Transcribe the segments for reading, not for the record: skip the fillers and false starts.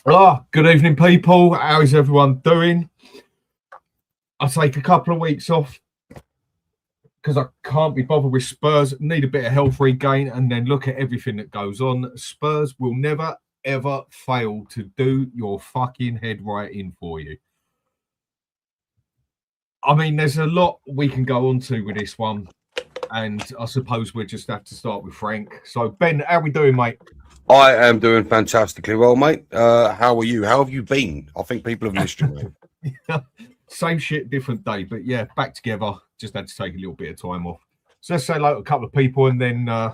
Good evening, people. How is everyone doing? I take a couple of weeks off because I can't be bothered with Spurs. Need a bit of health regain, and then look at everything that goes on. Spurs will never, ever fail to do your fucking head right in for you. I mean, there's a lot we can go on to with this one, and I suppose we'll just have to start with Frank. So, Ben, how are we doing, mate? I am doing fantastically well, mate. How are you? How have you been? I think people have missed you, mate. Same shit, different day. But yeah, back together. Just had to take a little bit of time off. So let's say hello to a couple of people and then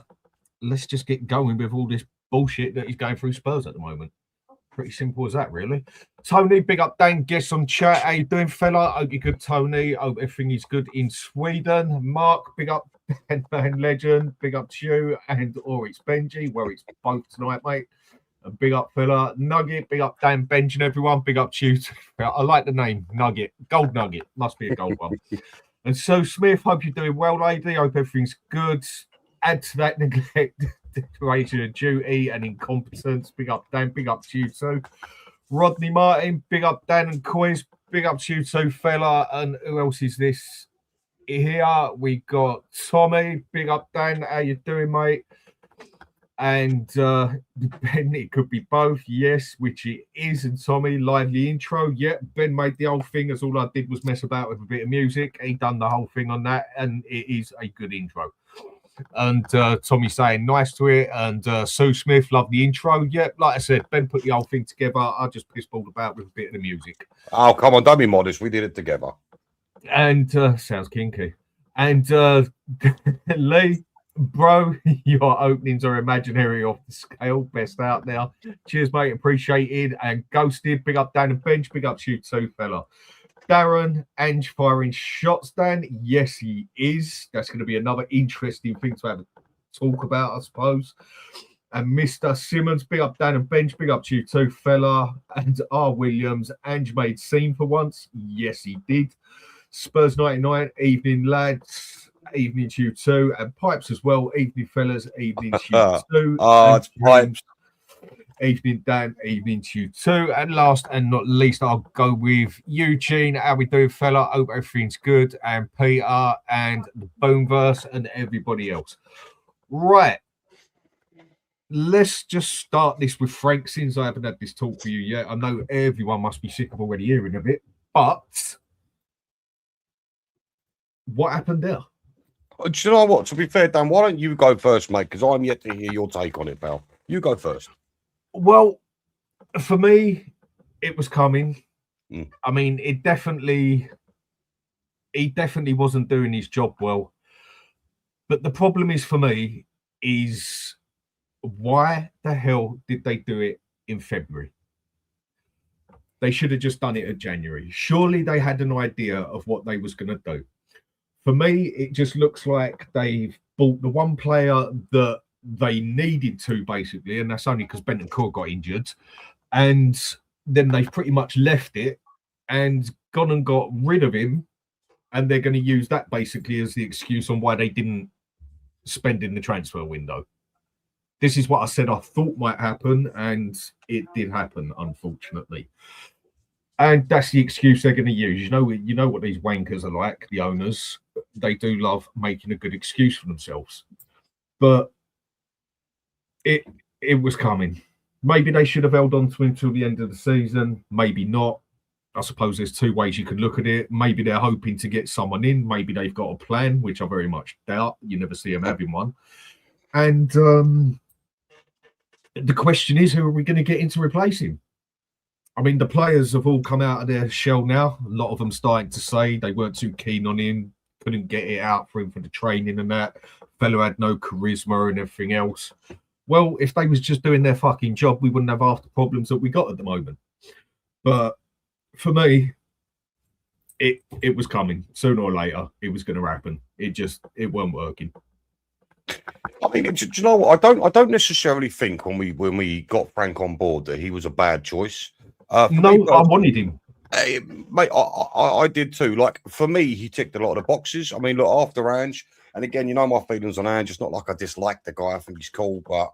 let's just get going with all this bullshit that he's going through Spurs at the moment. Pretty simple as that, really. Tony, big up Dan, guest on chat. How you doing, fella? Hope you're good, Tony. Hope everything is good in Sweden. Mark, big up, man legend. Big up to you. And or it's Benji. Well, it's both tonight, mate. And big up, fella. Nugget, big up, Dan, Benji, and everyone. Big up to you. I like the name, Nugget. Gold Nugget. Must be a gold one. And so, Smith, hope you're doing well, lady. Hope everything's good. Add to that neglect, declaration of duty, and incompetence. Big up, Dan. Big up to you too. Rodney Martin. Big up, Dan and Coys. Big up to you too, fella. And who else is this? Here we got Tommy. Big up, Dan. How you doing, mate? And Ben, it could be both, yes, which it is. And Tommy, lively intro. Yeah, Ben made the whole thing, as all I did was mess about with a bit of music. He done the whole thing on that, and it is a good intro. And Tommy saying nice to it. And Sue Smith, love the intro. Yep, like I said, Ben put the whole thing together. I just pissballed about with a bit of the music. Oh, come on, don't be modest. We did it together. And sounds kinky. And Lee, bro, your openings are imaginary off the scale. Best out there. Cheers, mate. Appreciated. And Ghosted, big up Dan and Bench. Big up to you too, fella. Darren, Ange firing shots, Dan. Yes, he is. That's going to be another interesting thing to have a talk about, I suppose. And Mr. Simmons, big up Dan and Bench. Big up to you too, fella. And R. Williams, Ange made scene for once. Yes, he did. Spurs 99, evening, lads. Evening to you too. And Pipes as well. Evening, fellas. Evening to you too. It's Pipes. Evening, Dan. Evening to you too. And last and not least, I'll go with Eugene. How we doing, fella? Hope everything's good. And Peter and the Boneverse and everybody else. Right. Let's just start this with Frank, since I haven't had this talk for you yet. I know everyone must be sick of already hearing of it, but what happened there? Do you know what? To be fair, Dan, why don't you go first, mate? Because I'm yet to hear your take on it, pal. You go first. Well, for me, it was coming. I mean, he definitely wasn't doing his job well. But the problem is, for me, is why the hell did they do it in February? They should have just done it in January. Surely they had an idea of what they was going to do. For me, it just looks like they've bought the one player that they needed to, basically, and that's only because Bentancur got injured. And then they've pretty much left it and gone and got rid of him. And they're going to use that basically as the excuse on why they didn't spend in the transfer window. This is what I said I thought might happen, and it did happen, unfortunately. And that's the excuse they're going to use. You know what these wankers are like, the owners. They do love making a good excuse for themselves. But it was coming. Maybe they should have held on to him till the end of the season. Maybe not. I suppose there's two ways you could look at it. Maybe they're hoping to get someone in. Maybe they've got a plan, which I very much doubt. You never see them having one. And the question is, who are we going to get in to replace him? I mean, the players have all come out of their shell now. A lot of them starting to say they weren't too keen on him, couldn't get it out for him for the training and that. Fellow had no charisma and everything else. Well, if they was just doing their fucking job, we wouldn't have half the problems that we got at the moment. But for me, it was coming. Sooner or later, it was going to happen. It weren't working. I mean, do you know what? I don't necessarily think when we got Frank on board that he was a bad choice. No, I wanted him. Mate, I did too. Like, for me, he ticked a lot of the boxes. I mean, look, after Ange, and again, you know my feelings on Ange. It's not like I dislike the guy. I think he's cool, but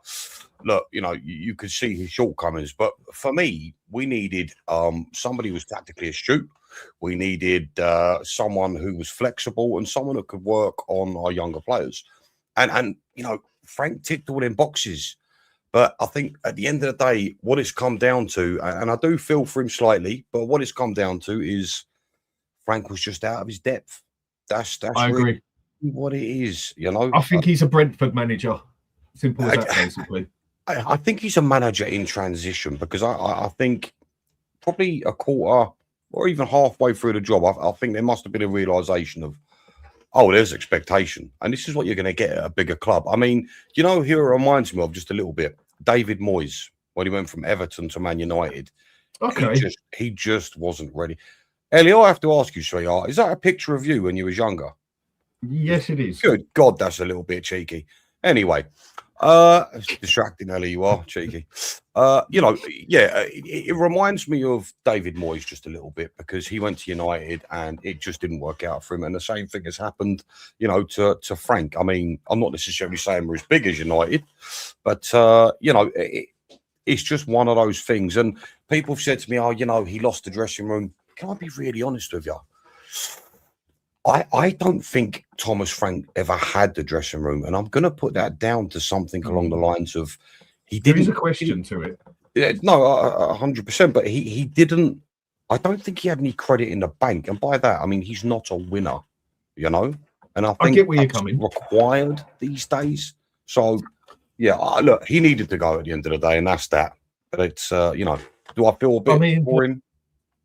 look, you know, you could see his shortcomings. But for me, we needed somebody who was tactically astute. We needed someone who was flexible and someone who could work on our younger players. And you know, Frank ticked all them boxes. But I think at the end of the day, what it's come down to, and I do feel for him slightly, but what it's come down to is Frank was just out of his depth. That's I really agree. what it is, you know. I think he's a Brentford manager. Simple as that, basically. I think he's a manager in transition because I think probably a quarter or even halfway through the job, I think there must have been a realization of, oh, there's expectation. And this is what you're going to get at a bigger club. I mean, you know who it reminds me of just a little bit? David Moyes, when he went from Everton to Man United. Okay. He just wasn't ready. Ellie, I have to ask you, sweetheart, is that a picture of you when you was younger? Yes, it is. Good God, that's a little bit cheeky. Anyway, distracting, Ellie, you are cheeky. You know, yeah, it reminds me of David Moyes just a little bit because he went to United and it just didn't work out for him. And the same thing has happened, you know, to Frank. I mean, I'm not necessarily saying we're as big as United, but you know, it's just one of those things. And people have said to me, oh, you know, he lost the dressing room. Can I be really honest with you? I don't think Thomas Frank ever had the dressing room, and I'm going to put that down to something along the lines of he didn't. There is a question to it. Yeah, no, 100%. But he didn't. I don't think he had any credit in the bank, and by that I mean he's not a winner, you know. And I think I get where you're coming. Required these days. So yeah, look, he needed to go at the end of the day, and that's that. But it's you know, do I feel a bit boring?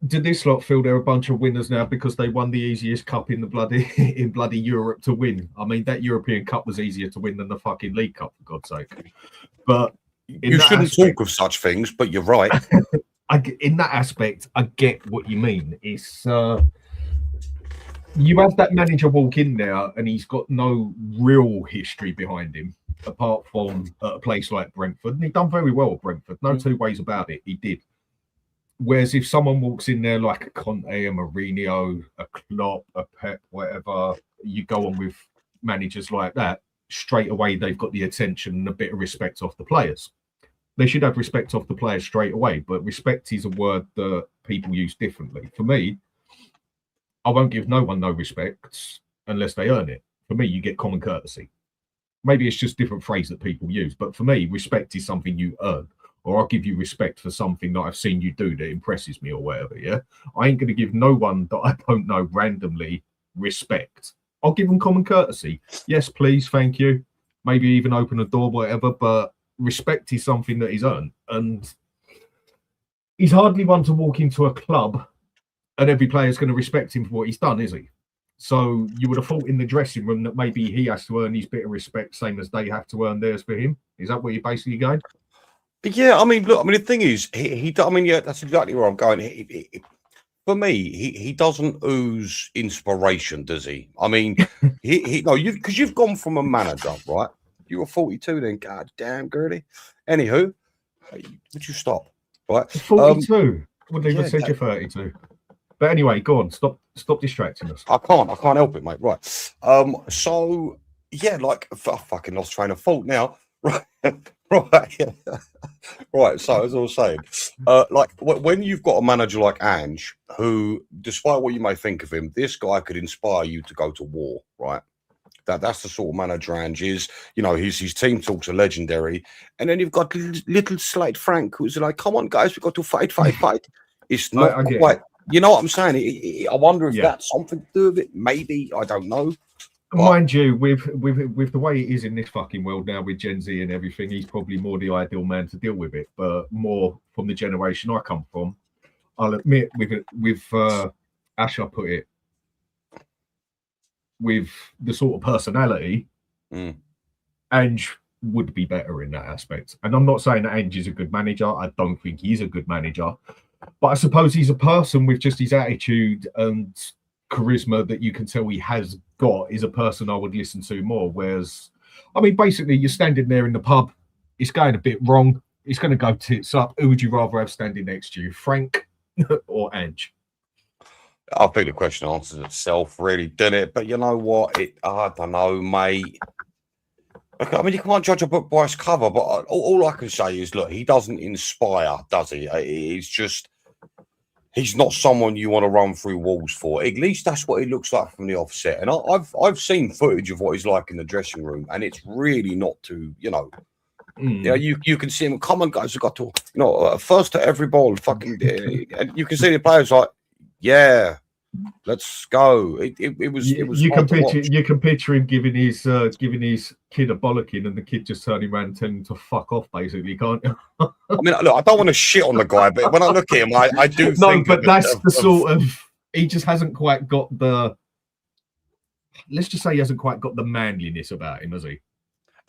Did this lot feel they're a bunch of winners now because they won the easiest cup in the bloody Europe to win? I mean, that European Cup was easier to win than the fucking League Cup, for God's sake. But you shouldn't talk of such things, but you're right. In that aspect, I get what you mean. It's you have that manager walk in there and he's got no real history behind him, apart from a place like Brentford. And he done very well at Brentford. No two ways about it. He did. Whereas if someone walks in there like a Conte, a Mourinho, a Klopp, a Pep, whatever, you go on with managers like that, straight away they've got the attention and a bit of respect off the players. They should have respect off the players straight away, but respect is a word that people use differently. For me, I won't give no one no respect unless they earn it. For me, you get common courtesy. Maybe it's just different phrase that people use, but for me, respect is something you earn. Or I'll give you respect for something that I've seen you do that impresses me or whatever, yeah? I ain't going to give no one that I don't know randomly respect. I'll give them common courtesy. Yes, please, thank you. Maybe even open a door, whatever, but respect is something that he's earned. And he's hardly one to walk into a club and every player's going to respect him for what he's done, is he? So you would have thought in the dressing room that maybe he has to earn his bit of respect, same as they have to earn theirs for him. Is that where you're basically going? Yeah, I mean, look, I mean, the thing is, I mean, yeah, that's exactly where I'm going. For me, he doesn't ooze inspiration, does he? I mean, no, because you've gone from a manager, right? You were 42 then, god damn, Gertie. Anywho, would you stop? Right, 42. Wouldn't even said you're 32. But anyway, go on. Stop distracting us. I can't help it, mate. Right. So yeah, like I fucking lost train of thought now. Right. Right. Right. So as I was saying, like when you've got a manager like Ange, who, despite what you may think of him, this guy could inspire you to go to war, right? That's the sort of manager Ange is. You know, his team talks are legendary. And then you've got little slight Frank, who's like, come on, guys, we've got to fight. It's not quite. You know what I'm saying? I wonder if that's something to do with it. Maybe, I don't know. Mind you, with the way it is in this fucking world now with Gen Z and everything, he's probably more the ideal man to deal with it. But more from the generation I come from, I'll admit, with Ash, I put it, with the sort of personality, Ange would be better in that aspect. And I'm not saying that Ange is a good manager. I don't think he's a good manager. But I suppose he's a person with just his attitude and charisma that you can tell he has got is a person I would listen to more. Whereas, I mean, basically, you're standing there in the pub, it's going a bit wrong, it's going to go tits up. Who would you rather have standing next to you, Frank or Ange? I think the question answers itself, really, didn't it? But you know what? I don't know, mate. I mean, you can't judge a book by its cover, but all I can say is, look, he doesn't inspire, does he? It's just, he's not someone you want to run through walls for. At least that's what he looks like from the offset. And I've seen footage of what he's like in the dressing room, and it's really not too, you know. Yeah, you can see him. Come on, guys, we got to, first to every ball, fucking. And you can see the players like, yeah, let's go. It was. You can picture him giving his kid a bollocking, and the kid just turning around and telling him to fuck off, basically, can't you? I mean, look, I don't want to shit on the guy, but when I look at him, I do. No, but that's the sort of. He just hasn't quite got the. Let's just say he hasn't quite got the manliness about him, has he?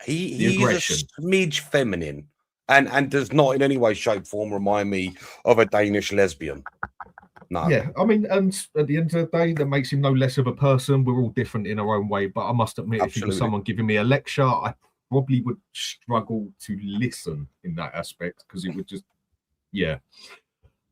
He's a smidge feminine, and does not in any way, shape, form remind me of a Danish lesbian. No. Yeah, I mean, and at the end of the day, that makes him no less of a person. We're all different in our own way, but I must admit, Absolutely. If it was someone giving me a lecture, I probably would struggle to listen in that aspect because it would just, yeah.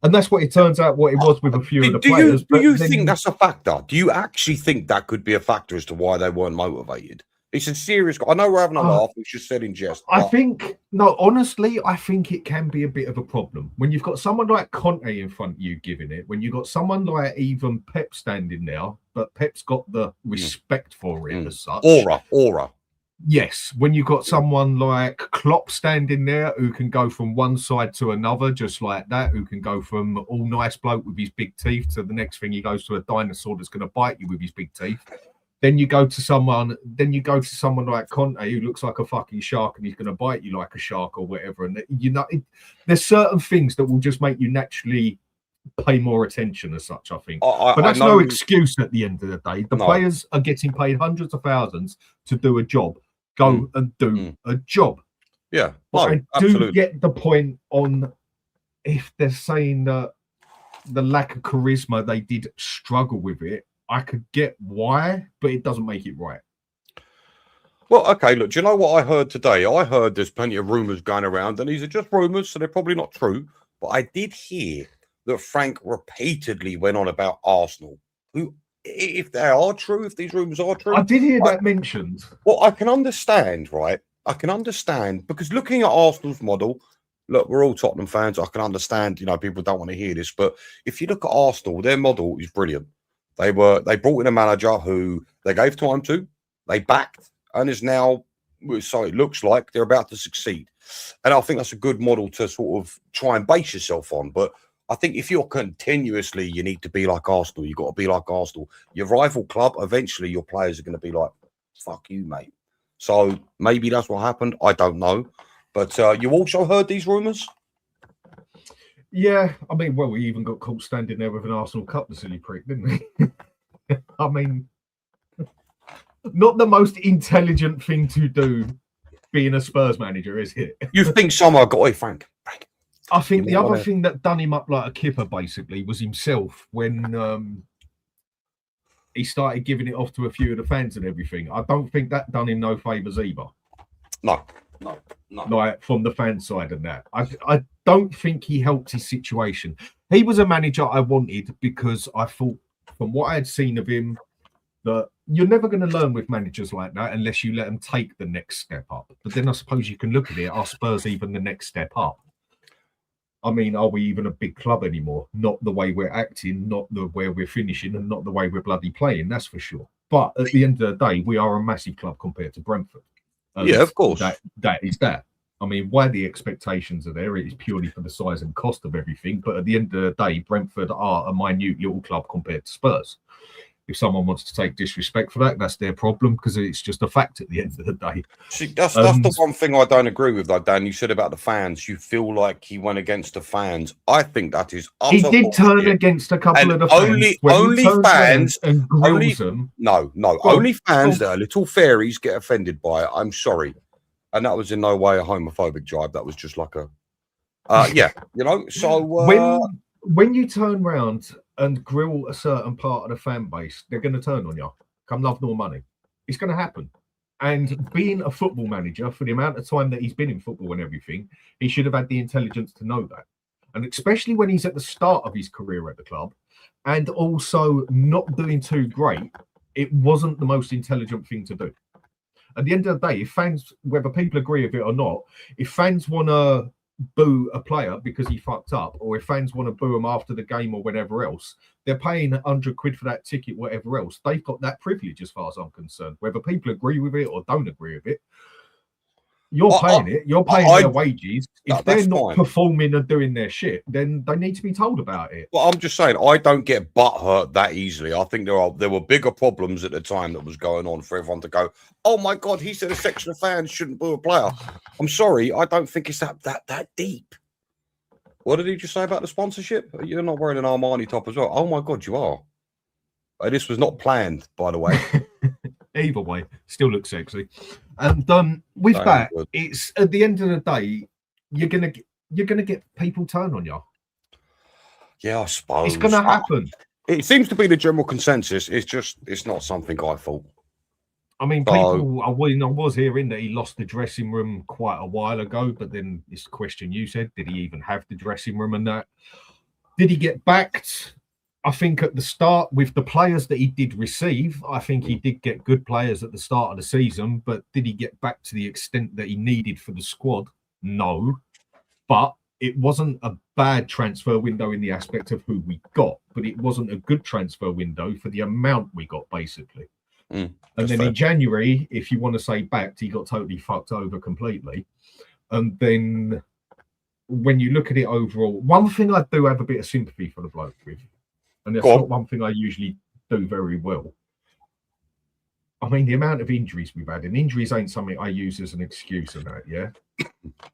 And that's what it turns out what it was with a few of the players. Do you think that's a factor? Do you actually think that could be a factor as to why they weren't motivated? It's a serious. I know we're having a laugh. It's just said in jest. I think honestly, I think it can be a bit of a problem when you've got someone like Conte in front of you giving it. When you've got someone like even Pep standing there, but Pep's got the respect for it as such. Aura. Yes, when you've got someone like Klopp standing there who can go from one side to another just like that, who can go from all nice bloke with his big teeth to the next thing he goes to a dinosaur that's going to bite you with his big teeth. Then you go to someone like Conte who looks like a fucking shark and he's going to bite you like a shark or whatever. And there's certain things that will just make you naturally pay more attention as such, I think. But that's no excuse at the end of the day. The players are getting paid hundreds of thousands to do a job. Go and do a job. Yeah. But I do get the point on if they're saying that the lack of charisma, they did struggle with it. I could get why, but it doesn't make it right. Well, okay, look, do you know what I heard today? I heard there's plenty of rumours going around, and these are just rumours, so they're probably not true. But I did hear that Frank repeatedly went on about Arsenal, who, if they are true, if these rumours are true... I did hear that mentioned. Well, I can understand, right? I can understand, because looking at Arsenal's model, look, we're all Tottenham fans, I can understand, people don't want to hear this, but if you look at Arsenal, their model is brilliant. They brought in a manager who they gave time to, they backed, and is now, so it looks like they're about to succeed. And I think that's a good model to sort of try and base yourself on. But I think if you're continuously, you need to be like Arsenal. You've got to be like Arsenal. Your rival club, eventually your players are going to be like, fuck you, mate. So maybe that's what happened. I don't know. But you also heard these rumours? Yeah, I mean, well, we even got caught standing there with an Arsenal Cup, the silly prick, didn't we? I mean, not the most intelligent thing to do being a Spurs manager, is it? You think someone got away, Frank? I think the other thing that done him up like a kipper, basically, was himself when he started giving it off to a few of the fans and everything. I don't think that done him no favours either. No. Like from the fan side and that. I don't think he helped his situation. He was a manager I wanted because I thought from what I had seen of him that you're never going to learn with managers like that unless you let them take the next step up. But then I suppose you can look at it, are Spurs even the next step up? I mean, are we even a big club anymore? Not the way we're acting, not the way we're finishing, and not the way we're bloody playing, that's for sure. But at the end of the day, we are a massive club compared to Brentford. Yeah, of course. That is that. I mean, why the expectations are there, it is purely for the size and cost of everything. But at the end of the day, Brentford are a minute little club compared to Spurs. If someone wants to take disrespect for that, that's their problem because it's just a fact at the end of the day. See, that's the one thing I don't agree with, though, Dan. You said about the fans. You feel like he went against the fans. I think that is utter He did turn against a couple of the fans. Only fans and grills them. No. Only fans that are little fairies get offended by it. I'm sorry. And that was in no way a homophobic jibe. That was just like a... So... When you turn round and grill a certain part of the fan base, they're going to turn on you. Come love nor money. It's going to happen. And being a football manager, for the amount of time that he's been in football and everything, he should have had the intelligence to know that. And especially when he's at the start of his career at the club, and also not doing too great, it wasn't the most intelligent thing to do. At the end of the day, if fans, whether people agree with it or not, if fans want to boo a player because he fucked up, or if fans want to boo him after the game or whatever else, they're paying £100 for that ticket, whatever else. They've got that privilege as far as I'm concerned. Whether people agree with it or don't agree with it, you're paying it. You're paying their wages. If they're not performing and doing their shit, then they need to be told about it. Well, I'm just saying, I don't get butt hurt that easily. I think there were bigger problems at the time that was going on for everyone to go, oh my God, he said a section of fans shouldn't boo a player. I'm sorry, I don't think it's that deep. What did he just say about the sponsorship? You're not wearing an Armani top as well. Oh my God, you are. This was not planned, by the way. Either way, still looks sexy. And with that, it's at the end of the day, you're gonna get people turn on you. Yeah, I suppose it's gonna happen. It seems to be the general consensus. It's not something I thought. I mean, people. I was hearing that he lost the dressing room quite a while ago, but then this question you said: did he even have the dressing room and that? Did he get backed? I think at the start, with the players that he did receive, I think he did get good players at the start of the season, but did he get back to the extent that he needed for the squad? No. But it wasn't a bad transfer window in the aspect of who we got, but it wasn't a good transfer window for the amount we got, basically. And then in January, if you want to say backed, he got totally fucked over completely. And then when you look at it overall, one thing I do have a bit of sympathy for the bloke with, and that's not one thing I usually do very well. I mean, the amount of injuries we've had, and injuries ain't something I use as an excuse of that, yeah?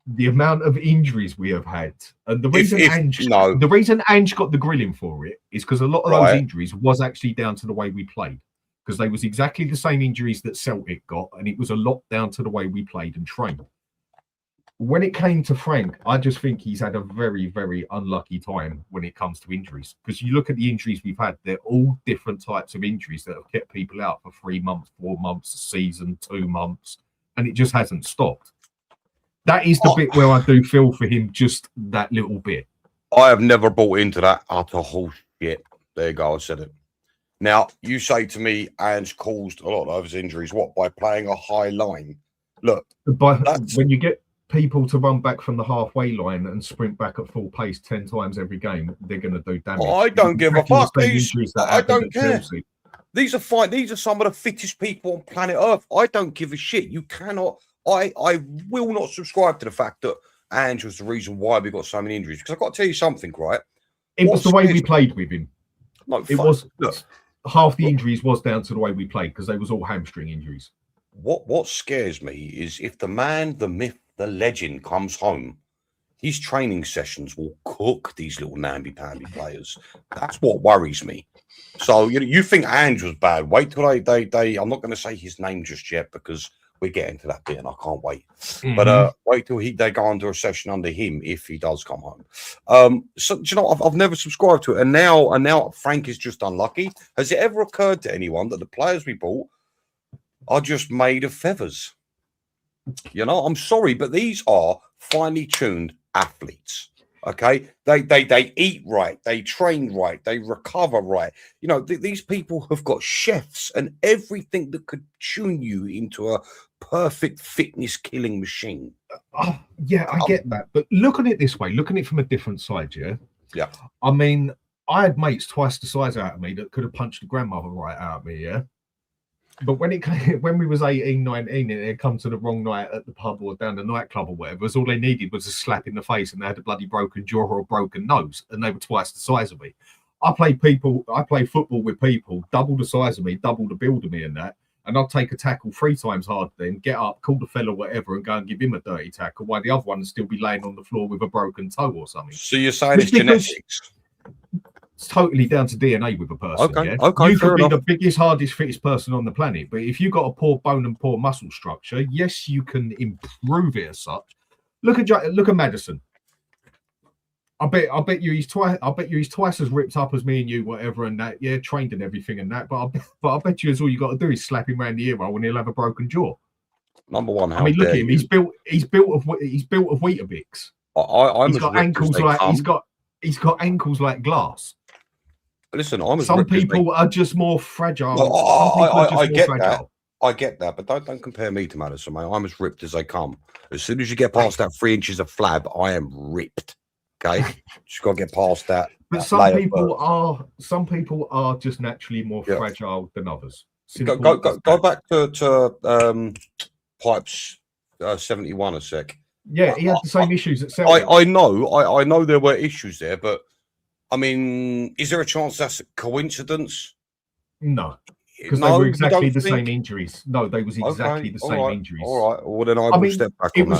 The amount of injuries we have had. And the reason the reason Ange got the grilling for it is because a lot of those injuries was actually down to the way we played. Because they was exactly the same injuries that Celtic got, and it was a lot down to the way we played and trained. When it came to Frank, I just think he's had a very, very unlucky time when it comes to injuries. Because you look at the injuries we've had, they're all different types of injuries that have kept people out for 3 months, 4 months, a season, 2 months, and it just hasn't stopped. That is the bit where I do feel for him, just that little bit. I have never bought into that utter horseshit. There you go, I said it. Now, you say to me, Ange caused a lot of his injuries, what, by playing a high line? Look, when you get people to run back from the halfway line and sprint back at full pace 10 times every game, they're going to do damage. I don't give a fuck. I don't care. These are fine. These are some of the fittest people on planet Earth. I don't give a shit. You cannot. I will not subscribe to the fact that Ange was the reason why we got so many injuries. Because I've got to tell you something, right? It was the way we played with him. No, it was. Look, half the injuries was down to the way we played because they was all hamstring injuries. What scares me is if the man, the myth, the legend comes home, his training sessions will cook these little namby-pamby players. That's what worries me. So you think Ange was bad? Wait till they. I'm not going to say his name just yet because we're getting to that bit and I can't wait. But wait till they go under a session under him if he does come home. So do you know, I've never subscribed to it, and now Frank is just unlucky. Has it ever occurred to anyone that the players we bought are just made of feathers? You know, I'm sorry, but these are finely tuned athletes. Okay, they eat right, they train right, they recover right. You know, these people have got chefs and everything that could tune you into a perfect fitness killing machine. Yeah, I get that, but look at it this way, looking at it from a different side. Yeah. I mean, I had mates twice the size out of me that could have punched a grandmother right out of me. Yeah. But when we was 18, 19, and it come to the wrong night at the pub or down the nightclub or whatever, all they needed was a slap in the face and they had a bloody broken jaw or a broken nose, and they were twice the size of me. I play football with people double the size of me, double the build of me and that, and I'll take a tackle 3 times harder than get up, call the fella whatever, and go and give him a dirty tackle, while the other one will still be laying on the floor with a broken toe or something. So you're saying it's genetics? It's totally down to DNA with a person. Okay, yeah? okay. You could be the biggest, hardest, fittest person on the planet, but if you've got a poor bone and poor muscle structure, yes, you can improve it as such. Look at Madison. I bet you he's twice as ripped up as me and you, whatever, and that. Yeah, trained and everything and that. But I bet you, all you got to do is slap him around the ear hole and he'll have a broken jaw. Number one, I mean, look at him. He's built of Weetabix. He's got ankles like glass. Listen, I'm as Some ripped as me. people are just more fragile. No, Some people are just I more get fragile. that. I get that, but don't compare me to Madison, mate. I'm as ripped as they come. As soon as you get past that 3 inches of flab, I am ripped. Okay, just got to get past that. But that some layer people are just naturally more fragile than others. Go back to Pipes 71 a sec. Yeah, he had the same issues at Celtic. I know there were issues there, but I mean, is there a chance that's a coincidence? No, because they were exactly the same injuries. No, they was exactly the same injuries. All right. Well, then I will step back on that.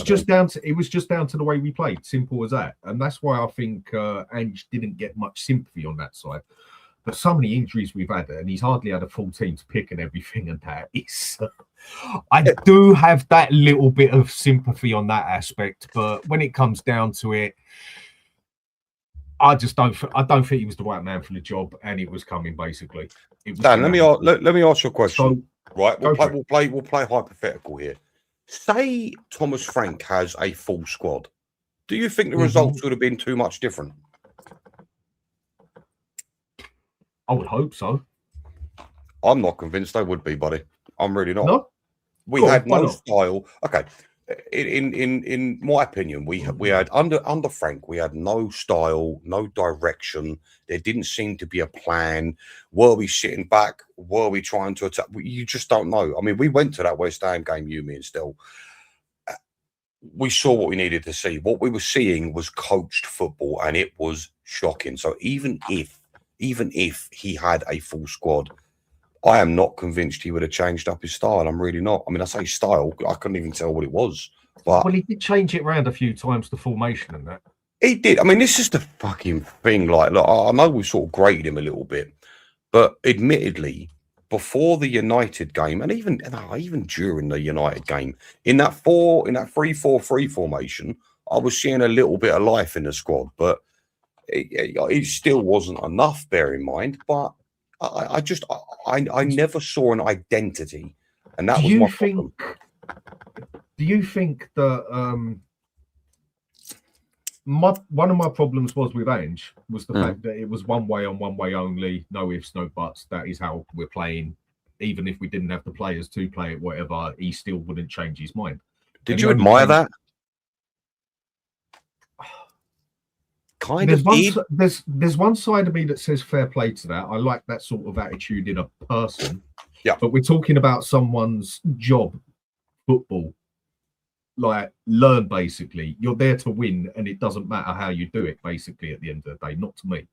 It was just down to the way we played. Simple as that. And that's why I think Ange didn't get much sympathy on that side. But so many injuries we've had, and he's hardly had a full team to pick and everything. And that is, I do have that little bit of sympathy on that aspect. But when it comes down to it, I don't think he was the right man for the job, and it was coming basically. Dan, let me ask you a question. So, right, we'll play hypothetical here. Say Thomas Frank has a full squad. Do you think the results would have been too much different? I would hope so. I'm not convinced they would be, buddy. I'm really not. No? We had no style. Okay. In my opinion, we had under Frank, we had no style, no direction. There didn't seem to be a plan. Were we sitting back? Were we trying to attack? You just don't know. I mean, we went to that West Ham game, you, me, and still. We saw what we needed to see. What we were seeing was coached football, and it was shocking. So even if he had a full squad, I am not convinced he would have changed up his style. I'm really not. I mean, I say style, I couldn't even tell what it was. But well, he did change it around a few times, the formation and that. He did. I mean, this is the fucking thing. Like, look, I know we sort of graded him a little bit, but admittedly, before the United game, and even during the United game, in that 3-4-3 formation, I was seeing a little bit of life in the squad, but it still wasn't enough. Bear in mind, but I never saw an identity, and that was my problem. Do you think that one of my problems was with Ange was the fact that it was one way on, one way only, no ifs, no buts. That is how we're playing. Even if we didn't have the players to play it, whatever, he still wouldn't change his mind. Did you admire that? Kind of. There's one side of me that says fair play to that. I like that sort of attitude in a person. Yeah. But we're talking about someone's job, football. Like, learn, basically. You're there to win, and it doesn't matter how you do it, basically, at the end of the day. Not to me.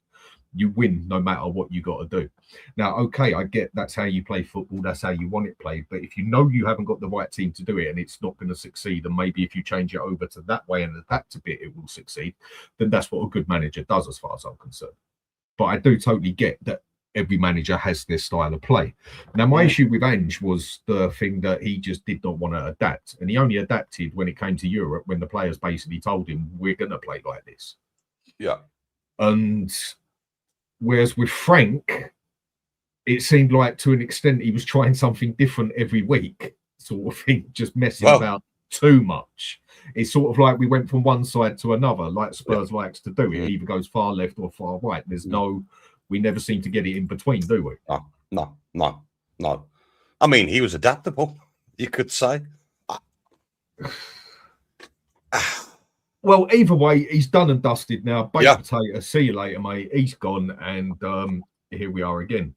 You win no matter what you got to do. Now, okay, I get that's how you play football. That's how you want it played. But if you know you haven't got the right team to do it and it's not going to succeed, and maybe if you change it over to that way and adapt a bit, it will succeed, then that's what a good manager does as far as I'm concerned. But I do totally get that every manager has their style of play. Now, my issue with Ange was the thing that he just did not want to adapt. And he only adapted when it came to Europe, when the players basically told him, we're going to play like this. Yeah. And whereas with Frank, it seemed like to an extent he was trying something different every week, sort of thing, just messing about too much. It's sort of like we went from one side to another, like Spurs likes to do. It either goes far left or far right. We never seem to get it in between, do we? No. I mean, he was adaptable, you could say. Well, either way, he's done and dusted now. Baked potato, see you later, mate. He's gone, and here we are again.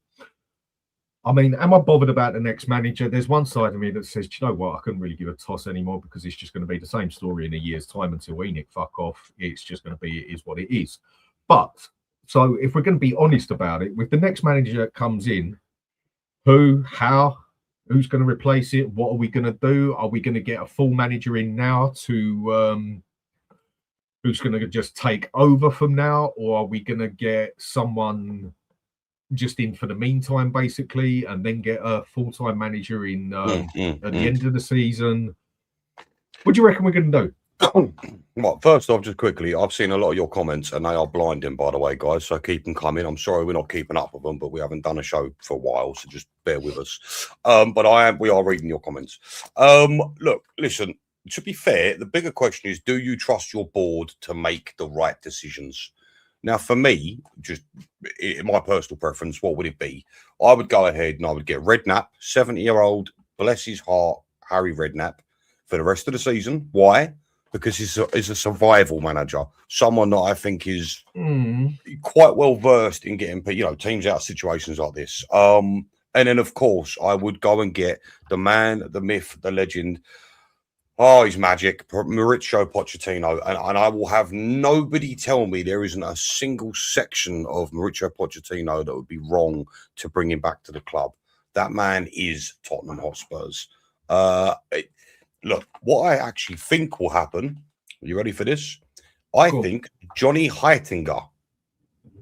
I mean, am I bothered about the next manager? There's one side of me that says, you know what, I couldn't really give a toss anymore because it's just going to be the same story in a year's time until Enoch fuck off. It's just going to be, it is what it is. But, so if we're going to be honest about it, with the next manager that comes in, who's going to replace it? What are we going to do? Are we going to get a full manager in now to... who's going to just take over from now, or are we going to get someone just in for the meantime, basically, and then get a full-time manager in at the end of the season? What do you reckon we're going to do? Well, first off, just quickly, I've seen a lot of your comments, and they are blinding, by the way, guys. So keep them coming. I'm sorry we're not keeping up with them, but we haven't done a show for a while, so just bear with us. But we are reading your comments. Look, listen. To be fair, the bigger question is, do you trust your board to make the right decisions? Now, for me, just in my personal preference, what would it be? I would go ahead and I would get Redknapp, 70-year-old, bless his heart, Harry Redknapp, for the rest of the season. Why? Because he's a survival manager, someone that I think is quite well versed in getting teams out of situations like this. And then, of course, I would go and get the man, the myth, the legend. Oh, he's magic, Mauricio Pochettino. And I will have nobody tell me there isn't a single section of Mauricio Pochettino that would be wrong to bring him back to the club. That man is Tottenham Hotspurs. Look, what I actually think will happen, are you ready for this? I think Johnny Heitinger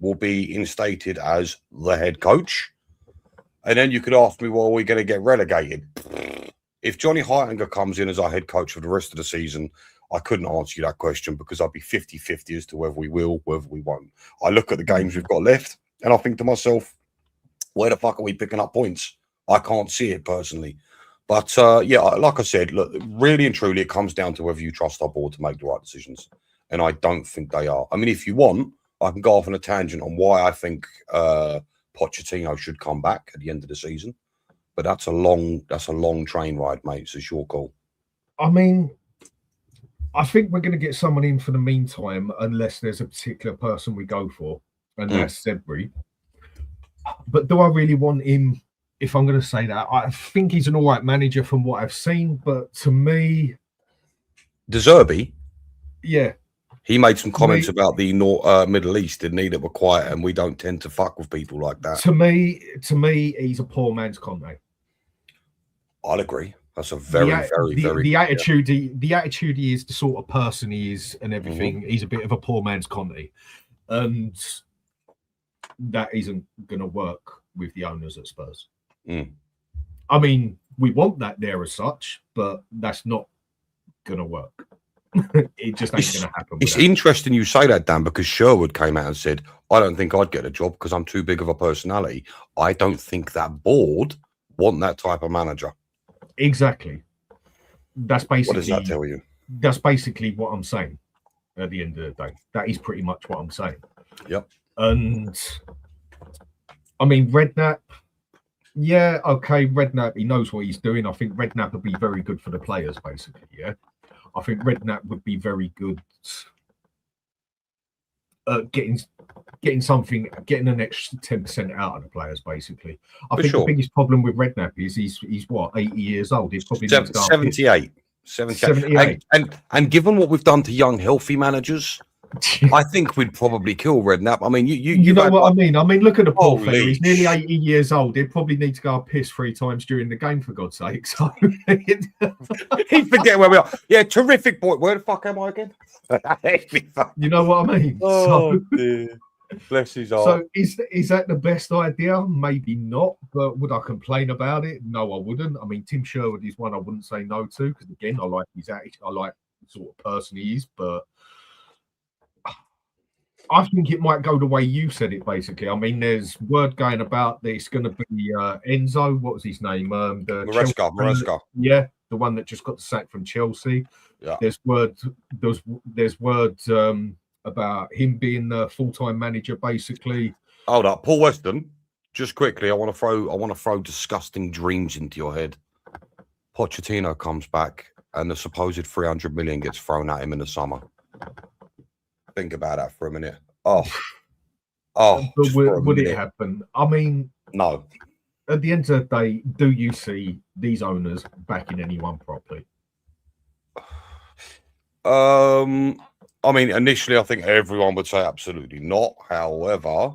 will be instated as the head coach. And then you could ask me, well, are we going to get relegated? If Johnny Heitinger comes in as our head coach for the rest of the season, I couldn't answer you that question because I'd be 50-50 as to whether we will, whether we won't. I look at the games we've got left and I think to myself, where the fuck are we picking up points? I can't see it personally. But, yeah, like I said, look, really and truly, it comes down to whether you trust our board to make the right decisions. And I don't think they are. I mean, if you want, I can go off on a tangent on why I think Pochettino should come back at the end of the season. But that's a long train ride, mate. So it's your call. I mean, I think we're going to get someone in for the meantime, unless there's a particular person we go for, and that's Sedbury. But do I really want him? If I'm going to say that, I think he's an all right manager from what I've seen. But to me, De Zerbi, yeah, he made some comments about the Middle East, didn't he? That were quiet, and we don't tend to fuck with people like that. To me, he's a poor man's Conte. I'll agree. That's a very the attitude. The attitude he is, the sort of person he is, and everything. He's a bit of a poor man's Conte, and that isn't going to work with the owners at Spurs. I mean, we want that there as such, but that's not going to work. It just ain't going to happen. It's interesting you say that, Dan, because Sherwood came out and said, I don't think I'd get a job because I'm too big of a personality. I don't think that board want that type of manager. Exactly. That's basically. What does that tell you? That's basically what I'm saying at the end of the day. That is pretty much what I'm saying. Yep. And I mean, Redknapp, yeah, okay, Redknapp, he knows what he's doing. I think Redknapp would be very good for the players, basically, yeah. I think Redknapp would be very good at getting an extra 10% out of the players, basically. I think the biggest problem with Redknapp is he's what, 80 years old. He's probably 78. And given what we've done to young, healthy managers, I think we'd probably kill Redknapp. I mean, you know what I mean? I mean, look at the poor fella. He's nearly 80 years old. He'd probably need to go piss 3 times during the game, for God's sake. So he'd forget where we are. Yeah, terrific boy. Where the fuck am I again? You know what I mean? Oh, dear. Bless his heart. So is that the best idea? Maybe not. But would I complain about it? No, I wouldn't. I mean, Tim Sherwood is one I wouldn't say no to because, again, I like his attitude. I like the sort of person he is, but I think it might go the way you said it, basically. I mean, there's word going about that it's going to be Enzo. What was his name? Maresca. Yeah, the one that just got the sack from Chelsea. Yeah. There's word about him being the full-time manager, basically. Hold up, Paul Weston. Just quickly, I want to throw disgusting dreams into your head. Pochettino comes back, and the supposed 300 million gets thrown at him in the summer. Think about that for a minute. Oh, but would it happen? I mean, no. At the end of the day, do you see these owners backing anyone properly? I mean, initially, I think everyone would say absolutely not. However,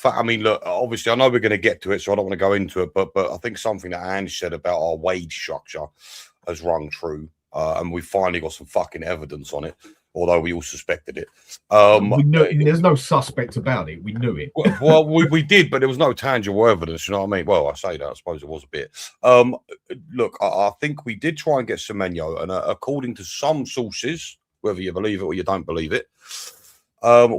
I mean, look, obviously, I know we're going to get to it, so I don't want to go into it. But I think something that Ange said about our wage structure has rung true, and we finally got some fucking evidence on it. Although we all suspected it. We knew, there's no suspect about it. We knew it. Well, we did, but there was no tangible evidence. You know what I mean? Well, I say that. I suppose it was a bit. Look, I think we did try and get Semenyo, and according to some sources, whether you believe it or you don't believe it,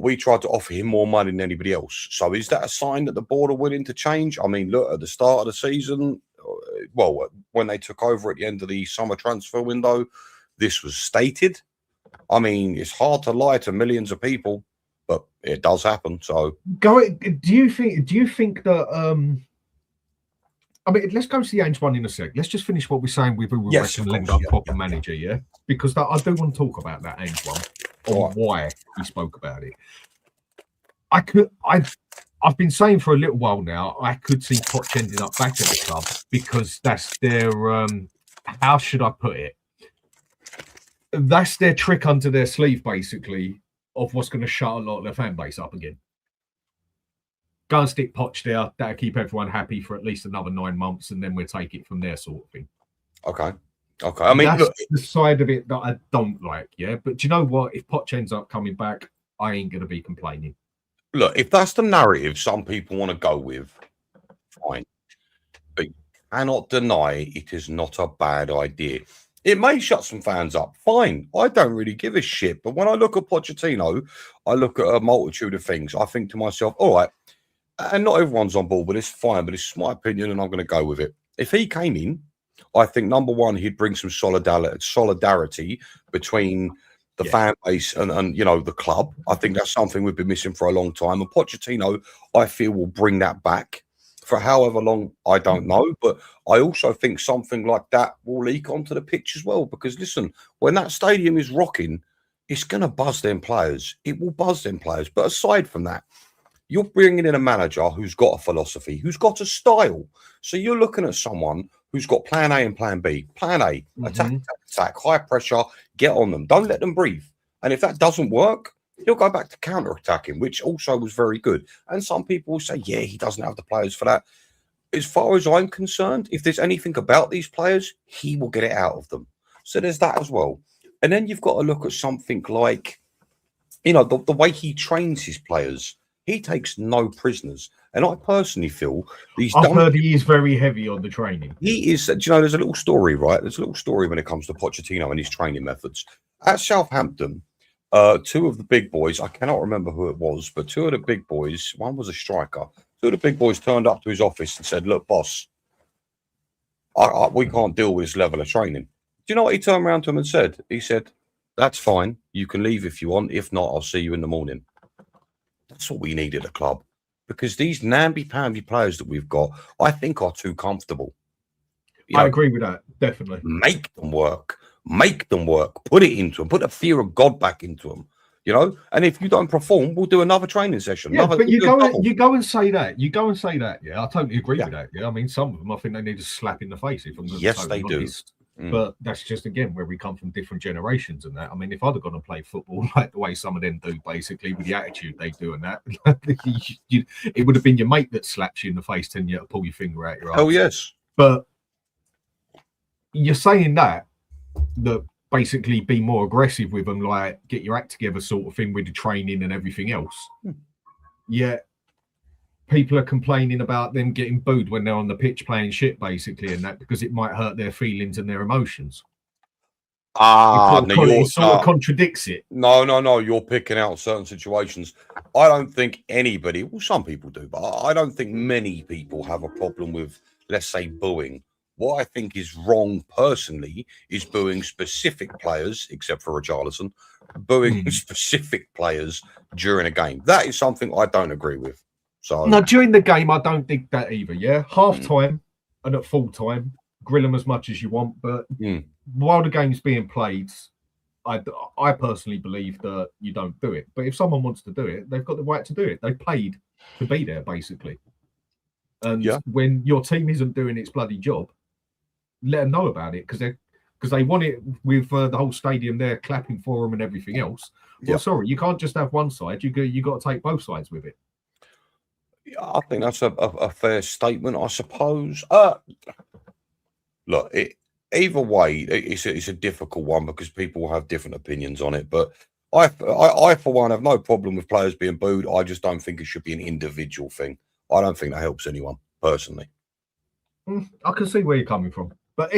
we tried to offer him more money than anybody else. So is that a sign that the board are willing to change? I mean, look, at the start of the season, well, when they took over at the end of the summer transfer window, this was stated. I mean, it's hard to lie to millions of people. but it does happen. So, do you think that? I mean, let's go to the Ainge one in a sec. Let's just finish what we're saying with who we recommend our proper manager, yeah? Because I do want to talk about that Ainge one or why he spoke about it. I've been saying for a little while now, I could see Poch ending up back at the club because that's their how should I put it? That's their trick under their sleeve, basically, of what's going to shut a lot of their fan base up again. Go and stick Poch there. That'll keep everyone happy for at least another 9 months, and then we'll take it from there, sort of thing. Okay. I mean, that's the side of it that I don't like, yeah? But do you know what? If Poch ends up coming back, I ain't going to be complaining. Look, if that's the narrative some people want to go with, fine. But you cannot deny it is not a bad idea. It may shut some fans up. Fine. I don't really give a shit. But when I look at Pochettino, I look at a multitude of things. I think to myself, all right, and not everyone's on board, but it's fine. But it's my opinion, and I'm going to go with it. If he came in, I think, number one, he'd bring some solidarity between the fan base and you know, the club. I think that's something we've been missing for a long time. And Pochettino, I feel, will bring that back for however long, I don't know. But I also think something like that will leak onto the pitch as well. Because listen, when that stadium is rocking, it's going to buzz them players. It will buzz them players. But aside from that, you're bringing in a manager who's got a philosophy, who's got a style. So you're looking at someone who's got plan A and plan B. Plan A, attack, high pressure, get on them. Don't let them breathe. And if that doesn't work, he'll go back to counter-attacking, which also was very good. And some people will say, yeah, he doesn't have the players for that. As far as I'm concerned, if there's anything about these players, he will get it out of them. So there's that as well. And then you've got to look at something like, you know, the way he trains his players. He takes no prisoners. And I personally feel I've heard he is very heavy on the training. He is. Do you know, there's a little story, right? There's a little story when it comes to Pochettino and his training methods. At Southampton, two of the big boys, I cannot remember who it was, but two of the big boys, one was a striker. Two of the big boys turned up to his office and said, look, boss, we can't deal with this level of training. Do you know what he turned around to him and said? He said, that's fine. You can leave if you want. If not, I'll see you in the morning. That's what we need at a club, because these namby-pamby players that we've got, I think, are too comfortable. I agree with that, definitely. Make them work. Put it into them. Put the fear of God back into them. You know, and if you don't perform, we'll do another training session. Yeah, but you go and say that. You go and say that. Yeah, I totally agree with that. Yeah, I mean, some of them, I think they need a slap in the face. If I'm yes, they do. But that's just, again, where we come from different generations and that. I mean, if I'd have gone and played football like the way some of them do, basically, with the attitude they do and that, it would have been your mate that slaps you in the face, telling you to pull your finger out your arse. Oh, yes. But you're saying that basically be more aggressive with them, like get your act together sort of thing with the training and everything else. Yeah. People are complaining about them getting booed when they're on the pitch playing shit, basically, and that because it might hurt their feelings and their emotions. It sort of contradicts it. No. You're picking out certain situations. I don't think anybody, well, some people do, but I don't think many people have a problem with, let's say, booing. What I think is wrong personally is booing specific players, except for Richarlison, booing specific players during a game. That is something I don't agree with. So no, during the game, I don't think that either. Yeah, half time and at full time, grill them as much as you want. But while the game's being played, I personally believe that you don't do it. But if someone wants to do it, they've got the right to do it. They paid to be there, basically. And when your team isn't doing its bloody job, let them know about it because they want it with the whole stadium there clapping for them and everything else. Well, sorry, you can't just have one side. You got to take both sides with it. I think that's a fair statement, I suppose. Look, either way, it's a difficult one because people will have different opinions on it. But I, for one, have no problem with players being booed. I just don't think it should be an individual thing. I don't think that helps anyone, personally. I can see where you're coming from. But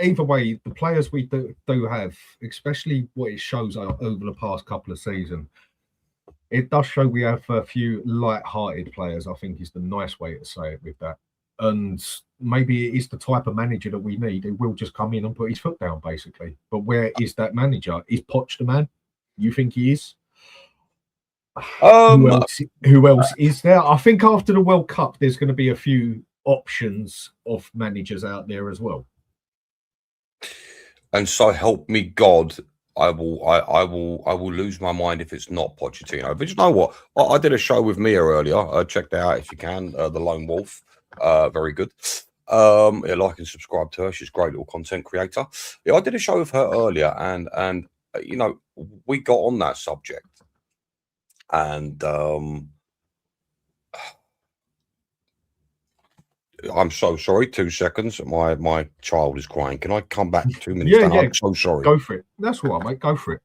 either way, the players we do have, especially what it shows over the past couple of seasons, it does show we have a few light-hearted players, I think is the nice way to say it with that. And maybe it is the type of manager that we need. He will just come in and put his foot down, basically. But where is that manager? Is Poch the man? You think he is? Who else is there? I think after the World Cup, there's going to be a few options of managers out there as well. And so help me God, I will lose my mind if it's not Pochettino. But you know what? I did a show with Mia earlier. Check that out if you can. The Lone Wolf, very good. Yeah, like and subscribe to her. She's a great little content creator. Yeah, I did a show with her earlier, and you know, we got on that subject, and I'm so sorry. 2 seconds. My child is crying. Can I come back 2 minutes? Yeah. I'm so sorry. Go for it. That's all right, mate. Go for it.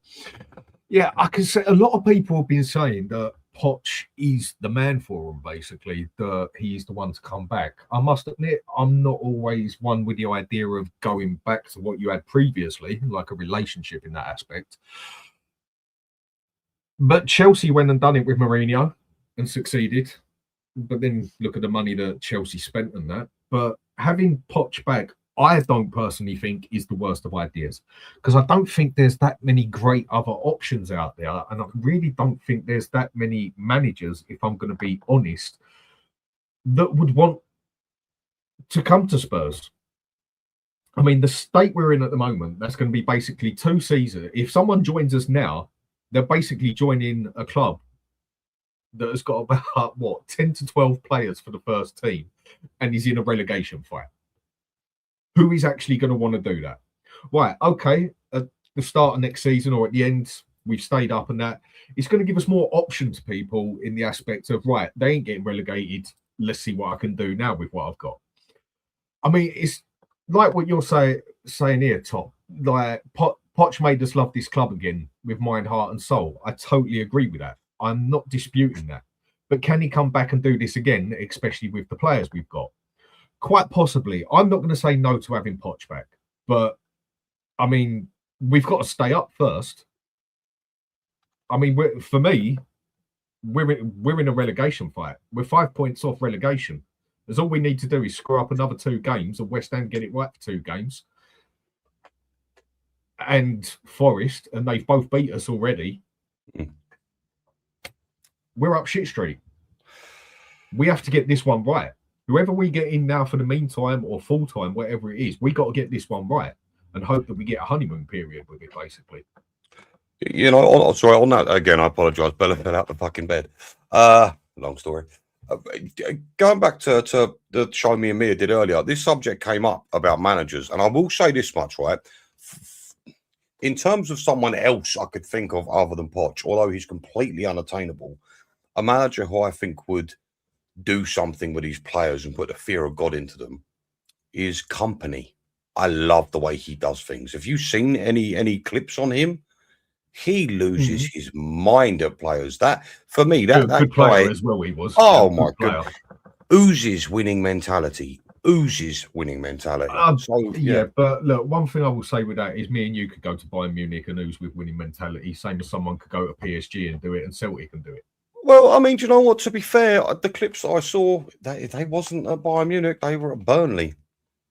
Yeah, I can say a lot of people have been saying that Poch is the man for him, basically, that he's the one to come back. I must admit, I'm not always one with the idea of going back to what you had previously, like a relationship in that aspect. But Chelsea went and done it with Mourinho and succeeded. But then look at the money that Chelsea spent on that. But having Poch back, I don't personally think is the worst of ideas, because I don't think there's that many great other options out there. And I really don't think there's that many managers, if I'm going to be honest, that would want to come to Spurs. I mean, the state we're in at the moment, that's going to be basically 2 seasons. If someone joins us now, they're basically joining a club that has got about 10 to 12 players for the first team and is in a relegation fight. Who is actually going to want to do that? Right, okay, at the start of next season or at the end, we've stayed up and that. It's going to give us more options to people in the aspect of, right, they ain't getting relegated. Let's see what I can do now with what I've got. I mean, it's like what you're saying here, Top. Like, Poch made us love this club again with mind, heart and soul. I totally agree with that. I'm not disputing that. But can he come back and do this again, especially with the players we've got? Quite possibly. I'm not going to say no to having Poch back. But, I mean, we've got to stay up first. I mean, for me, we're in a relegation fight. We're 5 points off relegation. There's all we need to do is screw up another 2 games and West Ham get it right for 2 games. And Forest, and they've both beat us already. We're up shit street. We have to get this one right. Whoever we get in now for the meantime or full time, whatever it is, we got to get this one right and hope that we get a honeymoon period with it, basically. You know, sorry, on that again, I apologize. Bella fell out the fucking bed. Long story. Going back to the show me and Mia did earlier, this subject came up about managers, and I will say this much, right? In terms of someone else I could think of other than Poch, although he's completely unattainable, a manager who I think would do something with these players and put the fear of God into them is Company. I love the way he does things. Have you seen any clips on him? He loses his mind at players. That for me, that good guy player as well. He was. Oh my god, oozes winning mentality. So, yeah, but look, one thing I will say with that is me and you could go to Bayern Munich and ooze with winning mentality, same as someone could go to PSG and do it, and Celtic can do it. Well, I mean, do you know what? To be fair, the clips that I saw, they wasn't at Bayern Munich; they were at Burnley.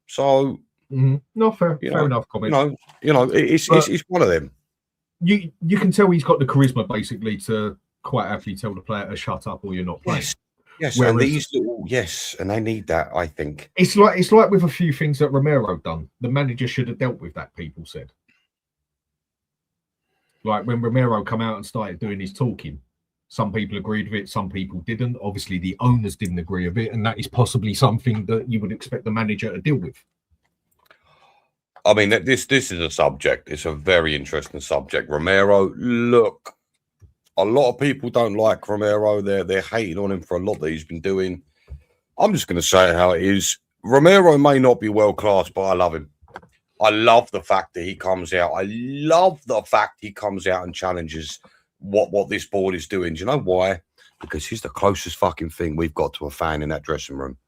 So, no, fair enough comment. You know, it's one of them. You can tell he's got the charisma, basically, to quite happily tell the player to shut up or you're not playing. Yes, whereas, and these little and they need that. I think it's like with a few things that Romero done. The manager should have dealt with that. People said, like when Romero come out and started doing his talking, some people agreed with it, some people didn't. Obviously, the owners didn't agree with it, and that is possibly something that you would expect the manager to deal with. I mean, this is a subject. It's a very interesting subject. Romero, look. A lot of people don't like Romero. They're hating on him for a lot that he's been doing. I'm just going to say it how it is. Romero may not be world class, but I love him. I love the fact that he comes out. I love the fact he comes out and challenges what this board is doing. Do you know why? Because he's the closest fucking thing we've got to a fan in that dressing room.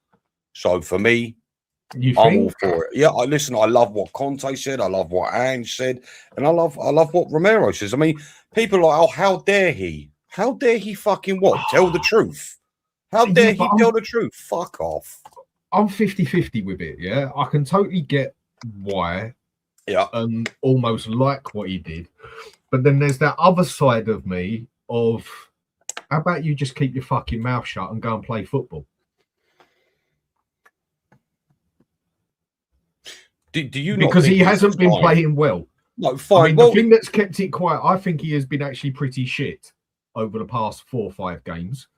So for me, I'm all for it. Yeah, I love what Conte said. I love what Ange said, and I love what Romero says. I mean, people are like, oh, how dare he? How dare he fucking what? Tell the truth. How dare he tell the truth? Fuck off. I'm 50-50 with it, yeah. I can totally get why. Yeah. And almost like what he did. But then there's that other side of me of How about you just keep your fucking mouth shut and go and play football? Do you because not think he hasn't been playing well? No, fine. I mean, the thing that's kept it quiet, I think he has been actually pretty shit over the past 4 or 5 games.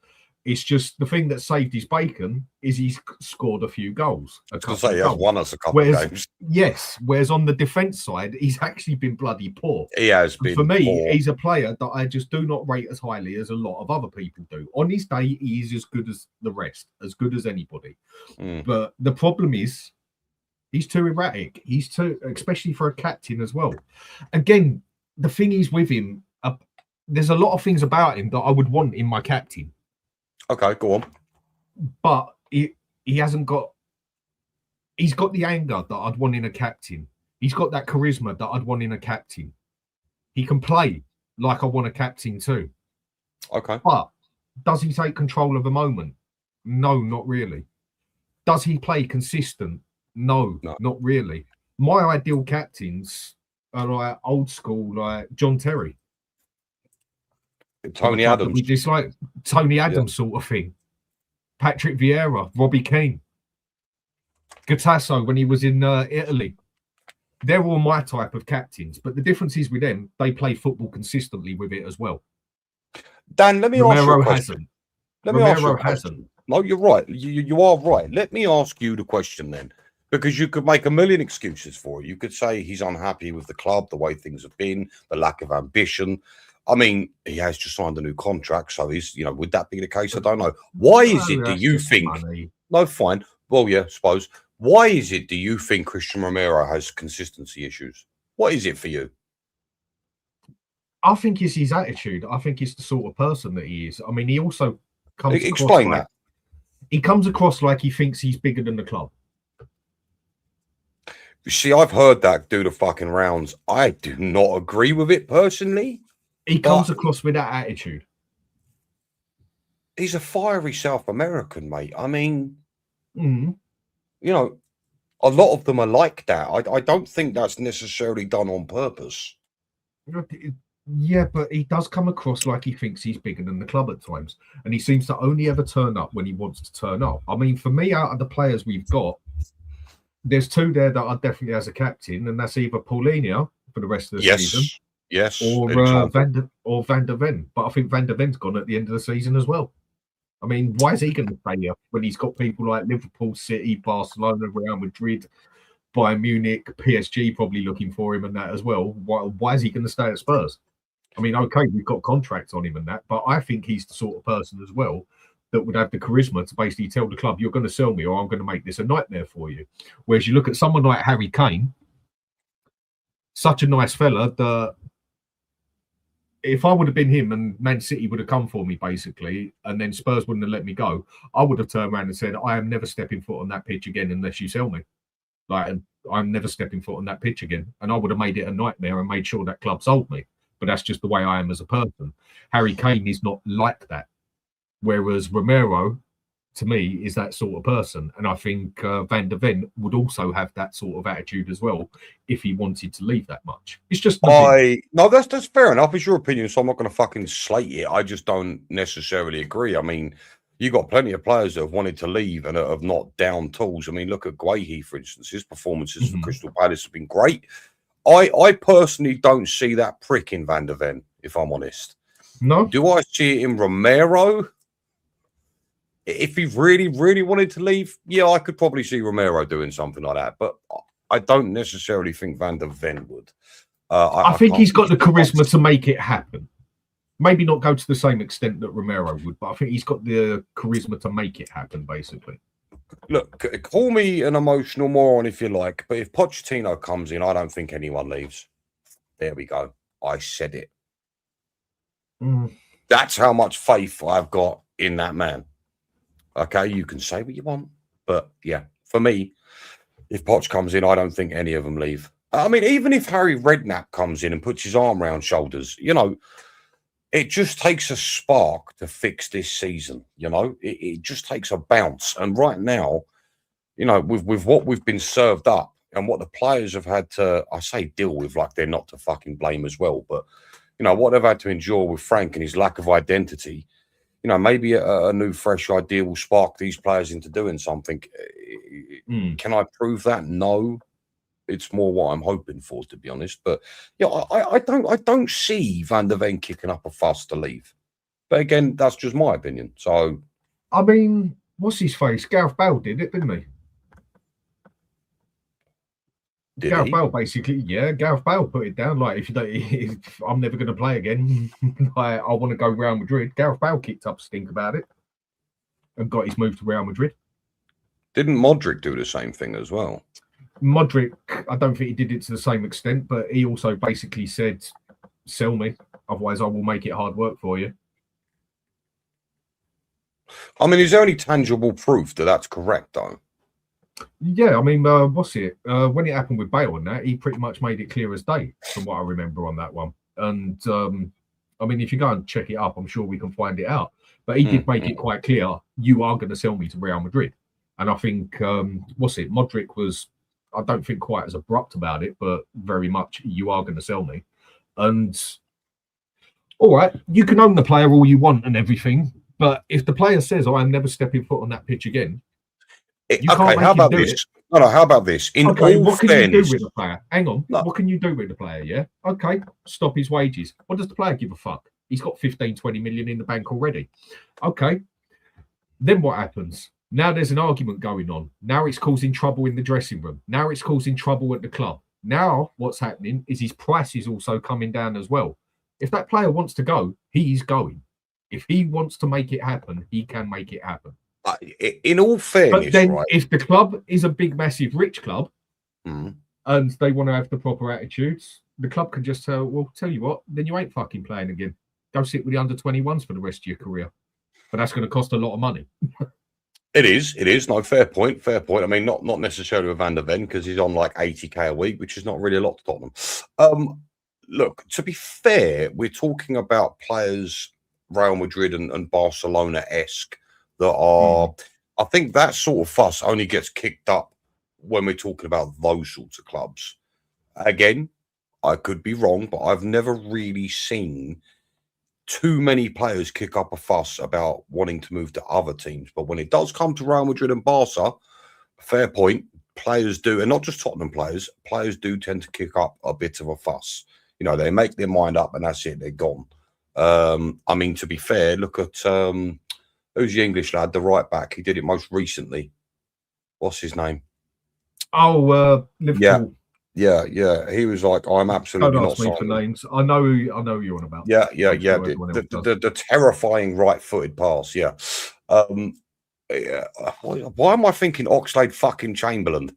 It's just the thing that saved his bacon is he's scored a few goals. I was going to say, he has won us a couple of games. Yes, whereas on the defence side, he's actually been bloody poor. He has been. For me, poor. He's a player that I just do not rate as highly as a lot of other people do. On his day, he is as good as the rest, as good as anybody. But the problem is, he's too erratic. He's too, especially for a captain as well. Again, the thing is with him, there's a lot of things about him that I would want in my captain. Okay, go on. But he hasn't got. He's got the anger that I'd want in a captain. He's got that charisma that I'd want in a captain. He can play like I want a captain too. Okay. But does he take control of the moment? No, not really. Does he play consistent? No, not really. My ideal captains are like old school, like John Terry. Tony Adams. Just like Tony Adams sort of thing. Patrick Vieira, Robbie Keane, Gattasso when he was in Italy. They're all my type of captains, but the difference is with them, they play football consistently with it as well. Dan, let me ask you a question. Romero hasn't. No, you're right. You are right. Let me ask you the question then, because you could make a million excuses for it. You could say he's unhappy with the club, the way things have been, the lack of ambition. I mean, he has just signed a new contract, so he's, would that be the case? I don't know. Why is it, do you think? Money. No, fine. Well, yeah, suppose. Why is it, do you think Christian Romero has consistency issues? What is it for you? I think it's his attitude. I think it's the sort of person that he is. I mean, he also comes Explain across that. He comes across like he thinks he's bigger than the club. See, I've heard that do the fucking rounds. I do not agree with it personally. He comes across with that attitude. He's a fiery South American, mate. I mean, a lot of them are like that. I don't think that's necessarily done on purpose. Yeah, but he does come across like he thinks he's bigger than the club at times. And he seems to only ever turn up when he wants to turn up. I mean, for me, out of the players we've got, there's 2 there that are definitely as a captain, and that's either Paulinho for the rest of the season. Yes. Or Van der Ven. But I think Van der Ven's gone at the end of the season as well. I mean, why is he going to stay here when he's got people like Liverpool, City, Barcelona, Real Madrid, Bayern Munich, PSG probably looking for him and that as well? Why is he going to stay at Spurs? I mean, okay, we've got contracts on him and that, but I think he's the sort of person as well that would have the charisma to basically tell the club, you're going to sell me or I'm going to make this a nightmare for you. Whereas you look at someone like Harry Kane, such a nice fella that if I would have been him and Man City would have come for me, basically, and then Spurs wouldn't have let me go, I would have turned around and said, I am never stepping foot on that pitch again unless you sell me. Like, I'm never stepping foot on that pitch again. And I would have made it a nightmare and made sure that club sold me. But that's just the way I am as a person. Harry Kane is not like that. Whereas Romero, to me, is that sort of person. And I think Van der Ven would also have that sort of attitude as well if he wanted to leave that much. It's just... No, that's fair enough. It's your opinion, so I'm not going to fucking slate it. I just don't necessarily agree. I mean, you got plenty of players that have wanted to leave and have not down tools. I mean, look at Guehi, for instance. His performances for Crystal Palace have been great. I personally don't see that prick in Van der Ven, if I'm honest. No. Do I see it in Romero? If he really, really wanted to leave, yeah, I could probably see Romero doing something like that. But I don't necessarily think Van der Ven would. I think he's got the charisma to make it happen. Maybe not go to the same extent that Romero would, but I think he's got the charisma to make it happen, basically. Look, call me an emotional moron if you like, but if Pochettino comes in, I don't think anyone leaves. There we go. I said it. That's how much faith I've got in that man. Okay, you can say what you want, but yeah, for me, if Poch comes in, I don't think any of them leave. I mean, even if Harry Redknapp comes in and puts his arm around shoulders, it just takes a spark to fix this season. It just takes a bounce. And right now, with what we've been served up and what the players have had to, I say deal with, like they're not to fucking blame as well, but what they've had to endure with Frank and his lack of identity, you know, maybe a new, fresh idea will spark these players into doing something. Can I prove that? No. It's more what I'm hoping for, to be honest. But yeah, I don't see Van der Ven kicking up a fuss to leave. But again, that's just my opinion. So, I mean, what's his face? Gareth Bale did it, didn't he? Gareth Bale basically, yeah. Gareth Bale put it down like, if I'm never going to play again, I want to go Real Madrid. Gareth Bale kicked up a stink about it and got his move to Real Madrid. Didn't Modric do the same thing as well? Modric, I don't think he did it to the same extent, but he also basically said, "Sell me, otherwise I will make it hard work for you." I mean, is there any tangible proof that that's correct, though? Yeah, I mean, what's it? When it happened with Bale and that, he pretty much made it clear as day, from what I remember on that one. And I mean, if you go and check it up, I'm sure we can find it out. But he did make it quite clear, you are going to sell me to Real Madrid. And I think, what's it? Modric was, I don't think quite as abrupt about it, but very much, you are going to sell me. And all right, you can own the player all you want and everything, but if the player says, "I'm never stepping foot on that pitch again," you can't how about this? It. No, how about this? In all what can fairness, you do with the player? Hang on. No. What can you do with the player? Yeah. Okay. Stop his wages. What does the player give a fuck? He's got 15, 20 million in the bank already. Okay. Then what happens? Now there's an argument going on. Now it's causing trouble in the dressing room. Now it's causing trouble at the club. Now what's happening is his price is also coming down as well. If that player wants to go, he's going. If he wants to make it happen, he can make it happen. In all fairness, but then right? If the club is a big, massive, rich club, and they want to have the proper attitudes, the club can just tell, well, tell you what, then you ain't fucking playing again. Go sit with the under-21s for the rest of your career. But that's going to cost a lot of money. It is. No, fair point. I mean, not necessarily with Van der Ven, because he's on like 80k a week, which is not really a lot to Tottenham. Look, to be fair, we're talking about players, Real Madrid and Barcelona-esque, that are, I think that sort of fuss only gets kicked up when we're talking about those sorts of clubs. Again, I could be wrong, but I've never really seen too many players kick up a fuss about wanting to move to other teams. But when it does come to Real Madrid and Barca, fair point, players do, and not just Tottenham players do tend to kick up a bit of a fuss. You know, they make their mind up and that's it, they're gone. I mean, to be fair, look at who's the English lad, the right back? He did it most recently. What's his name? Oh, Liverpool. Yeah. He was like, I'm absolutely not signing. For names. I know who you're on about. Yeah. The terrifying right-footed pass. Yeah. Why am I thinking Oxlade fucking Chamberlain?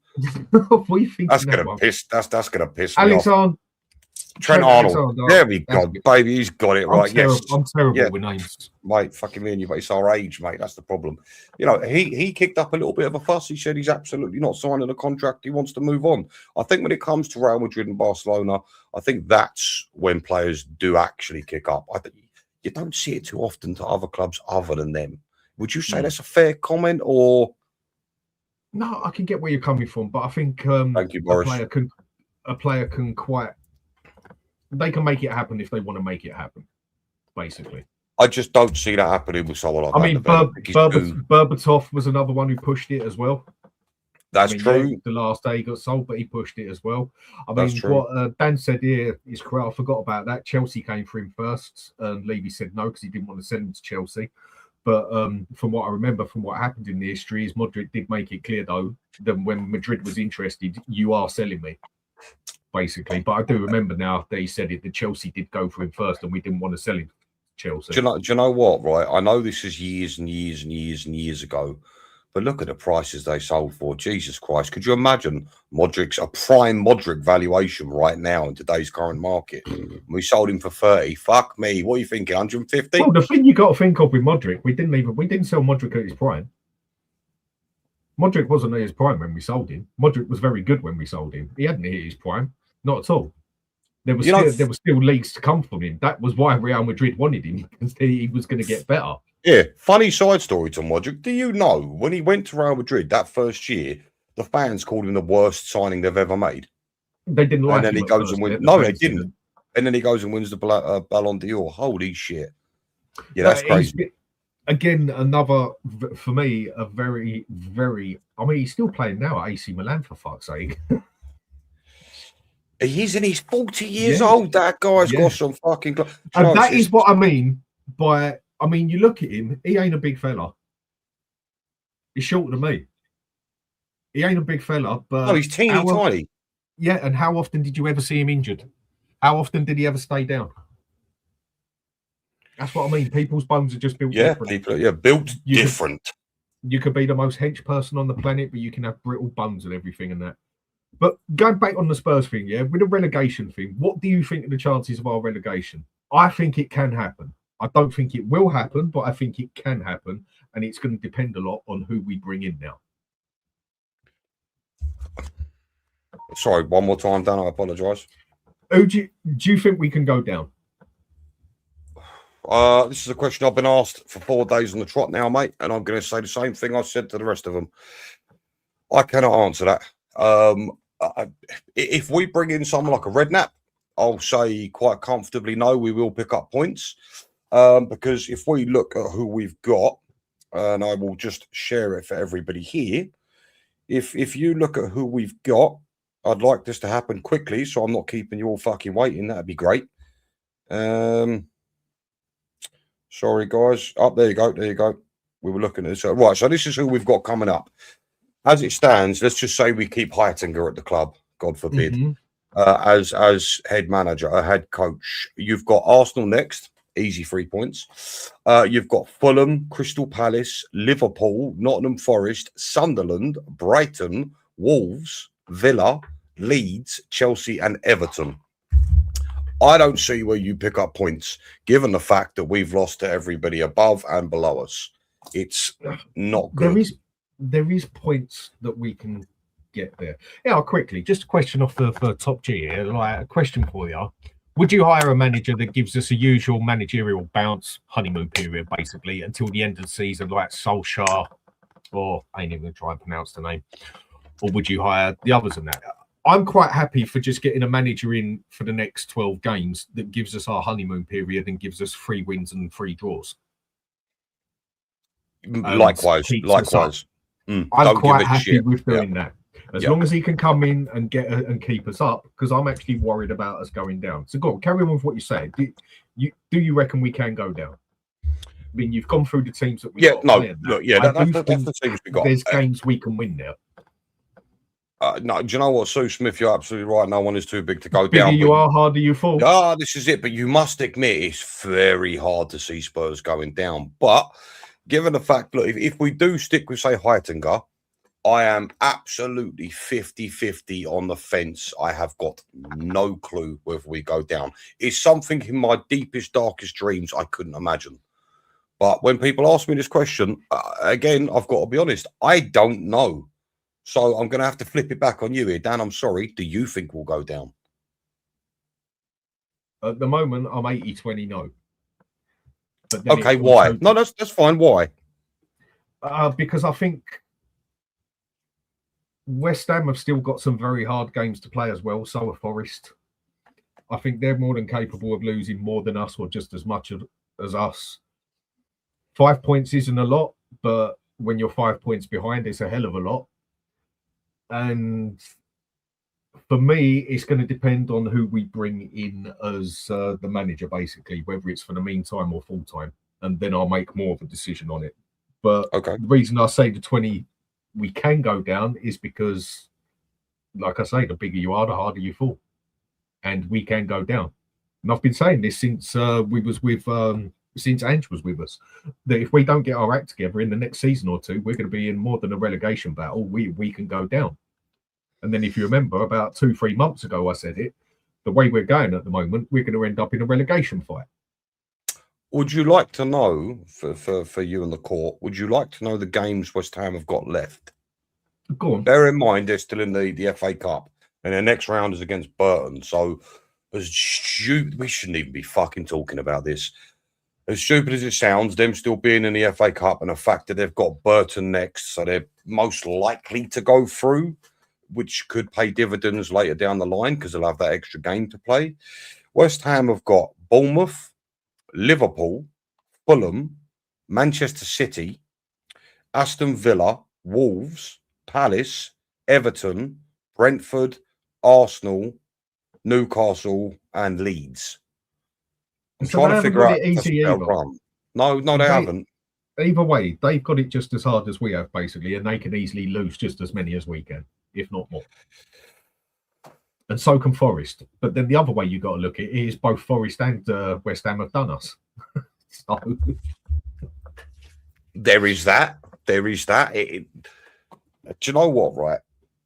What are you thinking? That's gonna piss. That's gonna piss me off. Trent Arnold. There we go, baby. He's got it right. Yes, I'm terrible with names, mate. Fucking me and you, but it's our age, mate. That's the problem. You know, he kicked up a little bit of a fuss. He said he's absolutely not signing a contract. He wants to move on. I think when it comes to Real Madrid and Barcelona, I think that's when players do actually kick up. I think you don't see it too often to other clubs other than them. Would you say that's a fair comment, or? No, I can get where you're coming from, but I think thank you, Boris. A player can quite. They can make it happen if they want to make it happen, basically. I just don't see that happening with someone like that. I mean, Berbatov was another one who pushed it as well. That's true. Yeah, the last day he got sold, but he pushed it as well. I mean, what Dan said here is correct. I forgot about that. Chelsea came for him first, and Levy said no because he didn't want to send him to Chelsea. But from what I remember, from what happened in the history, is Modric did make it clear, though, that when Madrid was interested, you are selling me. Basically, but I do remember now that he said it. That Chelsea did go for him first, and we didn't want to sell him to Chelsea. Do you know what? Right, I know this is years and years and years and years ago, but look at the prices they sold for. Jesus Christ, could you imagine a prime Modric valuation right now in today's current market? We sold him for 30. Fuck me. What are you thinking? 150? Well, the thing you got to think of with Modric, we didn't sell Modric at his prime. Modric wasn't at his prime when we sold him. Modric was very good when we sold him. He hadn't hit his prime. Not at all. There were still leagues to come from him. That was why Real Madrid wanted him, because he was going to get better. Yeah, funny side story to Modric. Do you know, when he went to Real Madrid that first year, the fans called him the worst signing they've ever made? They didn't like him. And then he goes and wins. No, they didn't. And then he goes and wins the Ballon d'Or. Holy shit. Yeah, that's crazy. again, another for me, a very, very. I mean, he's still playing now at AC Milan for fuck's sake. He's in his 40 years Yeah. old. That guy's Yeah. got some fucking. And that is what I mean by. I mean, you look at him. He ain't a big fella. He's shorter than me. He ain't a big fella, but No, he's teeny tiny. Yeah, and how often did you ever see him injured? How often did he ever stay down? That's what I mean. People's bones are just built different. Built different. You could be the most hench person on the planet, but you can have brittle bones and everything and that. But going back on the Spurs thing, yeah, with the relegation thing, what do you think of the chances of our relegation? I think it can happen. I don't think it will happen, but I think it can happen, and it's going to depend a lot on who we bring in now. Sorry, one more time, Dan. I apologise. Who do you think we can go down? This is a question I've been asked for 4 days on the trot now, mate, and I'm going to say the same thing I said to the rest of them. I cannot answer that. If we bring in someone like a Redknapp, I'll say quite comfortably no, we will pick up points. Because if we look at who we've got, and I will just share it for everybody here. If you look at who we've got, I'd like this to happen quickly, so I'm not keeping you all fucking waiting. That'd be great. Sorry, guys. Oh, there you go. There you go. We were looking at this. Right, so this is who we've got coming up. As it stands, let's just say we keep Heitinger at the club, God forbid, as head manager, head coach. You've got Arsenal next, easy 3 points. You've got Fulham, Crystal Palace, Liverpool, Nottingham Forest, Sunderland, Brighton, Wolves, Villa, Leeds, Chelsea, and Everton. I don't see where you pick up points, given the fact that we've lost to everybody above and below us. It's not good. There is points that we can get there. Yeah, quickly, just a question off the top G here. Like a question for you. Would you hire a manager that gives us a usual managerial bounce honeymoon period, basically, until the end of the season, like Solskjaer, or I ain't even going to try and pronounce the name, or would you hire the others in that? I'm quite happy for just getting a manager in for the next 12 games that gives us our honeymoon period and gives us 3 wins and 3 draws. Likewise. I'm quite happy with doing that. As long as he can come in and get and keep us up, because I'm actually worried about us going down. So go on, carry on with what you're saying. Do you reckon we can go down? I mean, you've gone through the teams that we got. That's the teams we got. There's games we can win now. No, do you know what, Sue Smith? You're absolutely right. No one is too big to go Bigger down. You are, harder you fall. This is it. But you must admit it's very hard to see Spurs going down. But given the fact, look, if we do stick with, say, Heitinger, I am absolutely 50-50 on the fence. I have got no clue whether we go down. It's something in my deepest, darkest dreams I couldn't imagine. But when people ask me this question, again, I've got to be honest, I don't know. So I'm going to have to flip it back on you here. Dan, I'm sorry. Do you think we'll go down? At the moment, I'm 80-20 no. Okay, why? No, that's fine. Why? Because I think West Ham have still got some very hard games to play as well. So are Forest. I think they're more than capable of losing more than us, or just as much as us. 5 points isn't a lot, but when you're 5 points behind, it's a hell of a lot. And for me, it's going to depend on who we bring in as the manager, basically, whether it's for the meantime or full time. And then I'll make more of a decision on it. But the reason I say the 20 we can go down is because, like I say, the bigger you are, the harder you fall. And we can go down. And I've been saying this since we was with since Ange was with us, that if we don't get our act together in the next season or two, we're going to be in more than a relegation battle. We can go down. And then if you remember, about 2-3 months ago, I said it, the way we're going at the moment, we're going to end up in a relegation fight. Would you like to know, for you and the court, would you like to know the games West Ham have got left? Go on. Bear in mind, they're still in the FA Cup, and their next round is against Burton. So we shouldn't even be fucking talking about this. As stupid as it sounds, them still being in the FA Cup and the fact that they've got Burton next, so they're most likely to go through, which could pay dividends later down the line because they'll have that extra game to play. West Ham have got Bournemouth, Liverpool, Fulham, Manchester City, Aston Villa, Wolves, Palace, Everton, Brentford, Arsenal, Newcastle, and Leeds. I'm So trying they to haven't figure got out it if that's a easy better either. run. No, they haven't. Either way, they've got it just as hard as we have, basically, and they can easily lose just as many as we can, if not more. And so can Forest. But then the other way you got to look at it is both Forest and West Ham have done us. So... There is that. Do you know what, right?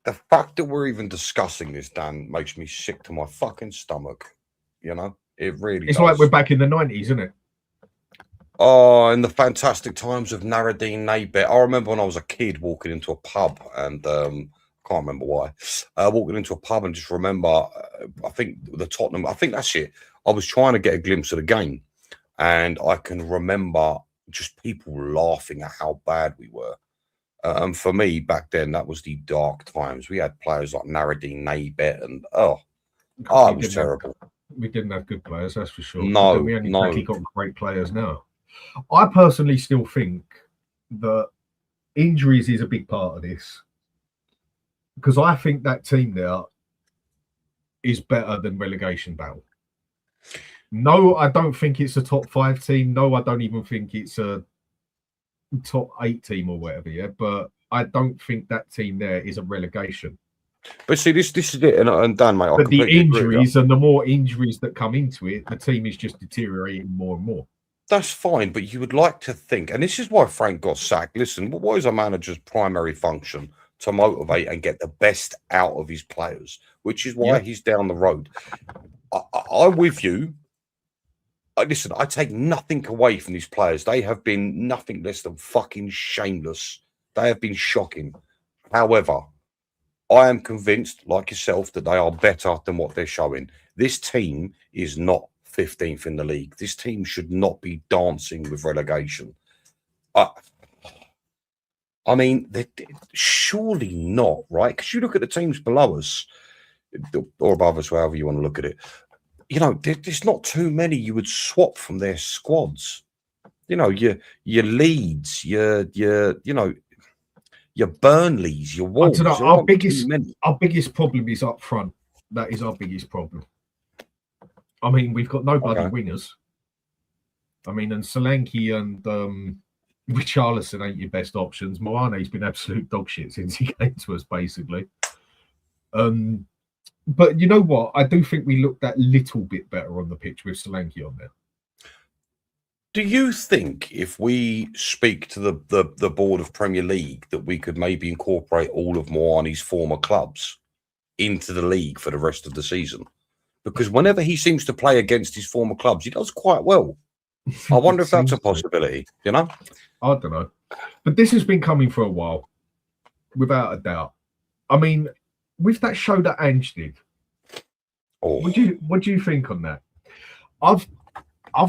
The fact that we're even discussing this, Dan, makes me sick to my fucking stomach. You know? It really It's does. like we're back in the 90s, isn't it? Oh, in the fantastic times of Naradine Naybet. I remember when I was a kid walking into a pub and can't remember why. Walking into a pub and just remember, I think the Tottenham, I think that's it. I was trying to get a glimpse of the game and I can remember just people laughing at how bad we were. And for me, back then, that was the dark times. We had players like Naradine Naybet and, it was terrible. We didn't have good players, that's for sure. No, we only really got great players now. I personally still think that injuries is a big part of this, because I think that team there is better than relegation battle. No, I don't think it's a top 5 team. No, I don't even think it's a top 8 team or whatever. Yeah, but I don't think that team there is a relegation. But see, this is it, and Dan, mate, but the injuries and the more injuries that come into it, the team is just deteriorating more and more. That's fine, but you would like to think, and this is why Frank got sacked. Listen, what is a manager's primary function? To motivate and get the best out of his players, which is why he's down the road. I'm with you. Listen, I take nothing away from these players. They have been nothing less than fucking shameless. They have been shocking. However, I am convinced, like yourself, that they are better than what they're showing. This team is not 15th in the league. This team should not be dancing with relegation. I mean, surely not, right? Because you look at the teams below us, or above us, however you want to look at it. You know, there's not too many you would swap from their squads. You know, your Leeds, your Burnleys, your Wolves. Our biggest problem is up front. That is our biggest problem. I mean, we've got no bloody wingers. I mean, and Solanke and Richarlison ain't your best options. Moane's been absolute dog shit since he came to us, basically. But you know what? I do think we looked that little bit better on the pitch with Solanke on there. Do you think if we speak to the board of Premier League that we could maybe incorporate all of Moane's former clubs into the league for the rest of the season? Because whenever he seems to play against his former clubs, he does quite well. I wonder if that's a possibility, you know? I don't know. But this has been coming for a while, without a doubt. I mean, with that show that Ange did, what do you think on that? I've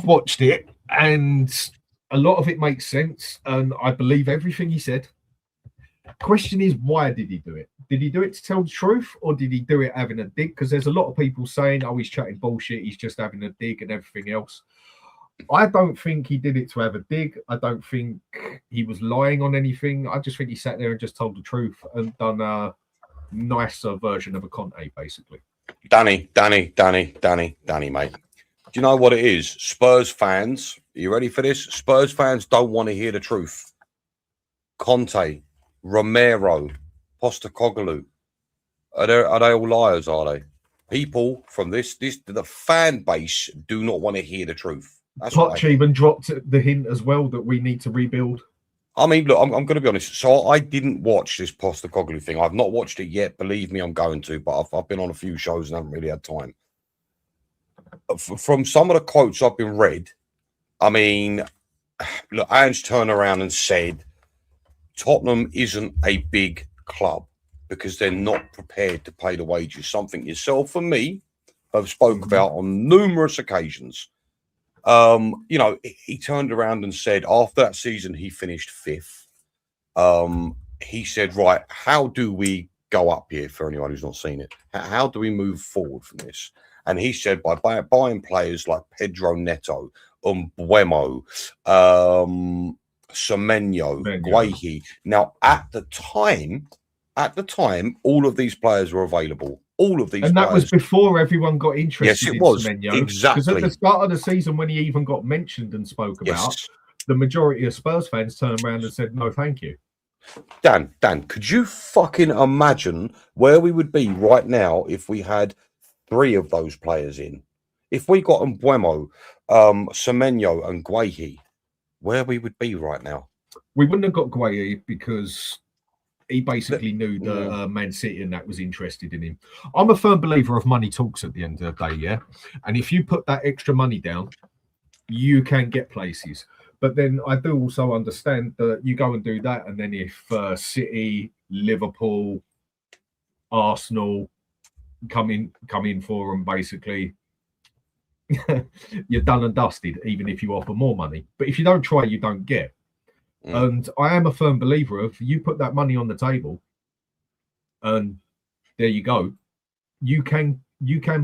watched it, and a lot of it makes sense, and I believe everything he said. Question is, why did he do it? Did he do it to tell the truth, or did he do it having a dig? Because there's a lot of people saying, oh, he's chatting bullshit, he's just having a dig and everything else. I don't think he did it to have a dig. I don't think he was lying on anything. I just think he sat there and just told the truth and done a nicer version of a Conte, basically. Danny, mate. Do you know what it is? Spurs fans, are you ready for this? Spurs fans don't want to hear the truth. Conte, Romero, Postecoglou, are they all liars, are they? People from the fan base do not want to hear the truth. Poch even dropped the hint as well that we need to rebuild. I mean, look, I'm going to be honest. So I didn't watch this Postecoglou thing. I've not watched it yet. Believe me, I'm going to. But I've been on a few shows and haven't really had time. From some of the quotes I've been read, I mean, look, Ange turned around and said, Tottenham isn't a big club because they're not prepared to pay the wages. Something yourself and me have spoke about on numerous occasions. You know, he turned around and said after that season he finished 5th. He said, right, how do we go up here for anyone who's not seen it? How do we move forward from this? And he said by buying players like Pedro Neto, Buemo, Semenyo, Guehi. Now, at the time, all of these players were available. All of these, and that players. was before everyone got interested. Yes, it in was Semenyo, exactly because at the start of the season, when he even got mentioned and spoke about, the majority of Spurs fans turned around and said, "No, thank you." Dan, could you fucking imagine where we would be right now if we had 3 of those players in? If we got Mbeumo, Semenyo, and Guehi, where we would be right now? We wouldn't have got Guehi because he basically knew that Man City and that was interested in him. I'm a firm believer of money talks at the end of the day, yeah? And if you put that extra money down, you can get places. But then I do also understand that you go and do that, and then if City, Liverpool, Arsenal come in for them, basically, you're done and dusted, even if you offer more money. But if you don't try, you don't get. And I am a firm believer of you put that money on the table, and there you go. You can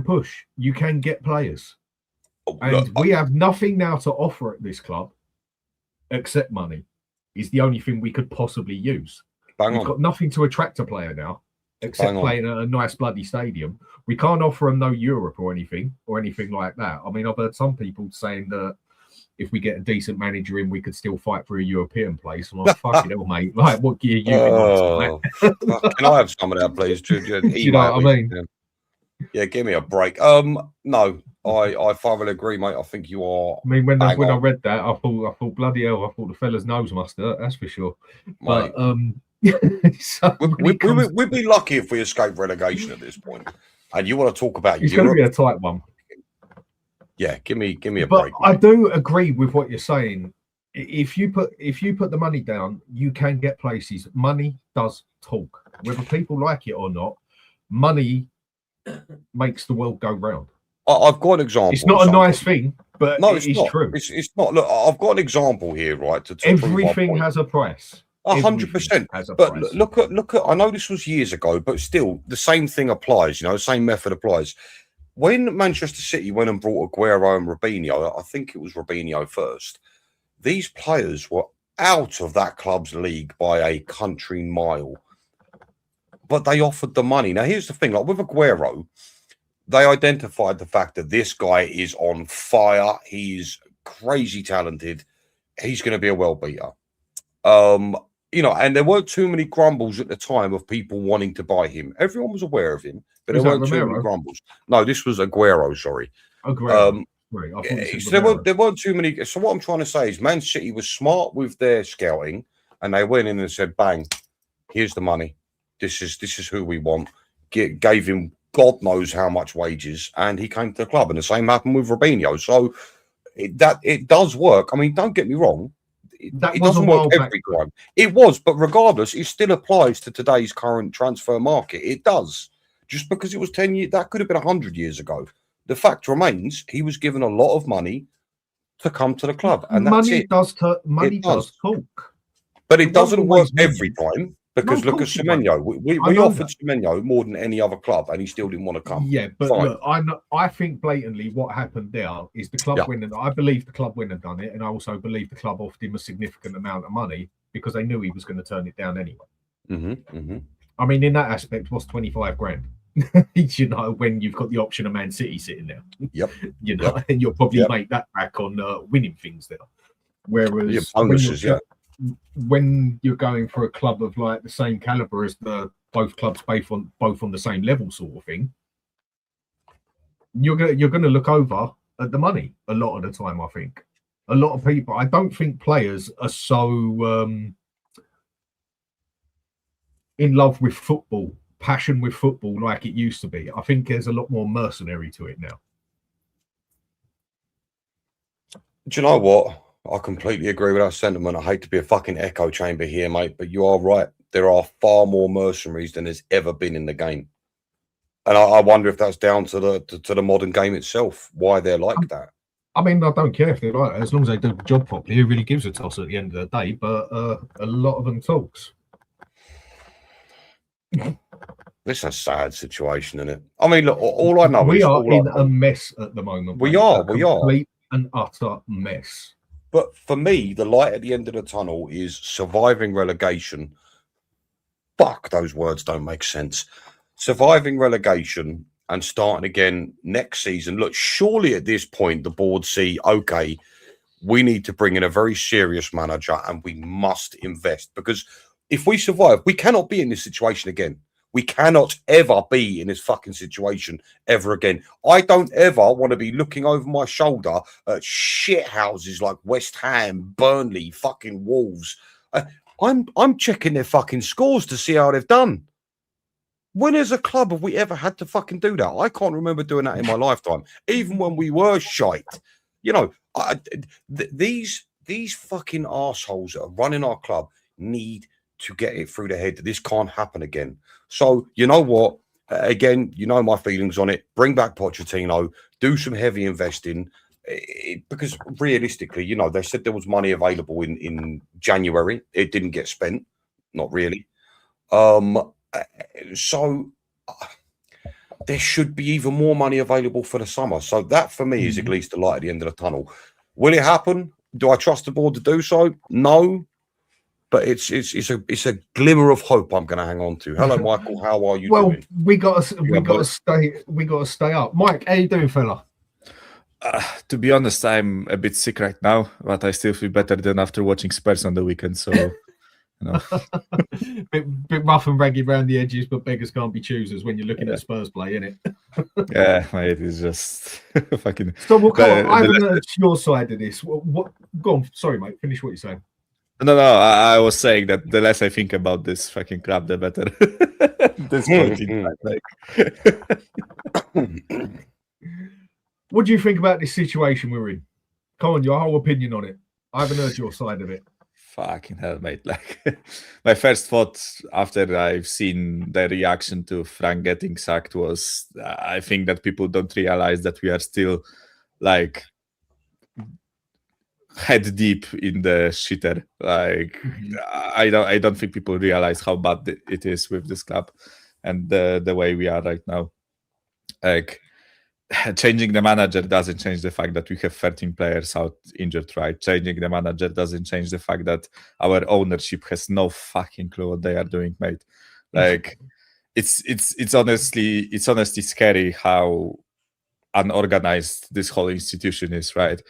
push. You can get players. And we have nothing now to offer at this club except money. Is the only thing we could possibly use. We've got nothing to attract a player now except playing at a nice bloody stadium. We can't offer them no Europe or anything like that. I mean, I've heard some people saying that if we get a decent manager in, we could still fight for a European place. I'm like, fucking hell, mate. Like, what gear you in? Can I have some of that, please? Do you know what I mean? Yeah, give me a break. No, I thoroughly agree, mate. I think you are. I mean, when I read that, I thought bloody hell, I thought the fella's nose must hurt. That's for sure. But so we'd be lucky if we escape relegation at this point. And you want to talk about it's going to be a tight one. Yeah, give me a but break. I do agree with what you're saying. If you put the money down, you can get places. Money does talk, whether people like it or not. Money makes the world go round. I've got an example. It's not a nice thing, but no, it's true. It's not. Look, I've got an example here, right? Everything has a price. 100%. But look at. I know this was years ago, but still, the same thing applies. You know, the same method applies. When Manchester City went and brought Aguero and Robinho, I think it was Robinho first, these players were out of that club's league by a country mile. But they offered the money. Now, here's the thing. Like with Aguero, they identified the fact that this guy is on fire. He's crazy talented. He's going to be a world beater. You know, and there weren't too many grumbles at the time of people wanting to buy him. Everyone was aware of him. But there weren't too many grumbles. No, this was Aguero, sorry. Aguero. So there weren't too many. So what I'm trying to say is Man City was smart with their scouting, and they went in and said, bang, here's the money. This is who we want. Gave him God knows how much wages, and he came to the club. And the same happened with Robinho. So it does work. I mean, don't get me wrong. It doesn't work every time. It was, but regardless, it still applies to today's current transfer market. It does. Just because it was 10 years, that could have been 100 years ago. The fact remains, he was given a lot of money to come to the club, and that's it. Money does talk, but it doesn't work every time. Because look at Semenyo. We offered Semenyo more than any other club, and he still didn't want to come. Yeah, but look, I think blatantly what happened there is the club went and I believe the club went and done it, and I also believe the club offered him a significant amount of money because they knew he was going to turn it down anyway. I mean, in that aspect, what's 25 grand? You know, when you've got the option of Man City sitting there. Yep. You know, and you'll probably make that back on winning things there. Whereas when you're going for a club of like the same caliber as both clubs both on the same level sort of thing, you're gonna look over at the money a lot of the time. I think a lot of people. I don't think players are so in love with football, passion with football like it used to be. I think there's a lot more mercenary to it now. Do you know what? I completely agree with that sentiment. I hate to be a fucking echo chamber here, mate, but you are right. There are far more mercenaries than there's ever been in the game. And I wonder if that's down to the modern game itself, why they're like that. I mean, I don't care if they're like that. As long as they do the job properly, who really gives a toss at the end of the day? But a lot of them talks. This is a sad situation, isn't it? I mean, look, all I know is... We are in a mess at the moment. We are. Complete and utter mess. But for me, the light at the end of the tunnel is surviving relegation. Fuck, those words don't make sense. Surviving relegation and starting again next season. Look, surely at this point, the board see, okay, we need to bring in a very serious manager and we must invest, because if we survive, we cannot be in this situation again. We cannot ever be in this fucking situation ever again. I don't ever want to be looking over my shoulder at shit houses like West Ham, Burnley, fucking Wolves. I'm checking their fucking scores to see how they've done. When as a club have we ever had to fucking do that? I can't remember doing that in my lifetime, even when we were shite. You know, these fucking arseholes that are running our club need to get it through their head that this can't happen again. So, you know what? Again, you know my feelings on it. Bring back Pochettino, do some heavy investing, because realistically, you know, they said there was money available in January. It didn't get spent. Not really. So there should be even more money available for the summer. So that for me is at least the light at the end of the tunnel. Will it happen? Do I trust the board to do so? No. But it's a glimmer of hope I'm going to hang on to. Hello, Michael. How are you doing? We got to stay up. Mike, how you doing, fella? To be honest, I'm a bit sick right now, but I still feel better than after watching Spurs on the weekend. So, you know, bit rough and ragged around the edges, but beggars can't be choosers when you're looking at Spurs play, isn't it? Yeah, mate, it's just fucking. So, what? I haven't heard your side of this. What? Go on. Sorry, mate. Finish what you're saying. No, I was saying that the less I think about this fucking crap, the better. This What do you think about this situation we're in? Come on, your whole opinion on it. I haven't heard your side of it. Fucking hell, mate. Like, my first thought after I've seen the reaction to Frank getting sacked was, I think that people don't realize that we are still, like, head deep in the shitter. Like, I don't think people realize how bad it is with this club and the way we are right now. Like, changing the manager doesn't change the fact that we have 13 players out injured, right? Changing the manager doesn't change the fact that our ownership has no fucking clue what they are doing, mate. Like, it's honestly scary how unorganized this whole institution is, right?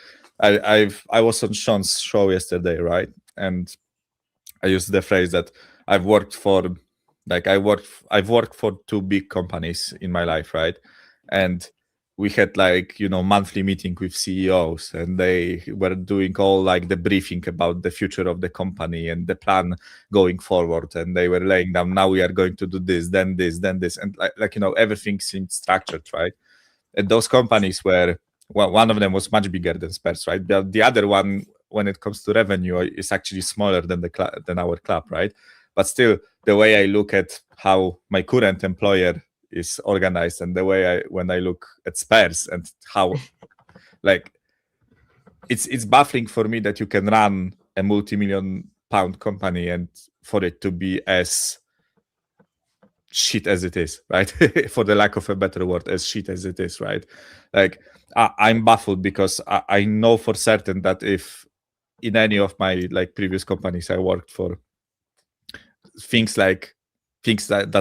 I was on Sean's show yesterday, right? And I used the phrase that I've worked for two big companies in my life, right? And we had, like, you know, monthly meeting with CEOs, and they were doing all like the briefing about the future of the company and the plan going forward. And they were laying down, now we are going to do this, then this, then this. And like you know, everything seemed structured, right? And those companies were, well, one of them was much bigger than Spurs, right? The other one, when it comes to revenue, is actually smaller than than our club, right? But still, the way I look at how my current employer is organized, and the way when I look at Spurs and how, like, it's baffling for me that you can run a multi-million-pound company and for it to be as shit as it is, right? For the lack of a better word, as shit as it is, right? Like, I'm baffled because I know for certain that if in any of my like previous companies I worked for, things that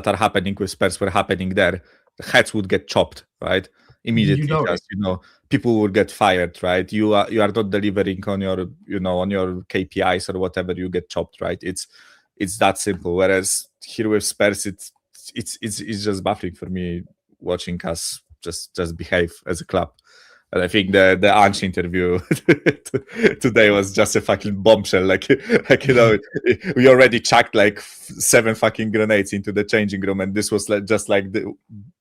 are happening with Spurs were happening there, the heads would get chopped, right? Immediately, you know, people would get fired, right? You are not delivering on your, you know, on your KPIs or whatever, you get chopped, right? It's that simple. Whereas here with Spurs, it's just baffling for me watching us just behave as a club. And I think the Ange interview today was just a fucking bombshell. Like you know, we already chucked like 7 fucking grenades into the changing room, and this was just like the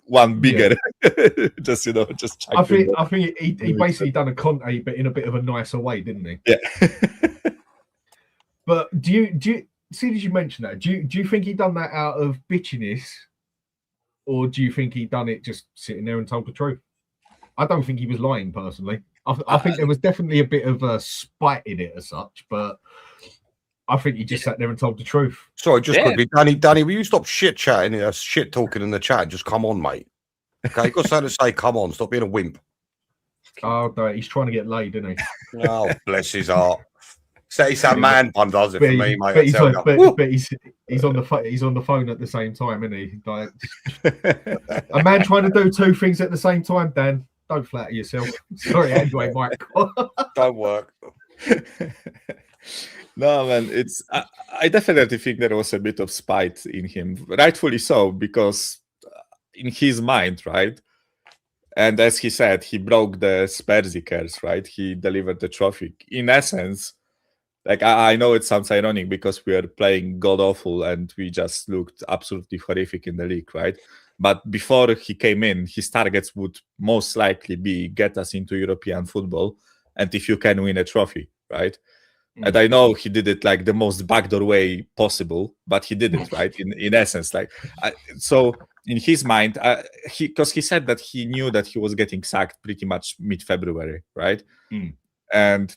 one bigger. Yeah. Just, you know, just. I think he basically done a Conte, but in a bit of a nicer way, didn't he? Yeah. But do you see? Did you mention that? Do you think he done that out of bitchiness, or do you think he done it just sitting there and told the truth? I don't think he was lying, personally. I think there was definitely a bit of a spite in it as such, but I think he just sat there and told the truth. Sorry, just quickly, Danny, will you stop shit chatting, shit talking in the chat? Just come on, mate. Okay, you got something to say. Come on, stop being a wimp. Oh, no, he's trying to get laid, isn't he? Oh, bless his heart. Say some man pun does it for me, mate. But, I tell you. but he's on the phone at the same time, isn't he? Like, a man trying to do two things at the same time, Dan. Don't flatter yourself. Sorry, anyway, Mike. Don't work. No, man, I definitely think there was a bit of spite in him, rightfully so, because in his mind, right? And as he said, he broke the Spurs curse, right? He delivered the trophy. In essence, like I know it sounds ironic because we are playing god awful and we just looked absolutely horrific in the league, right? But before he came in, his targets would most likely be get us into European football, and if you can win a trophy, right? And I know he did it like the most backdoor way possible, but he did it, right? In essence, like so in his mind, because he said that he knew that he was getting sacked pretty much mid-February, right? And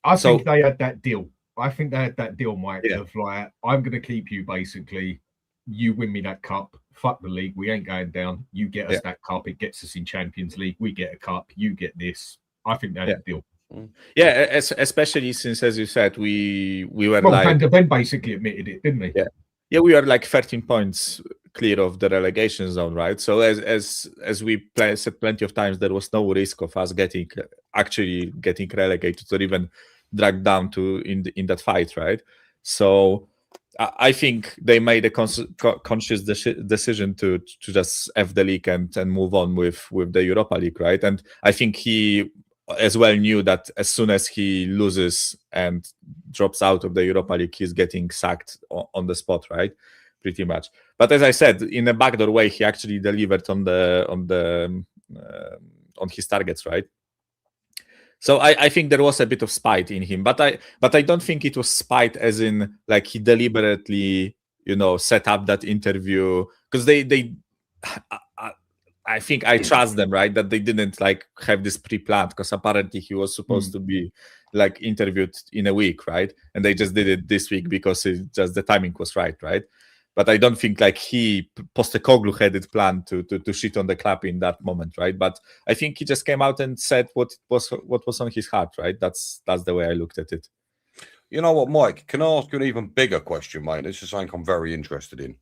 I think they had that deal. I think they had that deal, Mike, of like, I'm going to keep you basically. You win me that cup. Fuck the league. We ain't going down. You get us that cup. It gets us in Champions League. We get a cup. You get this. I think they had a deal. Yeah, especially since, as you said, we were like Ben basically admitted it, didn't he? Yeah, we are like 13 points clear of the relegation zone, right? So as we said plenty of times, there was no risk of us actually getting relegated or even dragged down to in that fight, right? So I think they made a conscious decision to just F the league and move on with the Europa League, right? And I think he as well knew that as soon as he loses and drops out of the Europa League, he's getting sacked on the spot, right? Pretty much. But as I said, in a backdoor way, he actually delivered on his targets, right? So I think there was a bit of spite in him, but I don't think it was spite as in like he deliberately, set up that interview because they I think I trust them, right? That they didn't like have this pre-planned because apparently he was supposed to be like interviewed in a week, right? And they just did it this week because the timing was right? But I don't think like Postecoglou had it planned to shit on the club in that moment, right? But I think he just came out and said what was on his heart, right? That's the way I looked at it. You know what, Mike? Can I ask you an even bigger question, mate? This is something I'm very interested in.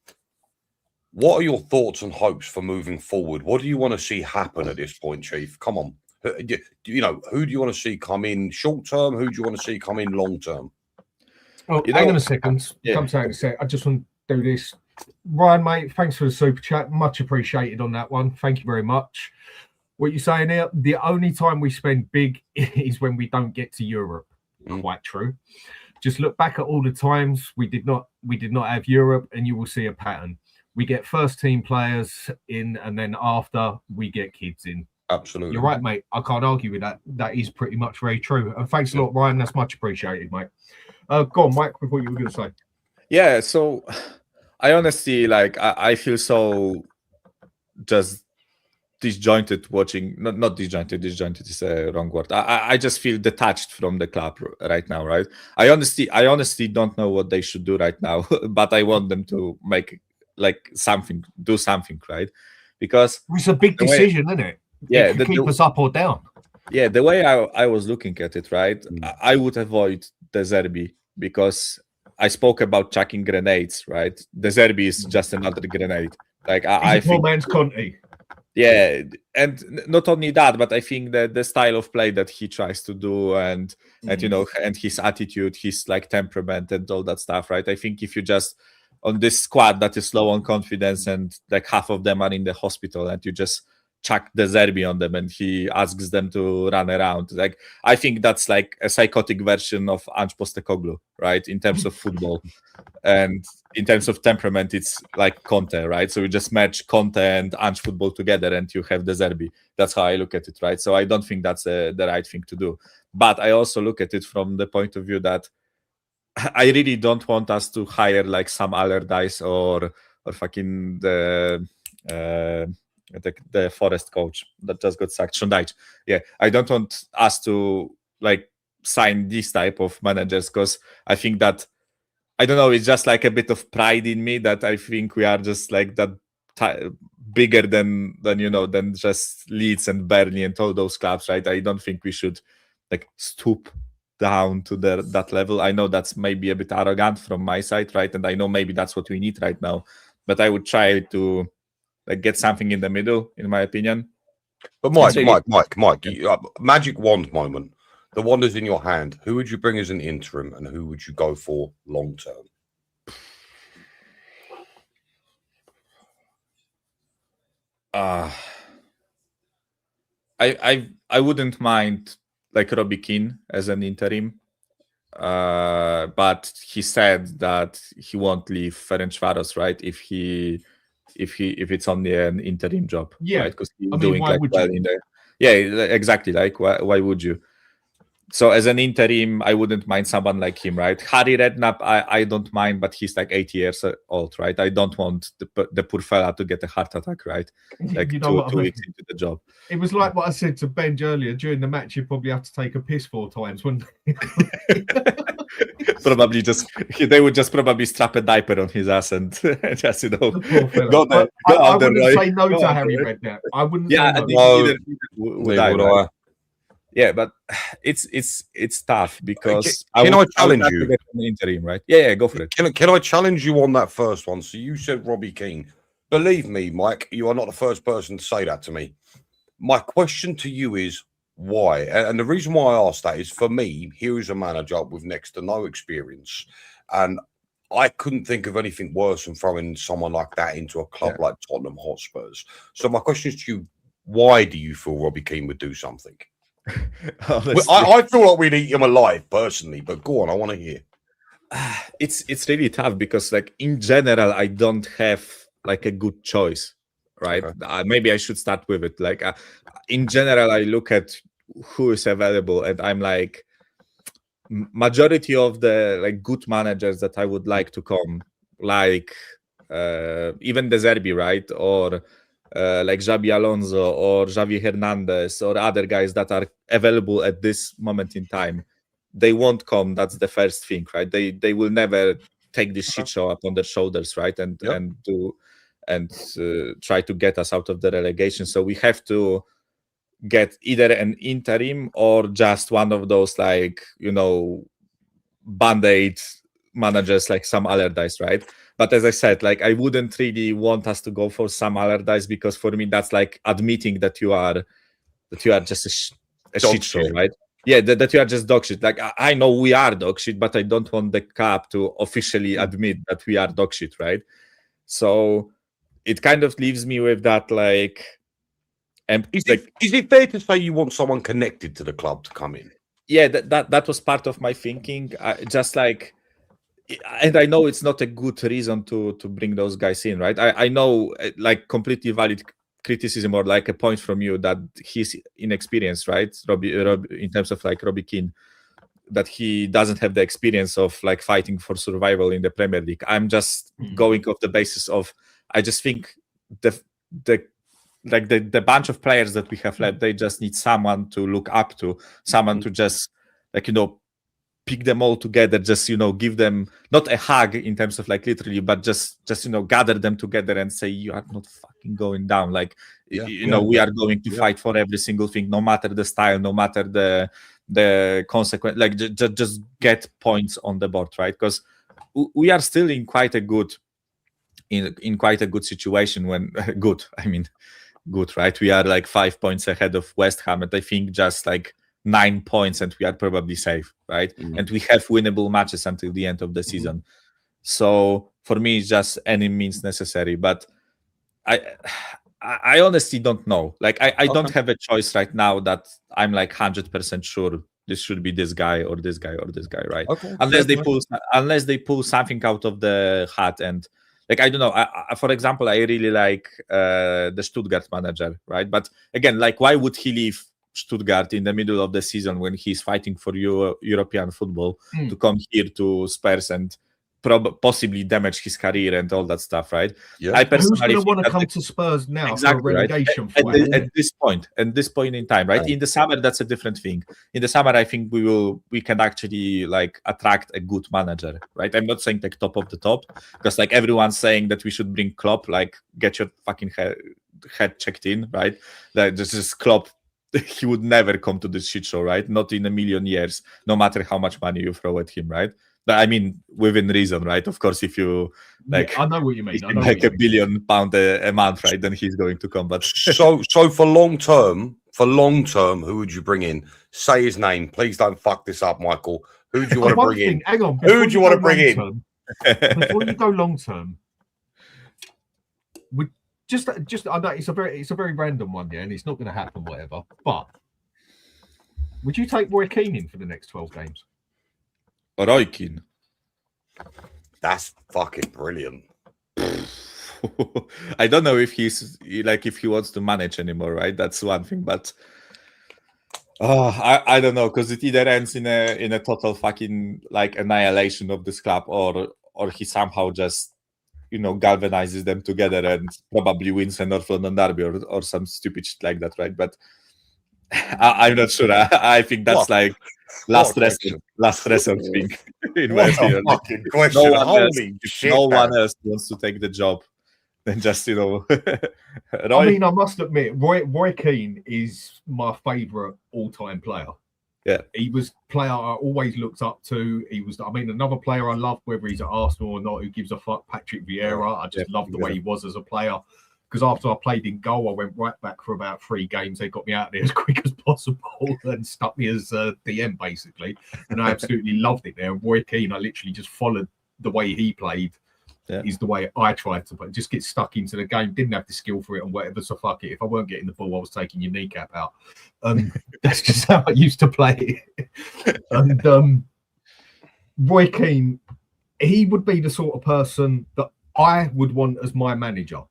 What are your thoughts and hopes for moving forward? What do you want to see happen at this point, Chief? Come on. Who do you want to see come in short term? Who do you want to see come in long term? Oh, hang on a second. Come to hang a sec. I just want to do this. Ryan, mate, thanks for the super chat. Much appreciated on that one. Thank you very much. What you're saying here, the only time we spend big is when we don't get to Europe. Quite true. Just look back at all the times we did not have Europe, and you will see a pattern. We get first team players in, and then after we get kids in. Absolutely. You're right, mate. I can't argue with that. That is pretty much very true. And thanks a lot, Ryan. That's much appreciated, mate. Go on, Mike, with what you were going to say. Yeah, so I honestly, I feel so just disjointed watching, not disjointed is a wrong word. I just feel detached from the club right now, right? I honestly don't know what they should do right now, but I want them to make do something, right? Because it's a big decision, isn't it? Yeah, it keep us up or down. Yeah, the way I was looking at it, right? I would avoid De Zerbi because I spoke about chucking grenades, right? De Zerbi is just another grenade. Like I think, poor man's Conte. Yeah, and not only that, but I think that the style of play that he tries to do and and his attitude, his like temperament and all that stuff, right? I think if you just on this squad that is low on confidence and like half of them are in the hospital and you just chuck De Zerbi on them and he asks them to run around, like I think that's like a psychotic version of Ange Postecoglou, right? In terms of football. And in terms of temperament, it's like Conte, right? So you just match Conte and Ange football together and you have De Zerbi. That's how I look at it, right? So I don't think that's the right thing to do. But I also look at it from the point of view that I really don't want us to hire like Sam Allardyce or fucking the Forest coach that just got sacked, Sean Dyche. Yeah, I don't want us to like sign this type of managers because I think that I don't know. It's just like a bit of pride in me that I think we are just like that bigger than just Leeds and Burnley and all those clubs, right? I don't think we should like stoop down to that level. I know that's maybe a bit arrogant from my side, right? And I know maybe that's what we need right now, but I would try to like get something in the middle, in my opinion. But Mike, magic wand moment. The wand is in your hand. Who would you bring as an interim, and who would you go for long term? I wouldn't mind like Robbie Keane as an interim, but he said that he won't leave Ferencváros, right? If it's only an interim job, Yeah. right? Because he's I mean, doing why like would well you? in there. Yeah, exactly. Like why would you? So as an interim, I wouldn't mind someone like him, right? Harry Redknapp, I don't mind, but he's like 80 years old, right? I don't want the poor fella to get a heart attack, right? Like You know what I two mean? weeks into the job. It was like what I said to Benji earlier. During the match, you'd probably have to take a piss 4 times, wouldn't you? Probably they would just probably strap a diaper on his ass and just, you know, go there. I wouldn't say no to Harry Redknapp. I wouldn't say no. Neither would I. Yeah, but it's tough because can I challenge you? Get an interim, right? Yeah, go for it. Can I challenge you on that first one? So you said Robbie Keane. Believe me, Mike, you are not the first person to say that to me. My question to you is why? And the reason why I asked that is, for me, here is a manager with next to no experience, and I couldn't think of anything worse than throwing someone like that into a club like Tottenham Hotspurs. So my question is to you: why do you feel Robbie Keane would do something? I feel like we'd eat him alive personally, but go on, I want to hear. It's really tough because, like, in general, I don't have like a good choice, right? Okay. Maybe I should start with it. Like, in general, I look at who is available, and I'm like, majority of the like good managers that I would like to come, like even De Zerbi, right, or like Xabi Alonso or Xavi Hernandez or other guys that are available at this moment in time, they won't come. That's the first thing, right? They will never take this shit show up on their shoulders, right? And try to get us out of the relegation. So we have to get either an interim or just one of those, like, you know, band-aid managers like Sam Allardyce, right? But as I said, like, I wouldn't really want us to go for Sam Allardyce, because for me that's like admitting that you are just a shit show, right? Yeah, that you are just dog shit. Like, I know we are dog shit, but I don't want the club to officially admit that we are dog shit, right? So it kind of leaves me with that, like, and is it fair to say you want someone connected to the club to come in? Yeah, that was part of my thinking. Just like, and I know it's not a good reason to bring those guys in, right? I know, like, completely valid criticism, or like a point from you that he's inexperienced, right? Robbie, in terms of like Robbie Keane, that he doesn't have the experience of like fighting for survival in the Premier League. I'm just going off the basis of, I just think the bunch of players that we have left, they just need someone to look up to, someone to just, like, you know, pick them all together, just, you know, give them not a hug in terms of like literally, but just you know, gather them together and say, you are not fucking going down. Like, you know, we are going to fight for every single thing, no matter the style, no matter the consequence. Like, just get points on the board, right? Because we are still in quite a good situation. When good, right? We are like 5 points ahead of West Ham, and I think just like 9 points, and we are probably safe, right? And we have winnable matches until the end of the season. So for me, it's just any means necessary. But I honestly don't know. Like, I don't have a choice right now that I'm like 100% sure this should be this guy or this guy or this guy, right? Unless they pull something out of the hat. And like, I don't know. For example, I really like the Stuttgart manager, right? But again, like, why would he leave Stuttgart in the middle of the season when he's fighting for European football to come here to Spurs and possibly damage his career and all that stuff, right? I personally want to come to Spurs now, exactly, for relegation, right? At this point in time, right? In the summer, that's a different thing. In the summer, I think we can actually like attract a good manager, right? I'm not saying like top of the top, because like everyone's saying that we should bring Klopp, like, get your fucking head checked in, right? Like, this is Klopp he would never come to this shit show, right? Not in a million years, no matter how much money you throw at him, right? But I mean, within reason, right? Of course, if you like, I know what you mean. give I him know like what £1 you billion a month, right? Then he's going to come. But So for long term, who would you bring in? Say his name. Please don't fuck this up, Michael. Who do you want to bring in? Hang on. Who do you want to bring in? Before you go long term, just I know it's a very random one, yeah, and it's not going to happen, whatever. But would you take Roy Keane in for the next 12 games? Roy Keane. That's fucking brilliant. I don't know if he's like if he wants to manage anymore, right? That's one thing, but I don't know, because it either ends in a total fucking like annihilation of this club, or he somehow just galvanizes them together and probably wins a North London derby or some stupid shit like that, right? But I'm not sure. I think that's like last resort thing. In my opinion, fucking question. Holy shit! No one else wants to take the job. Then just Roy. I mean, I must admit, Roy Keane is my favourite all-time player. Yeah, he was a player I always looked up to. He was, I mean, another player I love, whether he's at Arsenal or not, who gives a fuck, Patrick Vieira. I just love the way he was as a player. Because after I played in goal, I went right back for about 3 games. They got me out there as quick as possible and stuck me as DM, basically. And I absolutely loved it there. Roy Keane, I literally just followed the way he played. Is the way I tried to play. Just get stuck into the game. Didn't have the skill for it and whatever. So fuck it. If I weren't getting the ball, I was taking your kneecap out. That's just how I used to play. And Roy Keane, he would be the sort of person that I would want as my manager.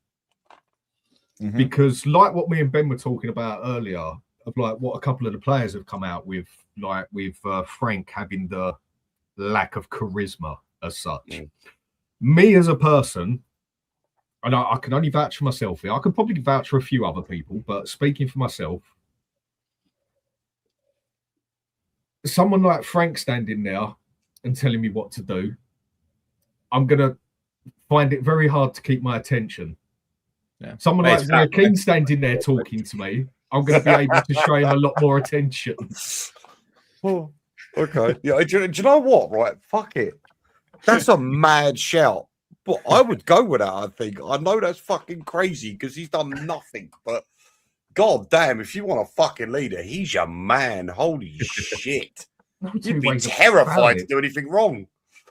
Mm-hmm. Because like what me and Ben were talking about earlier, of like what a couple of the players have come out with, like with Frank having the lack of charisma as such. Mm. Me as a person, and I can only vouch for myself here. I could probably vouch for a few other people, but speaking for myself, someone like Frank standing there and telling me what to do, I'm going to find it very hard to keep my attention. Yeah. Someone like Roy Keane standing there talking to me, I'm going to be able to show him a lot more attention. Oh, okay. Yeah, do you know what, right? Fuck it. That's a mad shout, but I would go with that. I think I know that's fucking crazy because he's done nothing. But god damn, if you want a fucking leader, he's your man. Holy shit! You'd be terrified to do anything wrong,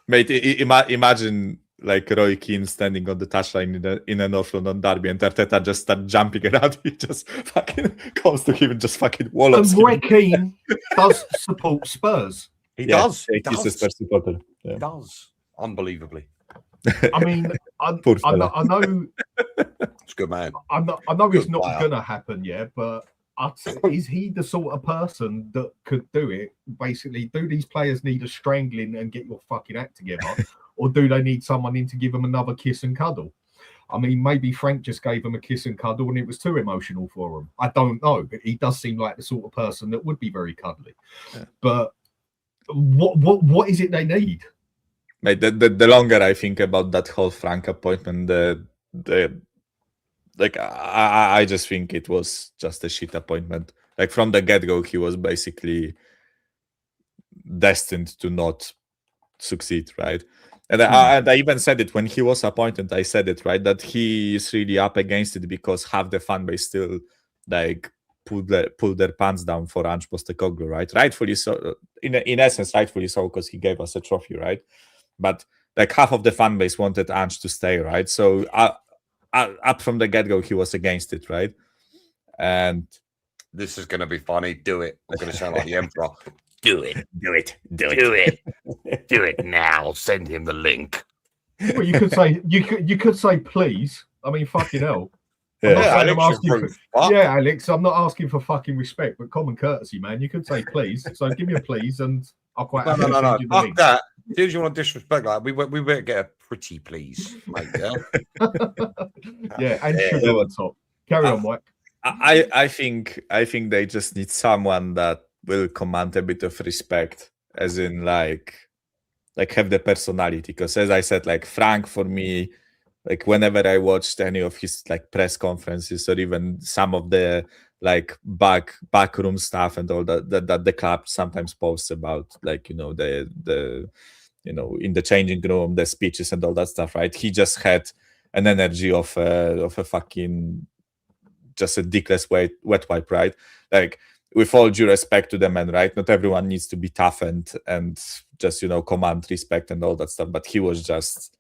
mate. Imagine like Roy Keane standing on the touchline in a North London derby, and Arteta just start jumping around. He just fucking comes to him and just fucking wallops. And Roy Keane does support Spurs. He does. He's a Spurs supporter. He does. Unbelievably. I mean, I know it's good, man. I know it's not going to happen yet, but is he the sort of person that could do it? Basically, do these players need a strangling and get your fucking act together, or do they need someone in to give them another kiss and cuddle? I mean, maybe Frank just gave them a kiss and cuddle and it was too emotional for them. I don't know, but he does seem like the sort of person that would be very cuddly. Yeah. But what is it they need? Mate, the longer I think about that whole Frank appointment, I just think it was just a shit appointment. Like from the get-go, he was basically destined to not succeed, right? And I even said it when he was appointed. I said it, right, that he is really up against it because half the fan base still like pull their pants down for Ange Postecoglou, right? Rightfully so. In essence, rightfully so, because he gave us a trophy, right? But like half of the fan base wanted Ange to stay, right? So up from the get-go, he was against it, right? And this is going to be funny. Do it. I'm going to sound like the Emperor. Do it now. Send him the link. Well, you could say you could say please. I mean, fucking hell. Alex, I'm not asking for fucking respect, but common courtesy, man. You could say please. So give me a please, and I'll quite no. Fuck that. Dude, you want to disrespect that? We better get a pretty please, mate. Yeah, yeah, and sugar on top. Carry on, Mike. I think they just need someone that will command a bit of respect, as in like have the personality. Because as I said, like Frank, for me, like whenever I watched any of his like press conferences or even some of the like backroom stuff and all that the club sometimes posts about, like, you know, the you know, in the changing room, the speeches and all that stuff, right? He just had an energy of a fucking just a dickless wet wipe, right? Like, with all due respect to the man, right? Not everyone needs to be tough and just, you know, command respect and all that stuff. But he was just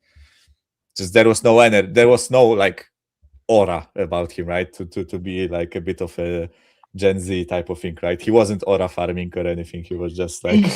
there was no energy, there was no like aura about him, right? To be like a bit of a Gen Z type of thing, right? He wasn't aura farming or anything. He was just like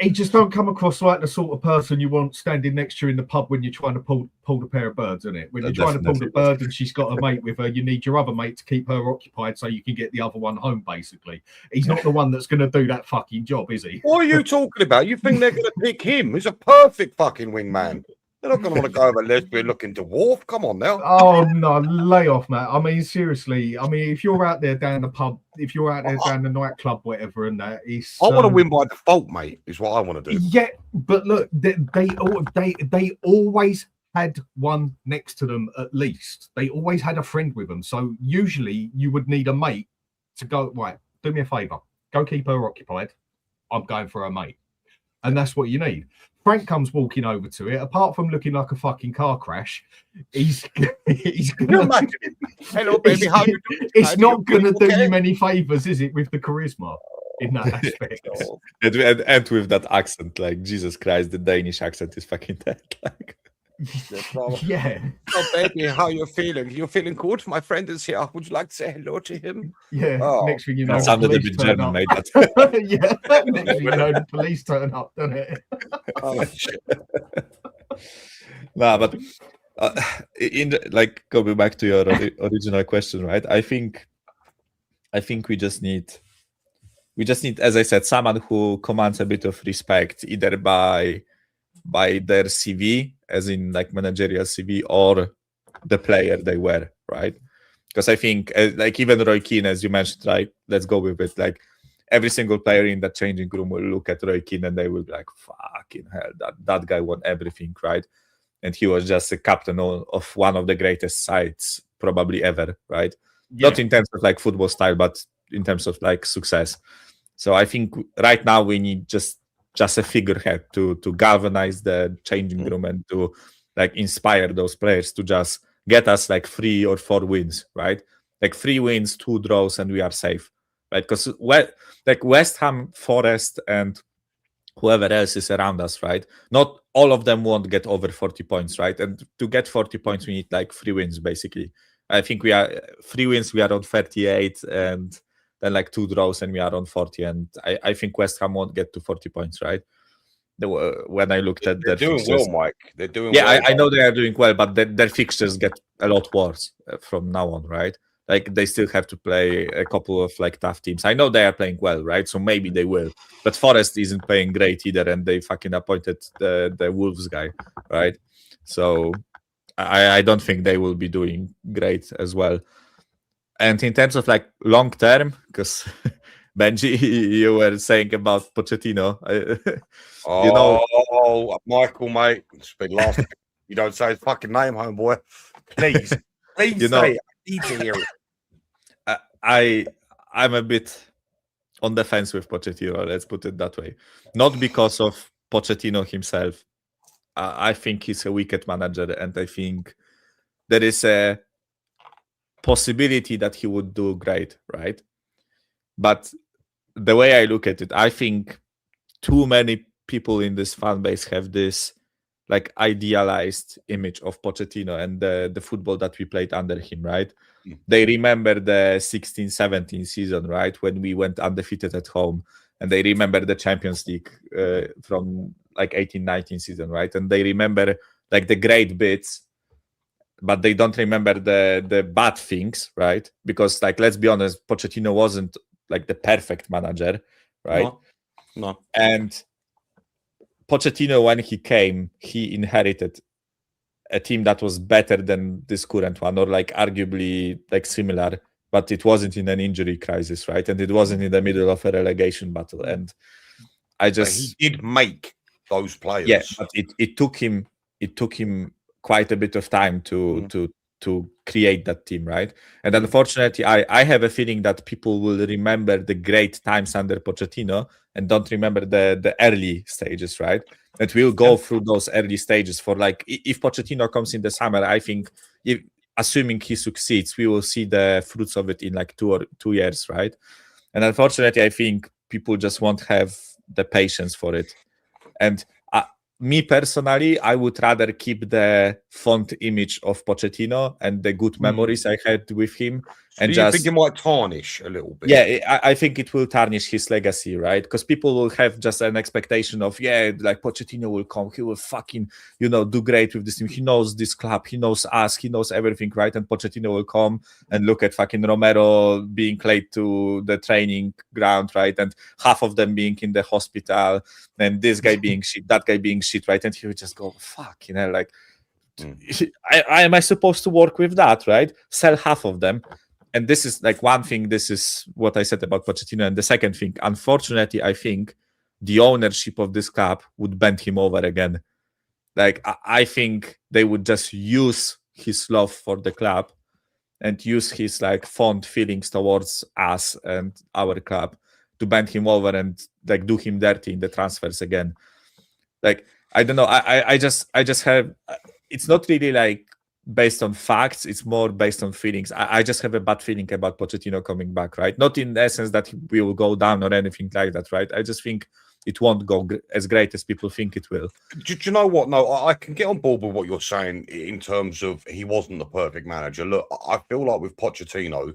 he just don't come across like the sort of person you want standing next to you in the pub when you're trying to pull the pair of birds, isn't it? When you're trying to pull the bird and she's got a mate with her, you need your other mate to keep her occupied so you can get the other one home, basically. He's not the one that's going to do that fucking job, is he? What are you talking about? You think they're going to pick him? He's a perfect fucking wingman. They're not going to want to go over lesbian looking dwarf. Come on now. Oh no, lay off, Matt. I mean, seriously. I mean, if you're out there down the pub, if you're out there down the nightclub, whatever, and that is, I want to win by default, mate. Is what I want to do. Yeah, but look, they always had one next to them at least. They always had a friend with them. So usually you would need a mate to go. Right, do me a favor. Go keep her occupied. I'm going for a mate, and that's what you need. Frank comes walking over to it. Apart from looking like a fucking car crash, he's gonna. Hello, baby. How you doing? It's not gonna do you many favors, is it? With the charisma in that aspect, and with that accent, like, Jesus Christ, the Danish accent is fucking dead. Like, yeah. Oh, baby, how you feeling? You feeling good? My friend is here. Would you like to say hello to him? Yeah. Oh. Next thing you know, that sounded a bit German, mate. Yeah. Next thing you know, the police turn up, don't it? Oh, shit. Nah, but like, going back to your original question, right? I think we just need, as I said, someone who commands a bit of respect, either by their CV, as in like managerial CV, or the player they were, right? Because I think, like, even Roy Keane, as you mentioned, right? Let's go with it. Like, every single player in that changing room will look at Roy Keane and they will be like, fucking hell, that guy won everything, right? And he was just a captain of one of the greatest sides probably ever, right? Yeah. Not in terms of like football style, but in terms of like success. So I think right now we need just a figurehead to galvanize the changing room and to like inspire those players to just get us like 3 or 4 wins, right? Like 3 wins, 2 draws, and we are safe, right? Because like West Ham, Forest, and whoever else is around us, right? Not all of them won't get over 40 points, right? And to get 40 points, we need like 3 wins, basically. I think we are 3 wins, we are on 38, and then like 2 draws and we are on 40. And I think West Ham won't get to 40 points, right? When I looked at their doing fixtures, well, Mike. They're doing well. well. I know they are doing well, but their fixtures get a lot worse from now on, right? Like, they still have to play a couple of like tough teams. I know they are playing well, right? So maybe they will. But Forest isn't playing great either, and they fucking appointed the Wolves guy, right? So I don't think they will be doing great as well. And in terms of like long term, because Benji, you were saying about Pochettino. You know, Michael, mate, it's been last. You don't say his fucking name, homeboy. Please, you say it. I need to hear it. I'm a bit on the fence with Pochettino, let's put it that way. Not because of Pochettino himself. I think he's a wicked manager, and I think there is a possibility that he would do great, right? But the way I look at it, I think too many people in this fan base have this like idealized image of Pochettino and the football that we played under him, right? They remember the 16-17 season, right? When we went undefeated at home, and they remember the Champions League from like 18-19 season, right? And they remember like the great bits, but they don't remember the bad things, right? Because, like, let's be honest, Pochettino wasn't like the perfect manager, right? No. And Pochettino, when he came, he inherited a team that was better than this current one, or like arguably like similar, but it wasn't in an injury crisis, right? And it wasn't in the middle of a relegation battle. And he did make those players. Yeah, but it took him quite a bit of time to to create that team, right? And unfortunately, I have a feeling that people will remember the great times under Pochettino and don't remember the early stages, right? And we'll go through those early stages for like, if Pochettino comes in the summer, I think, assuming he succeeds, we will see the fruits of it in like 2 years, right? And unfortunately, I think people just won't have the patience for it. And me personally, I would rather keep the fond image of Pochettino and the good memories I had with him. So And do you just think it might tarnish a little bit? yeah, I think it will tarnish his legacy, right? Because people will have just an expectation of, like Pochettino will come, he will fucking, do great with this team. He knows this club, he knows us, he knows everything, right? And Pochettino will come and look at fucking Romero being late to the training ground, right? And half of them being in the hospital, and this guy being shit, that guy being shit, right? And he would just go, fuck, like, am I supposed to work with that, right? Sell half of them. And this is like one thing, this is what I said about Pochettino. And the second thing, unfortunately, I think the ownership of this club would bend him over again. Like, I think they would just use his love for the club and use his like fond feelings towards us and our club to bend him over and like do him dirty in the transfers again. Like, I don't know. I just have, it's not really like based on facts, it's more based on feelings. I just have a bad feeling about Pochettino coming back, right? Not in the essence that we will go down or anything like that, right? I just think it won't go as great as people think it will. Do you know what? No, I can get on board with what you're saying in terms of he wasn't the perfect manager. Look, I feel like with Pochettino,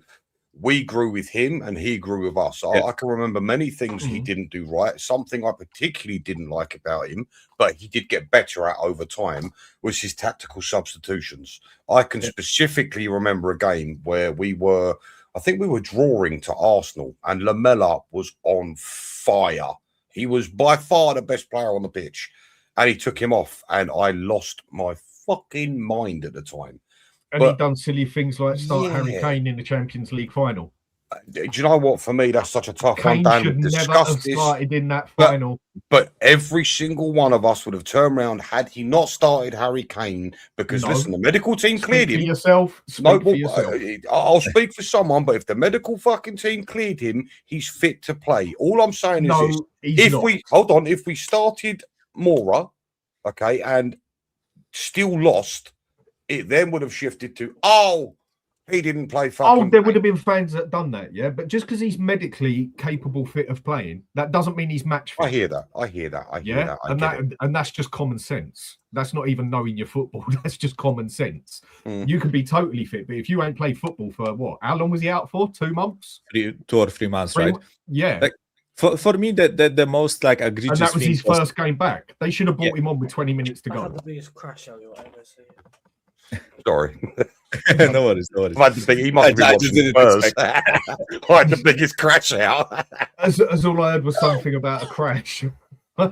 we grew with him and he grew with us. I can remember many things he didn't do right. Something I particularly didn't like about him, but he did get better at over time, was his tactical substitutions. I can specifically remember a game where I think we were drawing to Arsenal and Lamela was on fire. He was by far the best player on the pitch and he took him off and I lost my fucking mind at the time. And he done silly things like start Harry Kane in the Champions League final. Do you know what? For me, that's such a tough one. Kane should never have started in that final. But every single one of us would have turned around had he not started Harry Kane. Because listen, the medical team cleared him. I'll speak for someone, but if the medical fucking team cleared him, he's fit to play. All I'm saying is if we started Mora, okay, and still lost, it then would have shifted to, he didn't play fucking. There would have been fans that done that, yeah. But just because he's medically capable, fit of playing, that doesn't mean he's match fit. I hear that. And that's just common sense. That's not even knowing your football. That's just common sense. You can be totally fit, but if you ain't played football for what? How long was he out for? 2 months? 2 or 3 months, right? Yeah. Like, for me, the most like egregious. And that was his first game back. They should have brought him on with 20 minutes to go. That's the biggest crash out you'll ever see. Sorry. No worries. He must have been watching Spurs. I had the biggest crash out. As all I heard was something about a crash. No,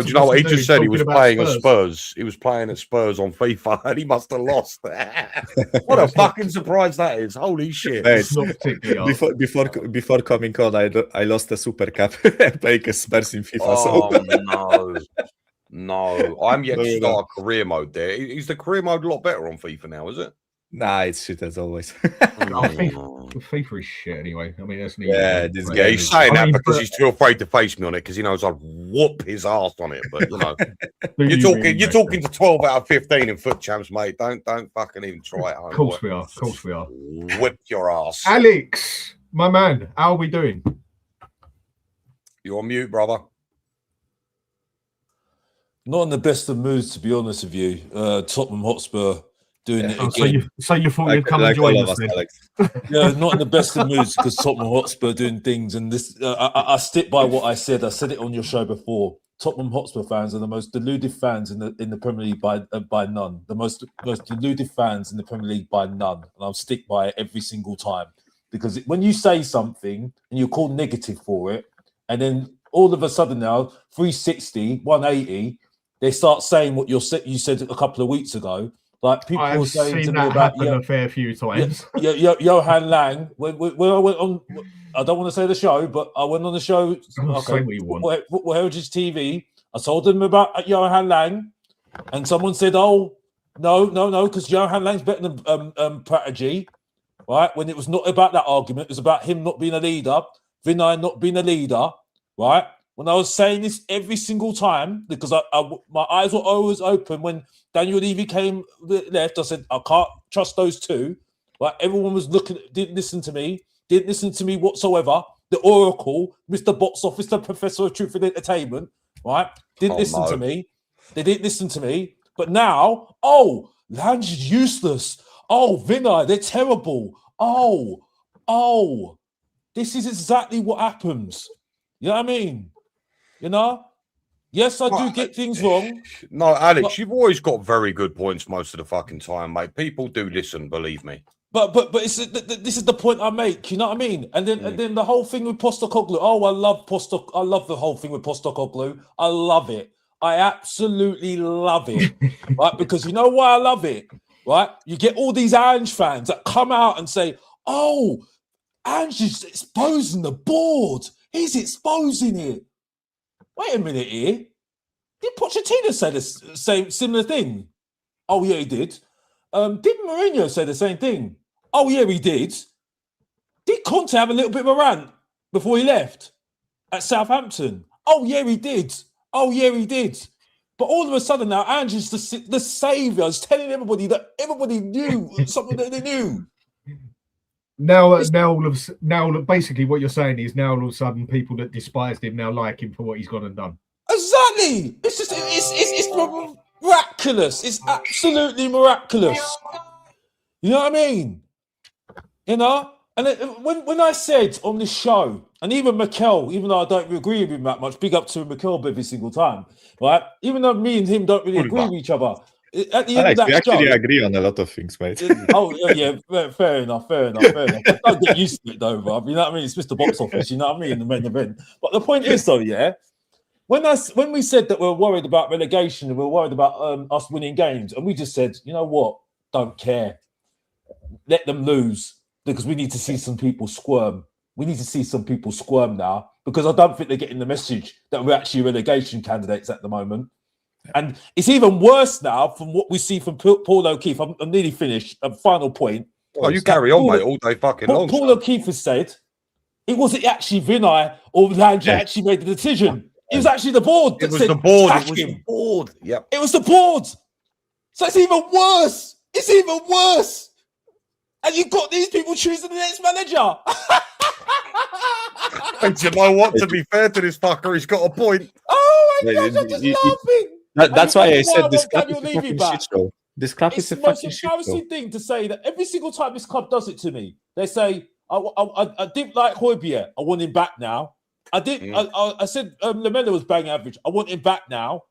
do you know what he just said? He was playing at Spurs. He was playing at Spurs on FIFA, and he must have lost. What a fucking surprise that is! Holy shit! It's not particularly before coming on, I lost the Super Cup playing as Spurs in FIFA. Oh no! I'm yet to start career mode. There is the career mode a lot better on FIFA now, is it? Nah, it's shit as always. FIFA is shit anyway. I mean, that's this guy. He's saying that because he's too afraid to face me on it because he knows I'd whoop his ass on it. But you know, you're talking to 12 out of 15 in foot champs, mate. Don't fucking even try it. Of course we are. Whip your ass, Alex, my man. How are we doing? You're on mute, brother. Not in the best of moods, to be honest with you. Tottenham Hotspur doing it again. So you thought you'd come and join us, Alex? Yeah, not in the best of moods because Tottenham Hotspur doing things. And this, I stick by what I said. I said it on your show before. Tottenham Hotspur fans are the most deluded fans in the Premier League by none. The most deluded fans in the Premier League by none. And I'll stick by it every single time. Because when you say something and you're called negative for it, and then all of a sudden now, 360, 180, they start saying what you said a couple of weeks ago. Like people were saying to me about a fair few times. Johan Lang. When I went on, I don't want to say the show, but I went on the show. Football Heritage TV. I told them about Johan Lang, and someone said, "Oh, No, because Johan Lang's better than Pratagy, right? When it was not about that argument, it was about him not being a leader, Vinay not being a leader, right? When I was saying this every single time, because my eyes were always open when Daniel Levy came left, I said, I can't trust those two. Right? Everyone was looking, didn't listen to me whatsoever. The Oracle, Mr. Box Office, the Professor of Truth and Entertainment, right? Didn't listen to me. They didn't listen to me. But now, Lange is useless. Vinay, they're terrible. This is exactly what happens. You know what I mean? You know? Yes, I do get things wrong. No, Alex, you've always got very good points most of the fucking time, mate. People do listen, believe me. But this is the point I make. You know what I mean? And then the whole thing with Postecoglou. I love the whole thing with Postecoglou. I love it. I absolutely love it. Right? Because you know why I love it? Right? You get all these Ange fans that come out and say, Ange is exposing the board. He's exposing it. Wait a minute here. Did Pochettino say the same similar thing? Oh, yeah, he did. Did Mourinho say the same thing? Oh, yeah, he did. Did Conte have a little bit of a rant before he left at Southampton? Oh, yeah, he did. But all of a sudden now, Ange is the saviour. Is telling everybody that everybody knew something that they knew. Now, basically what you're saying is now all of a sudden people that despised him now like him for what he's gone and done. Exactly. It's just it's miraculous. It's absolutely miraculous. You know what I mean? You know? And when I said on this show, and even Mikel, even though I don't agree with him that much, big up to Mikel every single time, right? Even though me and him don't really agree with each other. At the end of that we actually show, agree on a lot of things, mate. Fair enough. Don't get used to it though, bruv. You know what I mean? It's Mr. Box Office, you know what I mean? The main event. But the point is though, yeah, when we said that we're worried about relegation and we're worried about us winning games, and we just said, you know what? Don't care. Let them lose because we need to see some people squirm. We need to see some people squirm now because I don't think they're getting the message that we're actually relegation candidates at the moment. And it's even worse now from what we see from Paul O'Keefe. I'm nearly finished. A final point. Oh, you carry on, mate, all day fucking long. Paul O'Keefe has said it wasn't actually Vinay or Lange that actually made the decision. It was actually the board. It was the board. Yep. It was the board. So it's even worse. And you've got these people choosing the next manager. And do you know what? To be fair to this fucker, he's got a point. Oh my gosh, I'm just laughing. That's why I said this club is a fucking shit show. This club is a fucking shit show. It's the most embarrassing thing to say that every single time this club does it to me, they say, I didn't like Hotspur. I want him back now. I said Lamella was bang average. I want him back now.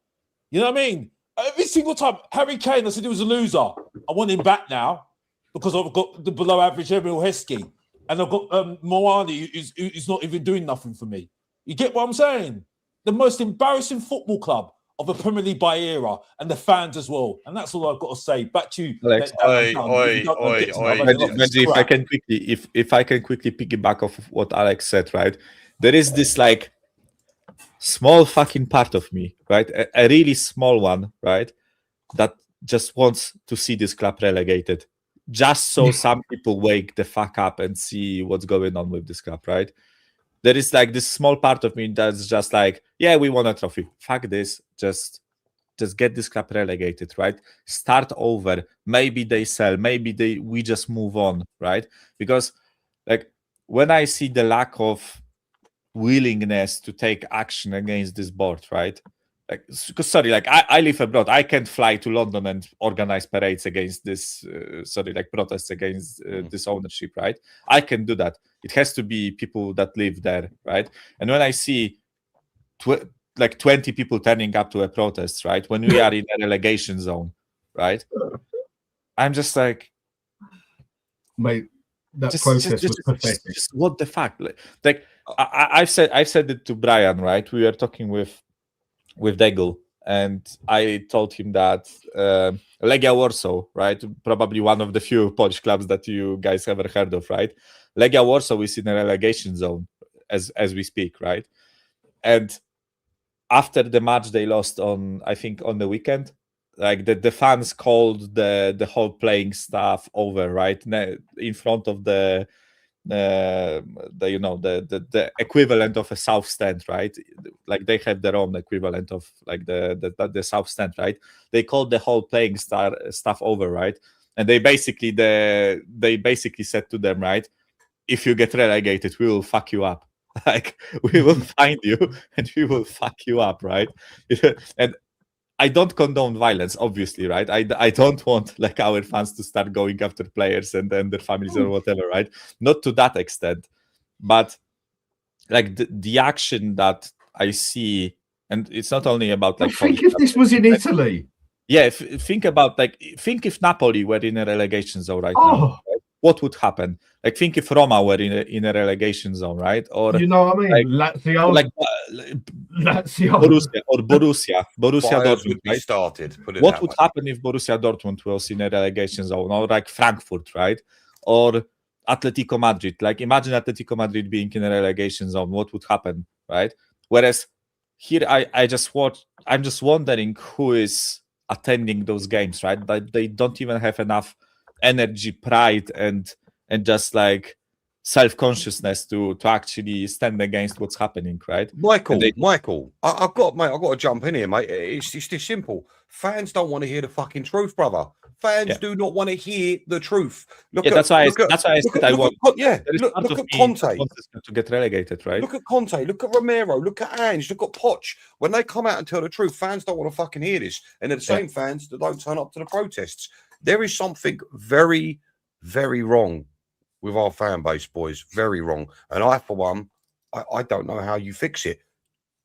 You know what I mean? Every single time, Harry Kane, I said he was a loser. I want him back now because I've got the below average Emil Heskey. And I've got Moani, who's not even doing nothing for me. You get what I'm saying? The most embarrassing football club of the Premier League by era, and the fans as well. And that's all I've got to say. Back to you, Alex. Benji, if I can quickly piggyback off of what Alex said, right? There is this like small fucking part of me, right? A really small one, right? That just wants to see this club relegated. Just so some people wake the fuck up and see what's going on with this club, right? There is like this small part of me that's just like, yeah, we won a trophy. Fuck this. Just get this club relegated, right? Start over. Maybe they sell. Maybe we just move on, right? Because like when I see the lack of willingness to take action against this board, right? Like, sorry, like I live abroad. I can't fly to London and organize parades against this, protests against this ownership, right? I can do that. It has to be people that live there, right? And when I see 20 people turning up to a protest, right? When we are in a relegation zone, right? I'm just like, mate, that protest was pathetic. Just what the fuck? Like I've said it to Brian, right? We were talking with Degel, and I told him that Legia Warsaw, right? Probably one of the few Polish clubs that you guys ever heard of, right? Legia Warsaw is in a relegation zone as we speak, right? And after the match they lost on, I think on the weekend, like the fans called the whole playing staff over, right? In front of the the equivalent of a south stand, right? Like they have their own equivalent of like the south stand, right? They called the whole playing staff over, right? And they basically said to them, right, if you get relegated, we will fuck you up. Like we will find you and we will fuck you up, right? And I don't condone violence, obviously, right? I don't want like our fans to start going after players and their families or whatever, right? Not to that extent, but like the action that I see, and it's not only about like. I think if this was in Italy. Yeah, think if Napoli were in a relegation zone right now, right? What would happen? Like, think if Roma were in a relegation zone, right? Or you know what I mean? Lazio, Borussia Dortmund, right? Started. What would happen if Borussia Dortmund was in a relegation zone, or like Frankfurt, right? Or Atletico Madrid? Like, imagine Atletico Madrid being in a relegation zone. What would happen, right? Whereas here, I'm just wondering who is attending those games, right? But they don't even have enough energy, pride, and just like self-consciousness to actually stand against what's happening, right? Michael, I've got to jump in here, mate. It's this simple. Fans don't want to hear the fucking truth, brother. Fans do not want to hear the truth. That's why I said I want. Look at Conte to get relegated, right? Look at Conte. Look at Romero. Look at Ange. Look at Poch. When they come out and tell the truth, fans don't want to fucking hear this, and they're the same fans that don't turn up to the protests. There is something very, very wrong with our fan base, boys. Very wrong. And I, for one, I don't know how you fix it.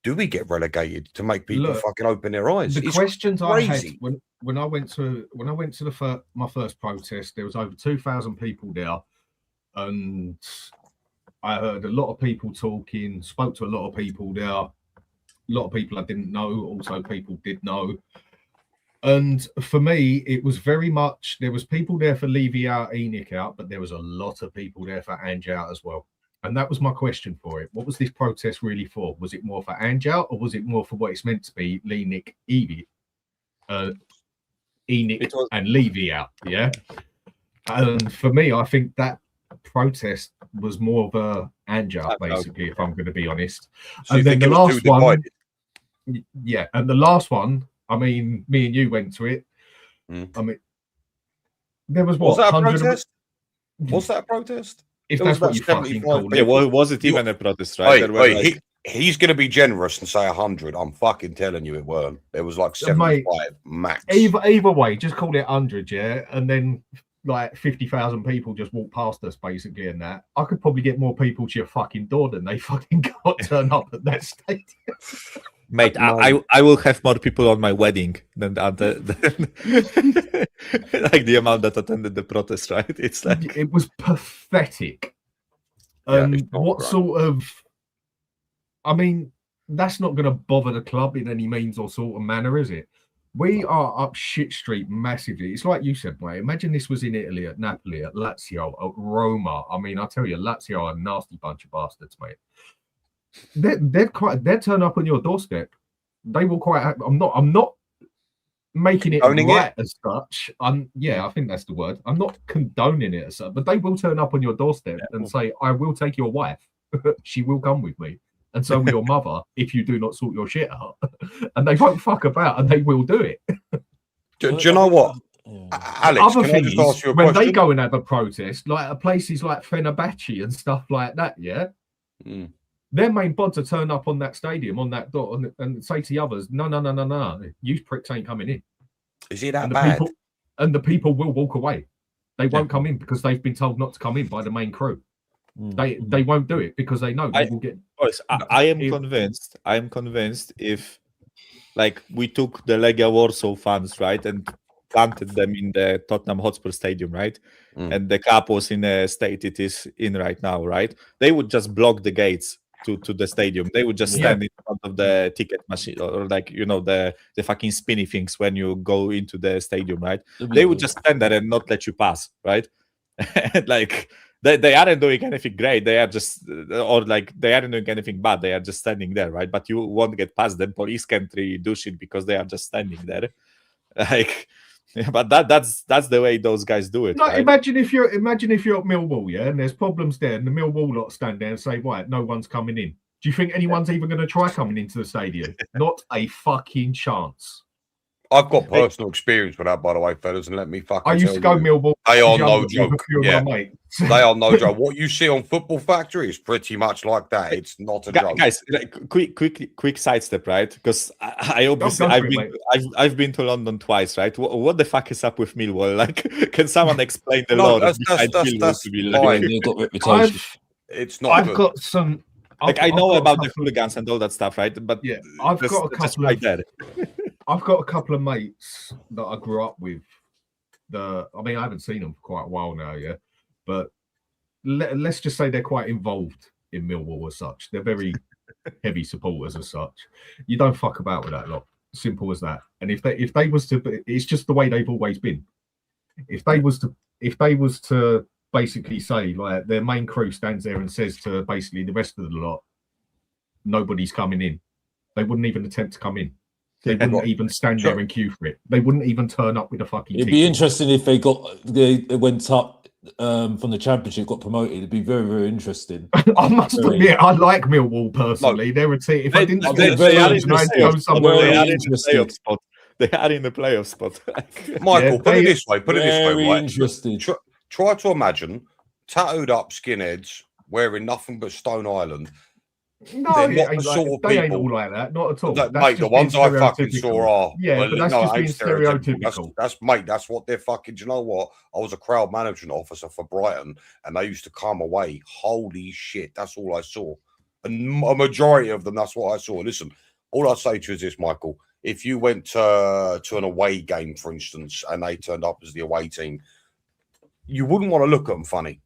Do we get relegated to make people fucking open their eyes? The questions I had when I went to my first protest, there was over 2,000 people there, and I heard a lot of people talking. Spoke to a lot of people there. A lot of people I didn't know. Also, people did know. And for me, it was very much, there was people there for Levy out, Enoch out, but there was a lot of people there for Ange out as well. And that was my question for it. What was this protest really for? Was it more for Ange out, or was it more for what it's meant to be, Enoch, and Levy out? Yeah. And for me, I think that protest was more of a Ange out, basically, if I'm going to be honest. So and then the last one, and the last one, I mean, me and you went to it. I mean, there was what? Was that a protest? Was that a protest? If that's what you fucking call it. Yeah, well, was it even a protest, right? He's going to be generous and say 100. I'm fucking telling you it weren't. There was like 75 max. Either way, just call it 100, yeah? And then like 50,000 people just walk past us, basically, and that. I could probably get more people to your fucking door than they fucking got turned up at that stadium. Mate, I will have more people on my wedding than like the amount that attended the protest, right? It's like it was pathetic. What sort of? I mean, that's not going to bother the club in any means or sort of manner, is it? We are up shit street massively. It's like you said, mate. Imagine this was in Italy, at Napoli, at Lazio, at Roma. I mean, I tell you, Lazio are a nasty bunch of bastards, mate. They'd turn up on your doorstep. They will quite. I'm not making it right as such. I think that's the word. I'm not condoning it as such, but they will turn up on your doorstep and say, "I will take your wife. She will come with me, and so will your mother if you do not sort your shit out." And they won't fuck about, and they will do it. Do you know what? Alex, other can I just ask you a when question? they go and have a protest, like places like Fenerbahce and stuff like that, their main bod to turn up on that stadium, on that door, and say to the others, no, you pricks ain't coming in. Is it that bad? The people will walk away. They won't come in because they've been told not to come in by the main crew. They won't do it because they know they will get. I am convinced. I am convinced if, like, we took the Legia Warsaw fans, right, and planted them in the Tottenham Hotspur Stadium, right, and the cup was in a state it is in right now, right, they would just block the gates to the stadium. They would just stand in front of the ticket machine, or like, you know, the fucking spinny things when you go into the stadium, right? They would just stand there and not let you pass, right? Like they aren't doing anything great. They are just, or like they aren't doing anything bad. They are just standing there, right? But you won't get past them. Police can't really do shit because they are just standing there. Like, yeah, but that's the way those guys do it. No, right? imagine if you're at Millwall, yeah, and there's problems there, and the Millwall lot stand there and say, "Right, no one's coming in." Do you think anyone's even going to try coming into the stadium? Not a fucking chance. I've got personal experience with that, by the way, fellas, and let me fucking I used to go tell you, Millwall. they are young no with a joke. few of Yeah, my mates. they are no joke. What you see on Football Factory is pretty much like that. It's not a joke. Guys, like, quick sidestep, right? Because I obviously Go for it, I've been to London twice, right? What the fuck is up with Millwall? Like, can someone explain the No, law that's behind Millwall fine. to be Yeah, like? they've got reputation. It's not I've good. got some. Like, I know about the hooligans and all that stuff, right? But Yeah, I've got a just couple right of. there. I've got a couple of mates that I grew up with. I mean, I haven't seen them for quite a while now, yeah. But let's just say they're quite involved in Millwall as such. They're very heavy supporters as such. You don't fuck about with that lot. Simple as that. And if they was to, it's just the way they've always been. If they was to basically say, like, their main crew stands there and says to basically the rest of the lot, nobody's coming in, they wouldn't even attempt to come in. They wouldn't even stand there and queue for it. They wouldn't even turn up with a fucking It'd ticket. be interesting if they went up from the Championship, got promoted. It'd be very, very interesting. I must admit, I like Millwall personally. No, they're a team. If I didn't they- spend they are too much, in I'd the go somewhere Very They else. are in the interesting. playoff spot. They are in the playoff spot. Michael, put it they- this way. Very Right? interesting. Try to imagine tattooed up skinheads wearing nothing but Stone Island. No, They're it not ain't the like, sort of they ain't people all like that. Not at all. That, That's mate, the just ones being I fucking stereotypical. saw are Yeah, but that's just ain't being stereotypical. That's what they're fucking. Do you know what? I was a crowd management officer for Brighton, and they used to come away. Holy shit, that's all I saw. And a majority of them, that's what I saw. Listen, all I say to you is this, Michael. If you went to an away game, for instance, and they turned up as the away team, you wouldn't want to look at them funny.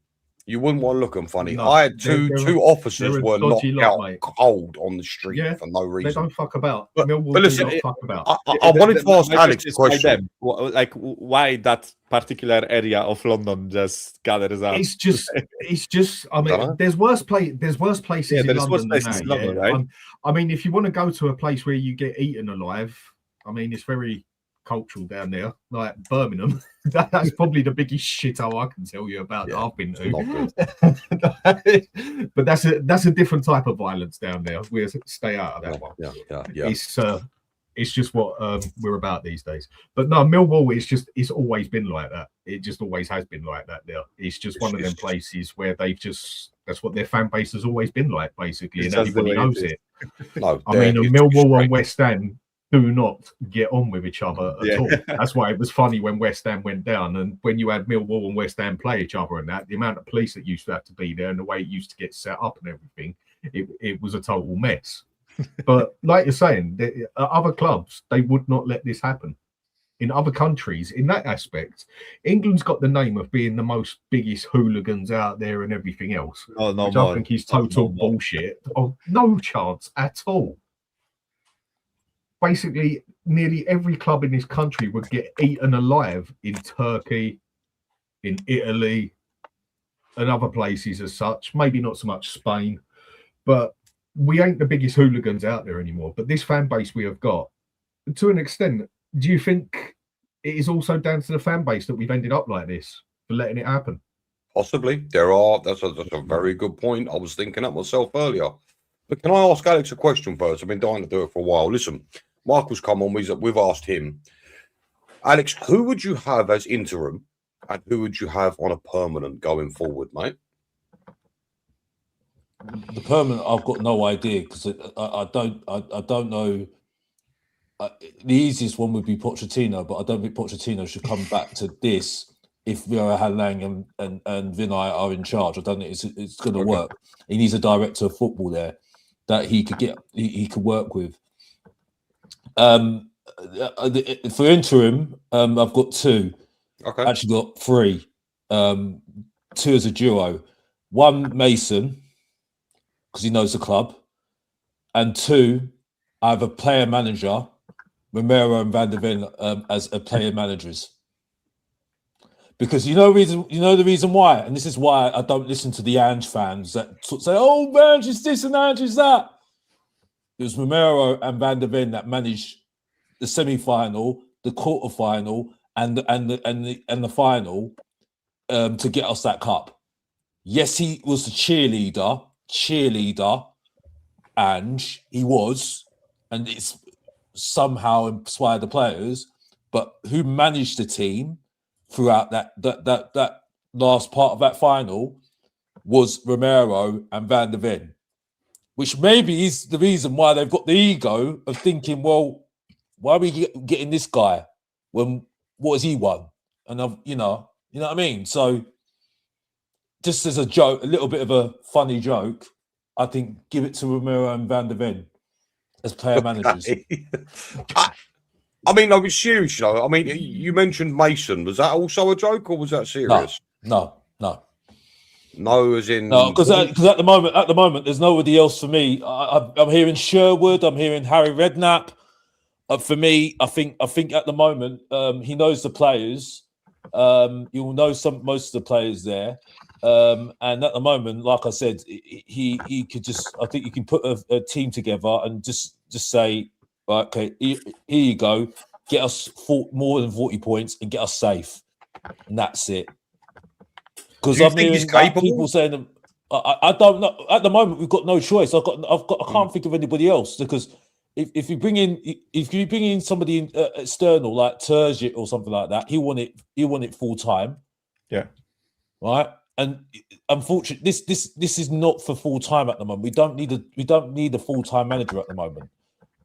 You wouldn't want to look at them funny. No, I had two officers they're a were knocked dodgy lot, out mate. cold on the street Yeah, for no They reason. don't fuck about. But Millwall listen, do not fuck about. I wanted to ask My Alex a is why question. them? Like, why that particular area of London just gathers up? It's just. I mean, Dunno. there's worse places Yeah, in there's worse London places than in that. London, Yeah? right? I mean, if you want to go to a place where you get eaten alive, I mean, it's very cultural down there. Like Birmingham, that's probably the biggest shithole I can tell you about that I've been to. But that's a different type of violence down there. We'll stay out of that one. Yeah. It's just what we're about these days. But no, Millwall it's always been like that. It just always has been like that there. It's just one of them places where that's what their fan base has always been like, basically, It's and just the everybody way it knows is. it. No, I mean, it's Millwall straight. and West Ham do not get on with each other at Yeah. all. That's why it was funny when West Ham went down, and when you had Millwall and West Ham play each other and that, the amount of police that used to have to be there and the way it used to get set up and everything, it was a total mess. But like you're saying, other clubs, they would not let this happen. In other countries, in that aspect, England's got the name of being the biggest hooligans out there and everything else. No which more. I think is total No more. bullshit. Oh, no chance at all. Basically, nearly every club in this country would get eaten alive in Turkey, in Italy, and other places as such. Maybe not so much Spain, but we ain't the biggest hooligans out there anymore. But this fan base we have got, to an extent, do you think it is also down to the fan base that we've ended up like this for letting it happen? Possibly. That's a very good point. I was thinking that myself earlier. But can I ask Alex a question first? I've been dying to do it for a while. Listen, Michael's come on. We've asked him. Alex, who would you have as interim and who would you have on a permanent going forward, mate? The permanent, I've got no idea because I don't know. The easiest one would be Pochettino, but I don't think Pochettino should come back to this if Vera Lang and Vinay are in charge. I don't think it's going to work. He needs a director of football there that he could work with. For interim, I've got two. Okay. Actually got three. Two as a duo. One, Mason, because he knows the club. And two, I have a player manager, Romero and Van der Ven, as a player managers. Because you know the reason why, and this is why I don't listen to the Ange fans that say, "Oh, Ange is this and Ange is that." It was Romero and Van der Ven that managed the semi-final, the quarterfinal, and the final to get us that cup. Yes, he was the cheerleader, and he was, and it's somehow inspired the players. But who managed the team throughout that last part of that final was Romero and Van der Ven, which maybe is the reason why they've got the ego of thinking, well, why are we getting this guy when what has he won? And you know what I mean. So, just as a joke, a little bit of a funny joke, I think give it to Romero and Van der Ven as player managers. I mean, I was serious, you know. I mean, you mentioned Mason. Was that also a joke, or was that serious? No. No, as in no, because at the moment, there's nobody else for me. I'm hearing Sherwood. I'm hearing Harry Redknapp. For me, I think at the moment he knows the players. You'll know most of the players there, and at the moment, like I said, he could just. I think you can put a team together and just say, right, okay, here you go, get us more than 40 points and get us safe, and that's it. Because I'm hearing people saying, I don't know. At the moment, we've got no choice. I can't think of anybody else, because if you bring in somebody external like Turgid or something like that, he want it full time. Yeah. Right. And unfortunately, this is not for full time at the moment. We don't need a full time manager at the moment.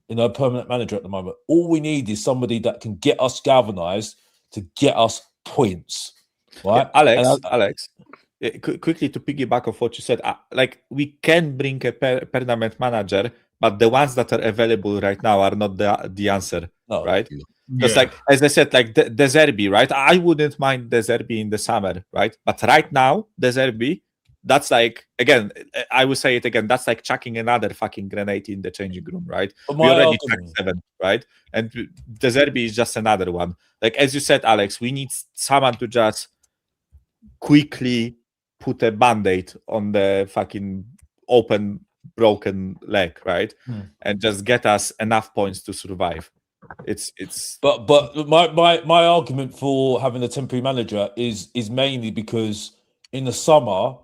A permanent manager at the moment. All we need is somebody that can get us galvanized to get us points. Right, yeah, Alex. Quickly to piggyback off what you said, like we can bring a permanent manager, but the ones that are available right now are not the answer, right? Just like as I said, like De Zerbi, right? I wouldn't mind De Zerbi in the summer, right? But right now, De Zerbi, that's like, again, I will say it again, that's like chucking another fucking grenade in the changing room, right? We already chucked 7, right? And De Zerbi is just another one. Like as you said, Alex, we need someone to just quickly put a band-aid on the fucking open, broken leg, right? And just get us enough points to survive. But my argument for having a temporary manager is mainly because in the summer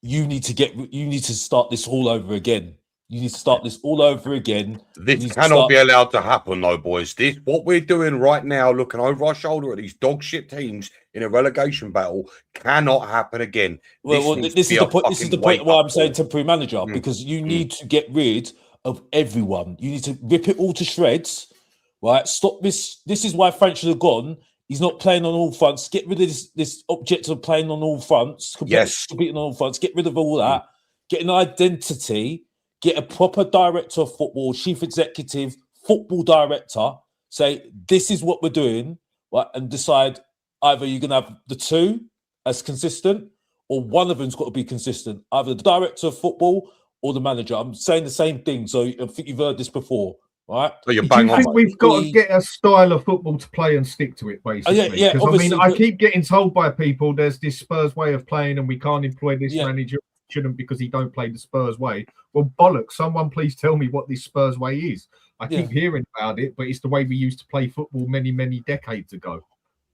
you need to start this all over again. You need to start this all over again. This cannot be allowed to happen, though, boys. What we're doing right now, looking over our shoulder at these dog shit teams in a relegation battle, cannot happen again. Well, this is the point. This is the point why I'm saying temporary manager, because you need to get rid of everyone. You need to rip it all to shreds, right? Stop this. This is why French should have gone. He's not playing on all fronts. Get rid of this object of playing on all fronts. Competing on all fronts. Get rid of all that. Get an identity. Get a proper director of football, chief executive, football director. Say, this is what we're doing, right? And decide either you're going to have the two as consistent, or one of them's got to be consistent. Either the director of football or the manager. I'm saying the same thing, so I think you've heard this before. Right. So Do you think we've got to get a style of football to play and stick to it, basically? Because I mean, I keep getting told by people there's this Spurs way of playing and we can't employ this manager, shouldn't, because he don't play the Spurs way. Well, bollocks, someone please tell me what this Spurs way is. I keep hearing about it, but it's the way we used to play football many, many decades ago.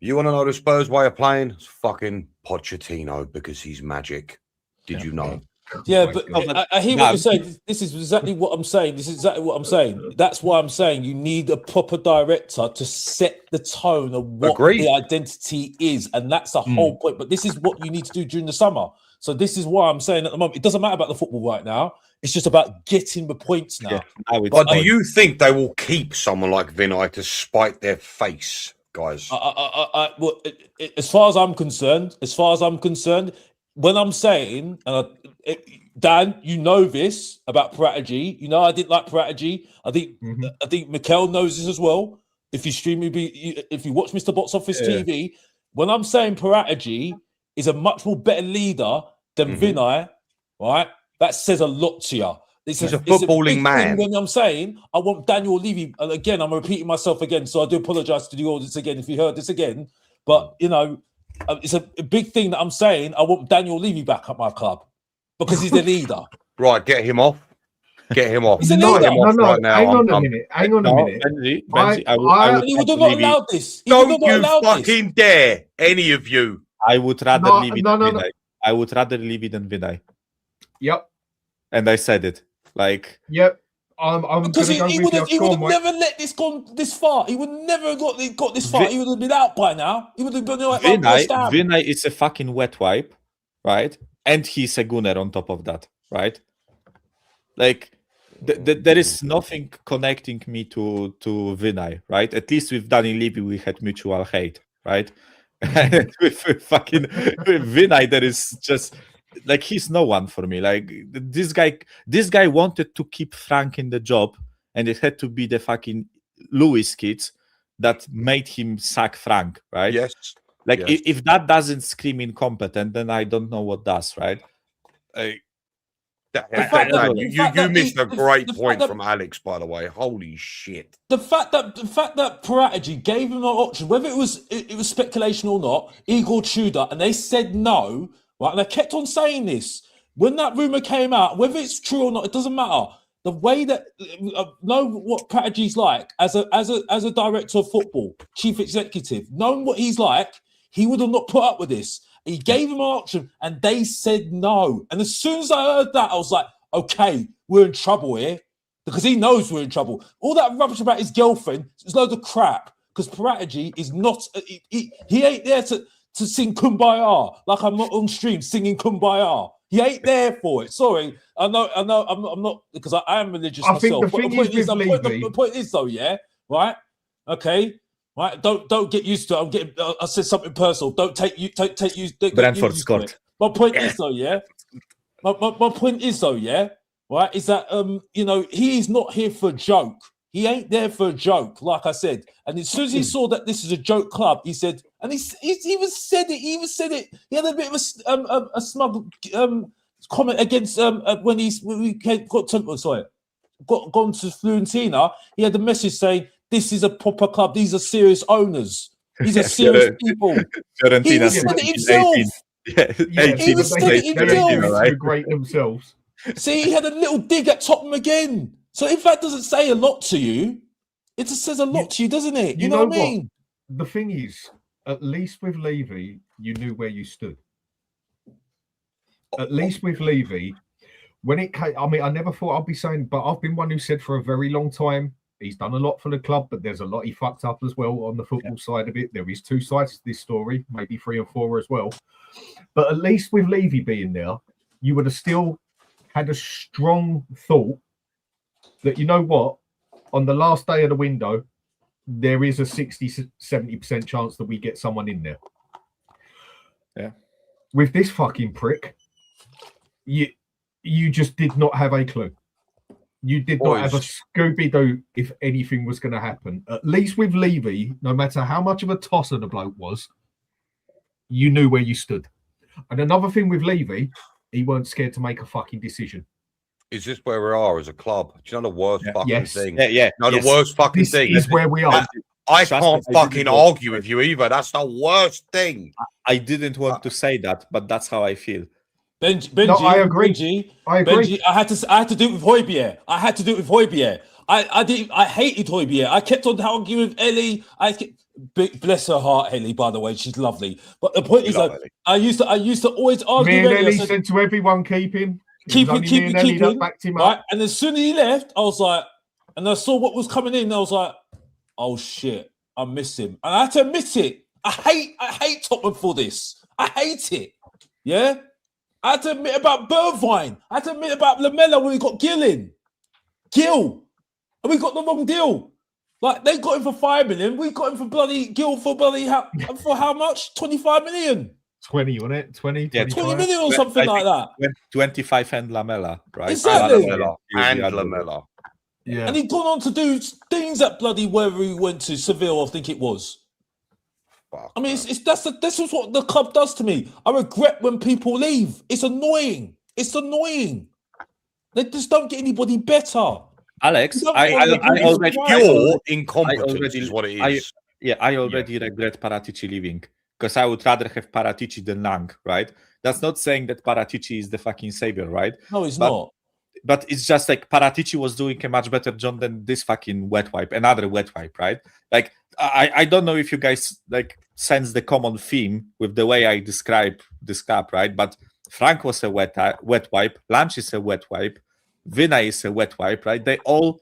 You want to know the Spurs way of playing? It's fucking Pochettino, because he's magic. Did you know? Yeah, but I hear what you're saying. This is exactly what I'm saying. That's why I'm saying you need a proper director to set the tone of what the identity is. And that's the whole point. But this is what you need to do during the summer. So this is why I'm saying at the moment, it doesn't matter about the football right now. It's just about getting the points now. Yeah. But do you think they will keep someone like Vinay to spite their face, guys? Well, as far as I'm concerned, when I'm saying, Dan, you know this about Paratici. You know I didn't like Paratici. I think Mikel knows this as well. If you watch Mr. Box Office TV, when I'm saying Paratici is a much more better leader than Vinay, right? That says a lot to you. He's a footballing man. When I'm saying I want Daniel Levy, and again, I'm repeating myself again, so I do apologise to the audience again if you heard this again. But you know, it's a big thing that I'm saying. I want Daniel Levy back at my club because he's the leader. Right, get him off. Get him off. He's a No, leader. Get him off no, right now. hang I'm on a done. minute. Hang on a No, minute. Benji, I I- would And he would rather have not leave it. allowed this. He would have Don't not you allowed this. fucking dare, any of you. I would rather No, leave it no, than no, no. Vinay. I would rather leave it than Vinay. Yep. And I said it. Like, Yep. I'm Because gonna go he with would you. have, he Go would on, have mate. never let this gone this far. He would never have got this far. Vi- He would have been out by now. He would have been like West Ham. Vinay is a fucking wet wipe, right? And he's a gunner on top of that, right? Like, there is nothing connecting me to Vinay, right? At least with Danny Levy, we had mutual hate, right? And with Vinay, there is just like he's no one for me. Like this guy wanted to keep Frank in the job, and it had to be the fucking Lewis kids that made him sack Frank, right? Yes. Like yes. if that doesn't scream incompetent, then I don't know what does, right? You missed a great the fact point that- from Alex, by the way. Holy shit. The fact that Parategy gave him an option, whether it was speculation or not, Igor Tudor, and they said no, right? And they kept on saying this when that rumor came out, whether it's true or not, it doesn't matter. The way that know what Parategy's like as a director of football, chief executive, knowing what he's like, he would have not put up with this. He gave him an option, and they said no. And as soon as I heard that, I was like, okay, we're in trouble here. Because he knows we're in trouble. All that rubbish about his girlfriend is loads of crap. Because Parategy is not, he ain't there to sing Kumbaya like I'm not on stream singing Kumbaya. He ain't there for it. Sorry, I know. I'm not because I am religious I think myself. the thing is with Levy- The point is though, yeah, right, okay, right. Don't get used to it. I'm getting. I said something personal. Don't take you. Don't Brentford used to scored. it. My point is though, yeah. My point is though, yeah. Right, is that he's not here for a joke. He ain't there for a joke, like I said. And as soon as he saw that this is a joke club, he said, and he even said it. He even said it. He had a bit of a smug comment against when we got to gone to Fiorentina. He had a message saying, "This is a proper club. These are serious owners. These are serious people." He even said it himself. He was said it himself. They're great themselves. See, he had a little dig at Tottenham again. So if that doesn't say a lot to you, it just says a lot to you, doesn't it? You know what I mean? The thing is, at least with Levy, you knew where you stood. At least with Levy, when it came, I mean, I never thought I'd be saying, but I've been one who said for a very long time, he's done a lot for the club, but there's a lot he fucked up as well on the football side of it. There is two sides to this story, maybe 3 or 4 as well. But at least with Levy being there, you would have still had a strong thought that, you know what, on the last day of the window, there is a 60-70% chance that we get someone in there. Yeah. With this fucking prick, you just did not have a clue. You did not have a Scooby-Doo if anything was going to happen. At least with Levy, no matter how much of a tosser the bloke was, you knew where you stood. And another thing with Levy, he weren't scared to make a fucking decision. Is this where we are as a club? Do you know the worst fucking thing? The worst fucking This thing is where we are. I Trust can't me, I fucking didn't want argue with you either. That's the worst thing. I didn't want to say that, but that's how I feel. Benji, No, I agree. Benji, I had to do it with Højbjerg. I had to do it with Højbjerg. I hated Højbjerg. I kept on arguing with Ellie. Bless her heart, Ellie, by the way, she's lovely. But the point is, I used to always argue. Me and with Ellie said, said to everyone, keep him. keep It was him, only me and Ellie that backed him right? up. And as soon as he left, I was like, and I saw what was coming in. I was like, oh shit, I miss him, and I had to admit it. I hate Tottenham for this. I hate it. Yeah. I had to admit about Bergwijn. I had to admit about Lamella when we got Gill in. Gill. And we got the wrong deal. Like, they got him for 5 million. We got him for bloody Gill for how much? 25 million. 20, wasn't it? 20? Yeah, 20 million or something like that. 25 and Lamella, right? Exactly. Lamella. Yeah. And he'd gone on to do things at bloody wherever he went to, Seville, I think it was. I mean, this is what the club does to me. I regret when people leave. It's annoying. It's annoying. They just don't get anybody better. Alex, I already Pure incompetence is what it is. I already regret Paratici leaving because I would rather have Paratici than Lang, right? That's not saying that Paratici is the fucking savior, right? No, he's not. but it's just like Paratici was doing a much better job than this fucking wet wipe, another wet wipe, right? Like I don't know if you guys like sense the common theme with the way I describe this cup, right? But Frank was a wet wipe, Lange is a wet wipe, Vinay is a wet wipe, right? They all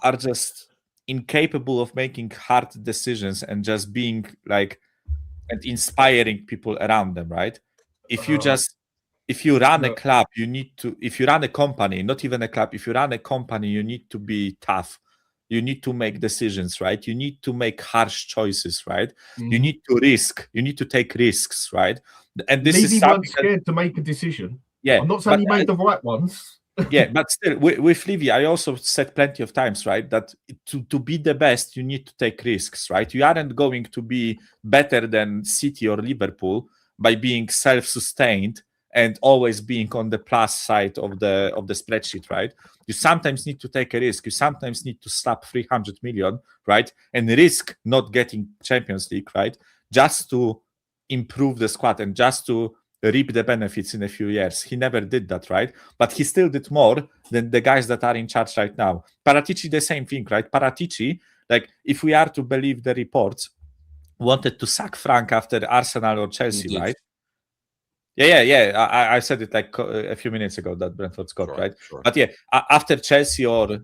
are just incapable of making hard decisions and just being like and inspiring people around them, right? If you run a club, you need to, if you run a company, not even a club, if you run a company, you need to be tough. You need to make decisions, right? You need to make harsh choices, right? You need to risk. You need to take risks, right? And this Levy is weren't something scared to make a decision. yeah, I'm not saying he made the right ones. yeah, but still, with Levy, I also said plenty of times, right, that to be the best, you need to take risks, right? You aren't going to be better than City or Liverpool by being self-sustained and always being on the plus side of the spreadsheet, right? You sometimes need to take a risk. You sometimes need to slap 300 million, right, and risk not getting Champions League, right, just to improve the squad and just to reap the benefits in a few years. He never did that, right? But he still did more than the guys that are in charge right now. Paratici, the same thing, right? Paratici, like if we are to believe the reports, wanted to sack Frank after Arsenal or Chelsea, right? Yeah. I said it like a few minutes ago that Brentford scored, right? Sure. But yeah, after Chelsea or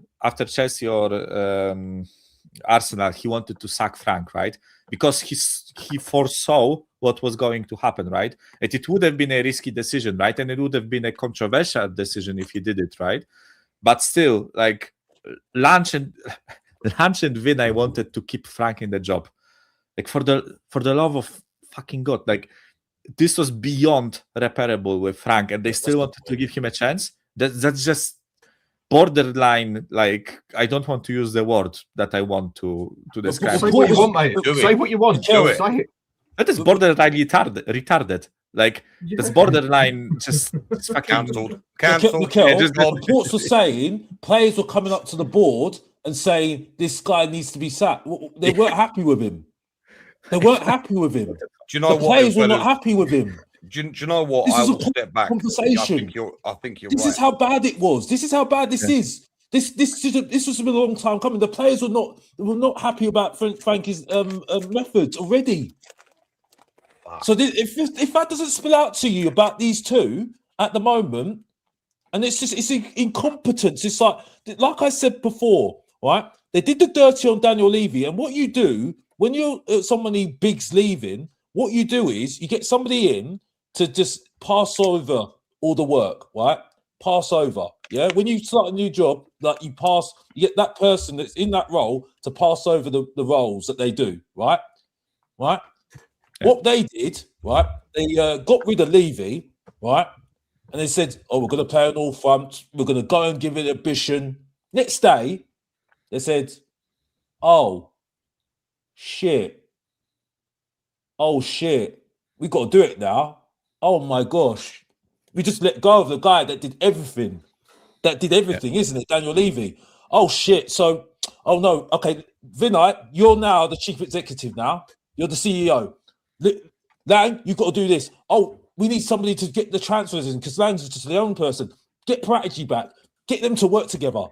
Arsenal, he wanted to sack Frank, right? Because he foresaw what was going to happen, right? And it would have been a risky decision, right? And it would have been a controversial decision if he did it, right? But still, like Lange and Vinay wanted to keep Frank in the job. Like for the love of fucking God, like this was beyond repairable with Frank, and they still wanted to give him a chance. That's just borderline. Like I don't want to use the word that I want to describe. Say what you want, mate. Say what you want. Do it. Say it. That is borderline retarded. Like that's borderline just fucking cancelled. Mikel, reports were saying players were coming up to the board and saying this guy needs to be sacked. They weren't happy with him. They weren't happy with him. Do you know the what? Players were not happy with him. Do you know what? This I is a will step back. Conversation. I think you're This right. is how bad it was. This is how bad this is. This was a long time coming. The players were not happy about Frankie's methods already. So if that doesn't spill out to you about these two at the moment, and it's incompetence. It's like I said before, right? They did the dirty on Daniel Levy, and what you do when you're somebody big's leaving, what you do is you get somebody in to just pass over all the work, right? Pass over, yeah. When you start a new job, like you get that person that's in that role to pass over the roles that they do, right? Right. Yeah. What they did, right? They got rid of Levy, right? And they said, "Oh, we're going to play on all fronts. We're going to go and give it ambition." Next day, they said, "Oh, shit. Oh, shit. We got to do it now. Oh, my gosh. We just let go of the guy that did everything. Isn't it? Daniel Levy. Oh, shit. So, oh, no. Okay, Vinay, you're now the chief executive now. You're the CEO. Lang, you've got to do this. Oh, we need somebody to get the transfers in because Lang's just the only person. Get Paratici back. Get them to work together."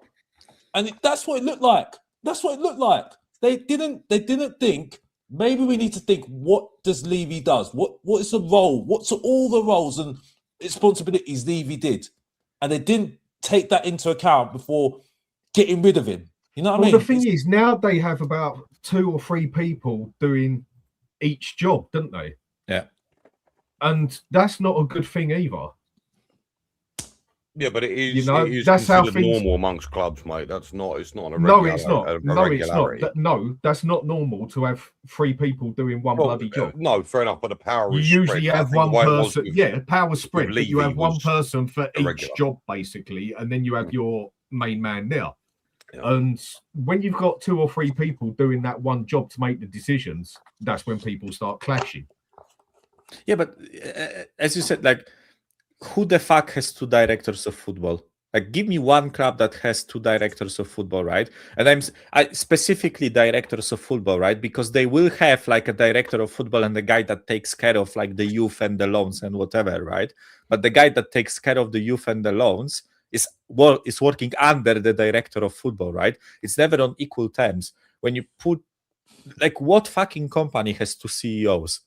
And that's what it looked like. They didn't think, maybe we need to think, what does Levy does? What is the role? What's all the roles and responsibilities Levy did? And they didn't take that into account before getting rid of him. You know what I mean? Well, the thing is, now they have about 2 or 3 people doing each job, don't they? Yeah. And that's not a good thing either. Yeah, but it is. You know, it is that's how considered things normal amongst clubs, mate. That's not. It's not a No, it's not. a No, it's not. regularity. No, that's not normal to have 3 people doing one bloody job. No, fair enough. But the power You is usually spread. have one person. Yeah, power spread. But you Levy have one was person for each irregular. job, basically, and then you have your main man there. Yeah. And when you've got 2 or 3 people doing that one job to make the decisions, that's when people start clashing. Yeah, but as you said, like, who the fuck has 2 directors of football? Like, give me one club that has 2 directors of football, right? And I specifically directors of football, right? Because they will have like a director of football and the guy that takes care of like the youth and the loans and whatever, right? But the guy that takes care of the youth and the loans is working under the director of football, right? It's never on equal terms. When you put, like, what fucking company has two CEOs?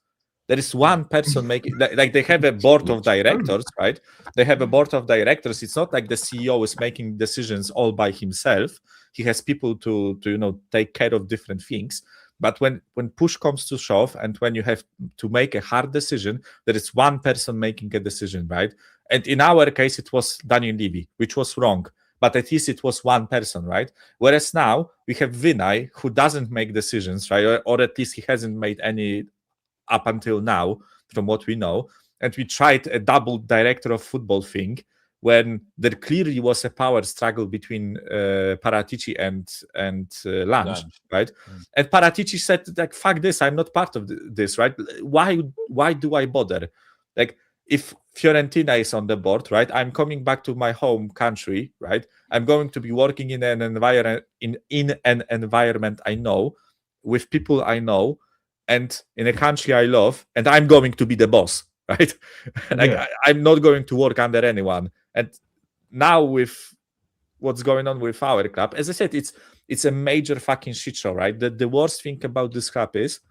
There is one person making, like they have a board of directors, right? They have a board of directors. It's not like the CEO is making decisions all by himself. He has people to take care of different things. But when push comes to shove, and when you have to make a hard decision, there is one person making a decision, right? And in our case, it was Daniel Levy, which was wrong. But at least it was one person, right? Whereas now we have Vinay, who doesn't make decisions, right? Or at least he hasn't made any up until now, from what we know. And we tried a double director of football thing when there clearly was a power struggle between Paratici and Lange, right? And Paratici said, like, fuck this, I'm not part of this, right? Why do I bother? Like, if Fiorentina is on the board, right, I'm coming back to my home country, right? I'm going to be working in an environment I know, with people I know, and in a country I love, and I'm going to be the boss, right? Like, I'm not going to work under anyone. And now with what's going on with our club, as I said, it's a major fucking shit show, right? The worst thing about this club is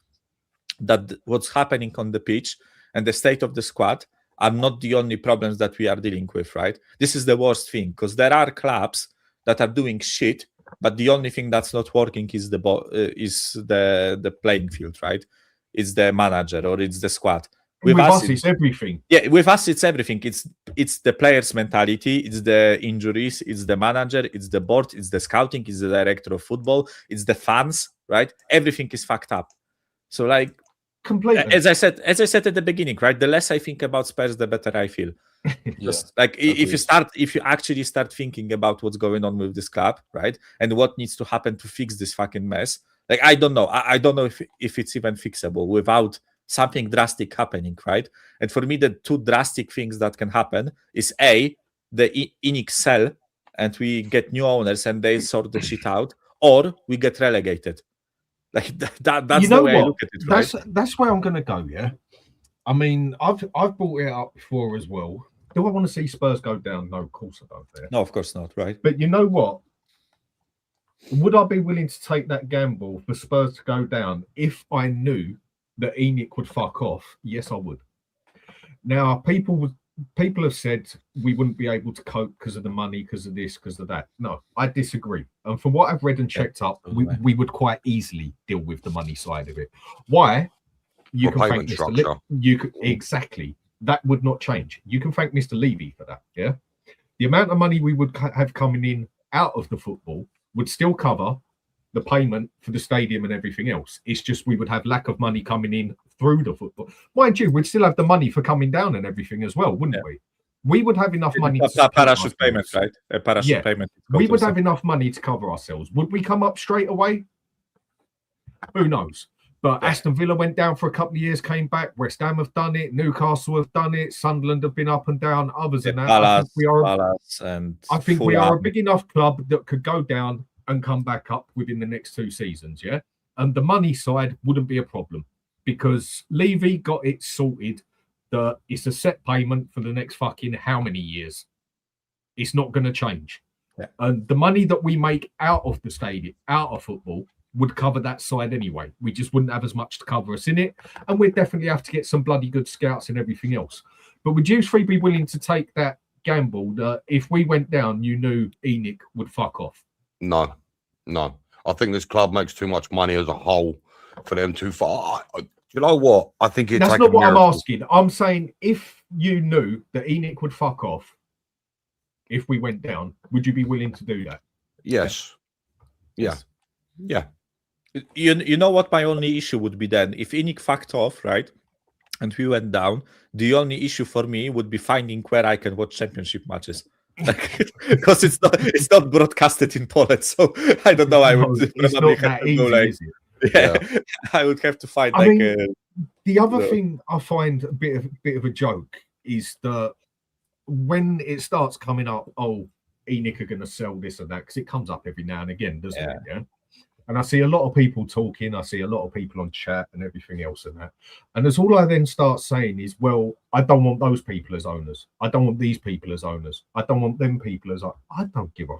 that what's happening on the pitch and the state of the squad are not the only problems that we are dealing with, right? This is the worst thing, because there are clubs that are doing shit, but the only thing that's not working is the playing field, right? It's the manager or it's the squad. With us, it's everything. Yeah, with us, it's everything. It's the players' mentality, it's the injuries, it's the manager, it's the board, it's the scouting, it's the director of football, it's the fans, right? Everything is fucked up. So, like, completely. As I said at the beginning, right? The less I think about Spurs, the better I feel. Just like if you actually start thinking about what's going on with this club, right, and what needs to happen to fix this fucking mess, like, I don't know. I don't know if it's even fixable without something drastic happening, right? And for me, the two drastic things that can happen is A, the ENIC sell and we get new owners and they sort the shit out, or we get relegated. Like that's the way I look at it, right? That's where I'm going to go. Yeah, I mean, I've brought it up before as well. Do I want to see Spurs go down? No, of course I don't. There. No, of course not, right? But you know what? Would I be willing to take that gamble for Spurs to go down if I knew that ENIC would fuck off? Yes, I would. Now, people have said we wouldn't be able to cope because of the money, because of this, because of that. No, I disagree. And from what I've read and checked up, we would quite easily deal with the money side of it. Why? You can thank Mr. Exactly. That would not change. You can thank Mr. Levy for that. Yeah. The amount of money we would have coming in out of the football would still cover the payment for the stadium and everything else. It's just we would have lack of money coming in through the football. Mind you, we'd still have the money for coming down and everything as well, wouldn't we? We would have enough money to parachute payment, right? A parachute payment. We would have enough money to cover ourselves. Would we come up straight away? Who knows? But Aston Villa went down for a couple of years, came back. West Ham have done it. Newcastle have done it. Sunderland have been up and down. Others than that. I think we are a big enough club that could go down and come back up within the next 2 seasons, yeah? And the money side wouldn't be a problem because Levy got it sorted that it's a set payment for the next fucking how many years? It's not going to change. Yeah. And the money that we make out of the stadium, out of football, would cover that side anyway. We just wouldn't have as much to cover us in it. And we'd definitely have to get some bloody good scouts and everything else. But would you three be willing to take that gamble that if we went down, you knew ENIC would fuck off? No. I think this club makes too much money as a whole for them to far. You know what? I think it's that's not what I'm asking. I'm saying if you knew that ENIC would fuck off if we went down, would you be willing to do that? Yes. Yeah. You know what my only issue would be then? If ENIC fucked off, right, and we went down, the only issue for me would be finding where I can watch championship matches. Because it's not broadcasted in Poland, so I don't know. I would probably have to go I would have to find the other thing I find a bit of a joke is that when it starts coming up, ENIC are going to sell this and that because it comes up every now and again, doesn't it? Yeah. And I see a lot of people talking, I see a lot of people on chat and everything else and that. And that's all I then start saying is, well, I don't want those people as owners. I don't want these people as owners. I don't want them people as I don't give a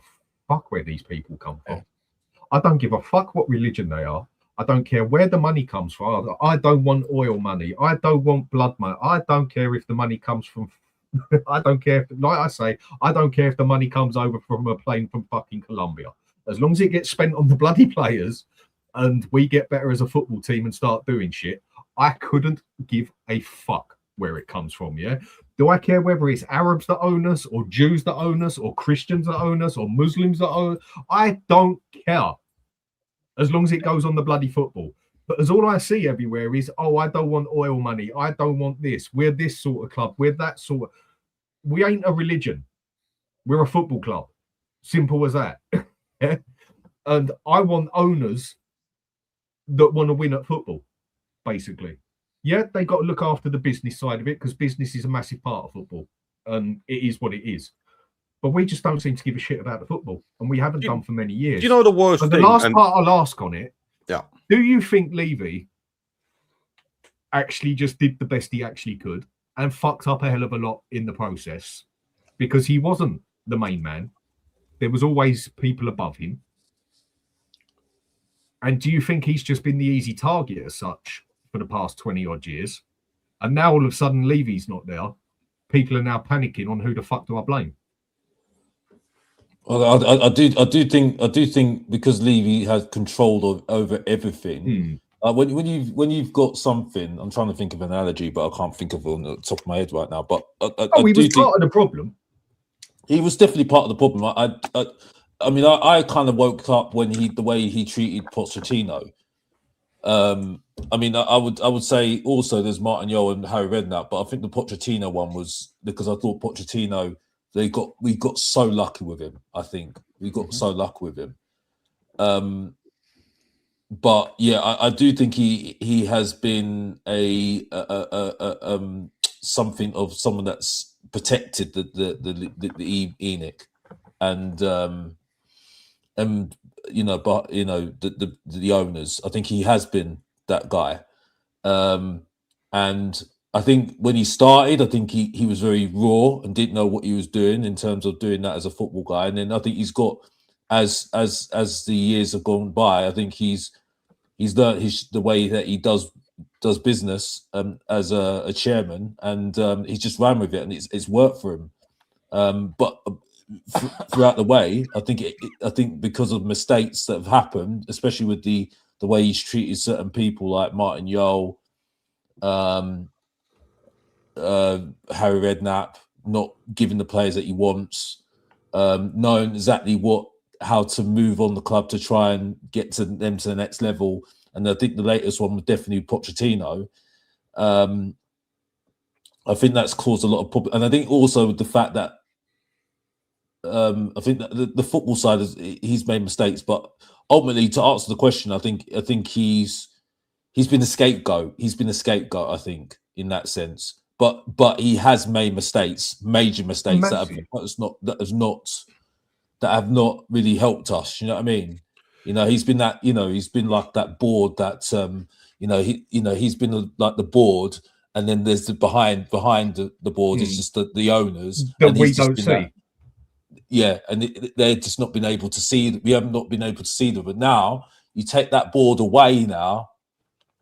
fuck where these people come from. I don't give a fuck what religion they are. I don't care where the money comes from. I don't want oil money. I don't want blood money. I don't care if the money comes from I don't care if, like I say, I don't care if the money comes over from a plane from fucking Colombia. As long as it gets spent on the bloody players and we get better as a football team and start doing shit, I couldn't give a fuck where it comes from, yeah? Do I care whether it's Arabs that own us or Jews that own us or Christians that own us or Muslims that own us? I don't care. As long as it goes on the bloody football. But as all I see everywhere is, oh, I don't want oil money. I don't want this. We're this sort of club. We're that sort of... We ain't a religion. We're a football club. Simple as that. Yeah? And I want owners that want to win at football, basically. Yeah, they got to look after the business side of it because business is a massive part of football. And it is what it is. But we just don't seem to give a shit about the football. And we haven't done for many years. Do you know the worst but thing? The last part I'll ask on it. Yeah. Do you think Levy actually just did the best he actually could and fucked up a hell of a lot in the process? Because he wasn't the main man. There was always people above him. And do you think he's just been the easy target as such for the past 20 odd years? And now all of a sudden Levy's not there. People are now panicking on who the fuck do I blame? Well, I do think because Levy has control over everything. When you've got something, I'm trying to think of an analogy, but I can't think of it on the top of my head right now. But he was part of the problem. He was definitely part of the problem. I mean, I kind of woke up when the way he treated Pochettino. I mean, I would say also there's Martin Yeo and Harry Redknapp, but I think the Pochettino one was because I thought Pochettino. We got so lucky with him. I think we got so lucky with him. But yeah, I do think he has been something of someone that's protected the Enoch, and you know, but you know the owners. I think he has been that guy, and. I think when he started, I think he was very raw and didn't know what he was doing in terms of doing that as a football guy. And then I think he's got, as the years have gone by, I think he's learned the way that he does business as a chairman, and he's just ran with it, and it's worked for him. But throughout the way, I think because of mistakes that have happened, especially with the way he's treated certain people like Martin Yeo. Harry Redknapp not giving the players that he wants, knowing exactly how to move on the club to try and get them to the next level. And I think the latest one was definitely Pochettino. I think that's caused a lot of problems. And I think also the fact that I think that the football side he's made mistakes, but ultimately to answer the question, I think he's been a scapegoat. He's been a scapegoat, I think, in that sense. But he has made mistakes, major mistakes that have not really helped us. You know what I mean? You know, he's been that. You know, he's been like that board that. He's been like the board, and then there's the behind the board. It's just the owners that we don't see. Yeah, and they've just not been able to see. We have not been able to see them. But now you take that board away. Now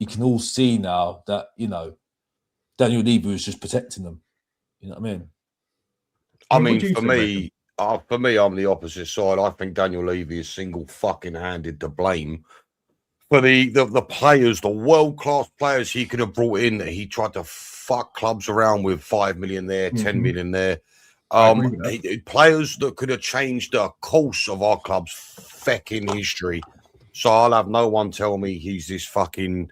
you can all see now that Daniel Levy was just protecting them. You know what I mean? I mean, for me, I'm the opposite side. I think Daniel Levy is single fucking handed to blame for the players, the world class players he could have brought in. That he tried to fuck clubs around with 5 million there, 10 million there. Players that could have changed the course of our club's fucking history. So I'll have no one tell me he's this fucking.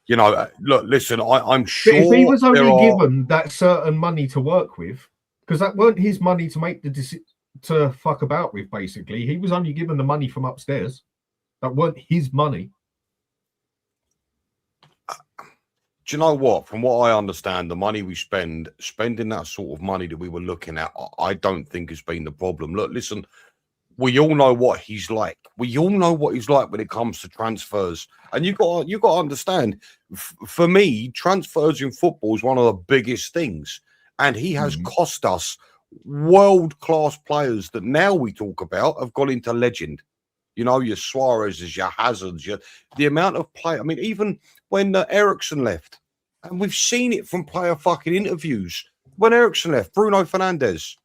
Look, listen, I'm sure. But if he was only given that certain money to work with, because that weren't his money to make to fuck about with, basically. He was only given the money from upstairs. That weren't his money. Do you know what? From what I understand, the money we spending that sort of money that we were looking at, I don't think has been the problem. Look, listen, we all know what he's like. We all know what he's like when it comes to transfers. And you got to understand, for me, transfers in football is one of the biggest things. And he has cost us world-class players that now we talk about have gone into legend. You know, your Suarez's, your Hazards, the amount of play. I mean, even when Ericsson left, and we've seen it from player fucking interviews. When Ericsson left, Bruno Fernandes